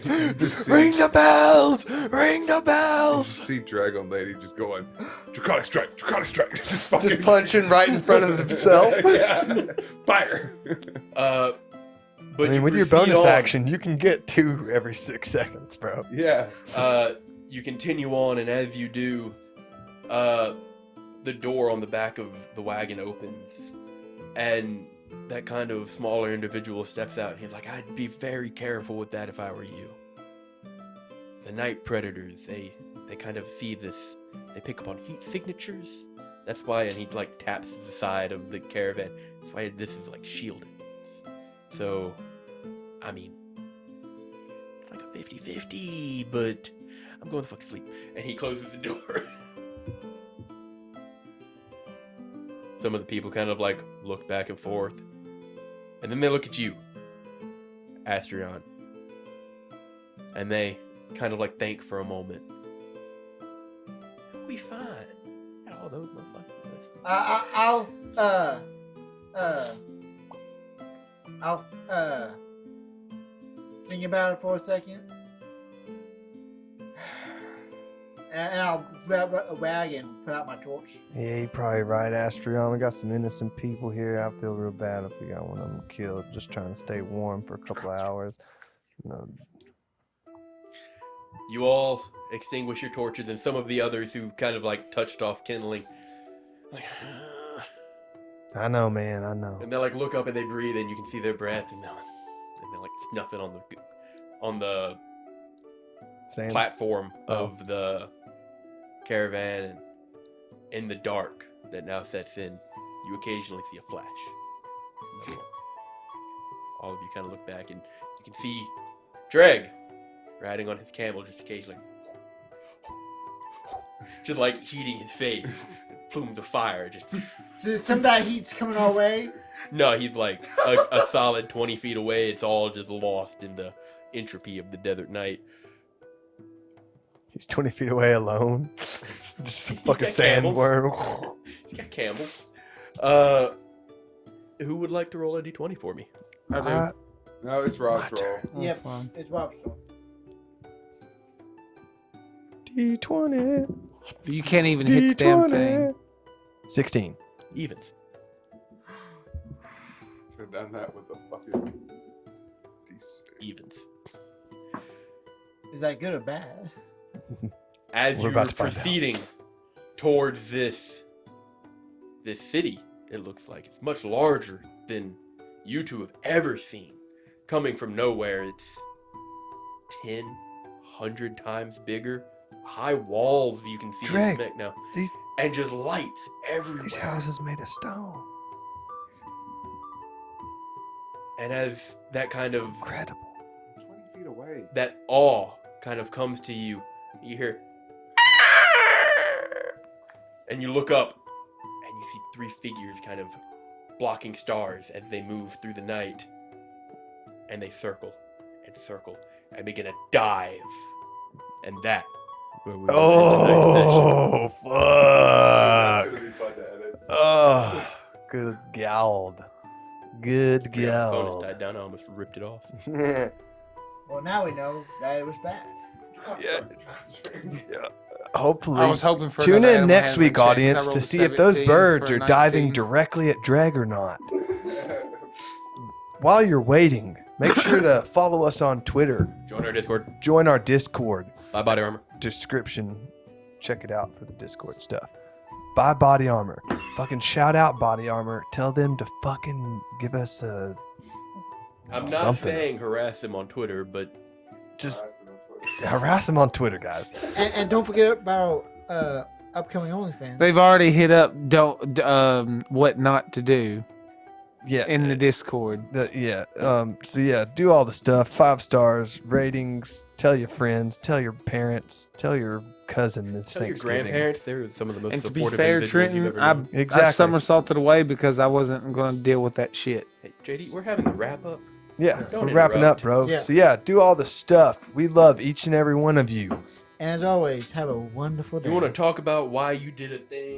Ring the bells! Ring the you bells! just see Dragon Lady just going, Draconic Strike, Draconic Strike. Just, fucking, Just punching right in front of himself. Yeah. Fire. But I mean, you with your proceed bonus on. action, you can get 2 every 6 seconds, bro. Yeah. You continue on, and as you do, the door on the back of the wagon opens, and that kind of smaller individual steps out. And he's like, "I'd be very careful with that if I were you." The night predators, they kind of see this. They pick up on heat signatures. That's why, and he like taps the side of the caravan. That's why this is like shielded. So, I mean, it's like a 50-50, but I'm going to fuck sleep. And he closes the door. Some of the people kind of like look back and forth. And then they look at you, Astrion. And they kind of like think for a moment. We'll be fine. Got all those motherfuckers listening. I'll think about it for a second. And I'll grab a wagon, put out my torch. Yeah, you're probably right, Astrion. We got some innocent people here. I feel real bad if we got one of them killed just trying to stay warm for a couple of hours. No. You all extinguish your torches, and some of the others who kind of like touched off kindling, like, I know, man. I know. and they like look up and they breathe, and you can see their breath, and they like snuff it on the Same. platform of the caravan, and in the dark that now sets in, you occasionally see a flash. All of you kind of look back, and you can see Dreg riding on his camel, just occasionally, just like heating his face. Plumes of fire, just. So some of that heat's coming our way. No, he's like a solid 20 feet away. It's all just lost in the entropy of the desert night. He's 20 feet away alone. Just a He's fucking got camels. sandworm. He's got camels. Who would like to roll a d20 for me? Uh, No, it's Rob's roll. Yep, it's Rob's fault. D20. You can't even hit the damn thing. 16. Evens. Should have done that with a fucking D6. Evens. Is that good or bad? As We're you're about to find out. proceeding towards this city, it looks like it's much larger than you two have ever seen. Coming from nowhere, it's 10, 100 times bigger. High walls you can see in Dreg, the neck now. these- And just lights everywhere. These houses made of stone. And as that kind of, Incredible. 20 feet away. that awe kind of comes to you, you hear, and you look up, and you see 3 figures kind of blocking stars as they move through the night. And they circle and circle and begin to dive. And that, where we will end tonight's session. Oh, That's gonna be fun to edit. Oh, good gald. Good Yeah, bonus gald. died down. I almost ripped it off. Well, now we know that it was bad. Yeah. Hopefully. I was hoping for Tune another in animal next handling week, check, 'cause I audience, rolled to a see if those 17 birds for are a diving 19. directly at Dreg or not. While you're waiting, make sure to follow us on Twitter. Join our Discord. Join our Discord. Buy body armor. Description. Check it out for the Discord stuff. Buy body armor. Fucking shout out body armor. Tell them to fucking give us a I'm not something. saying harass them on Twitter, but just harass them on Twitter, guys. And don't forget about upcoming OnlyFans. They've already hit up what not to do Yeah. in the Discord. So yeah, do all the stuff. 5 stars, ratings. Tell your friends. Tell your parents. Tell your cousin. It's tell your Thanksgiving. grandparents they're some of the most And to be supportive fair, individuals you've Trenton, ever known. I Exactly. somersaulted away because I wasn't going to deal with that shit. Hey, JD, we're having the wrap up. Yeah, Don't we're wrapping up, interrupt. bro. Yeah. So yeah, do all the stuff. We love each and every one of you. And as always, have a wonderful day. You want to talk about why you did a thing?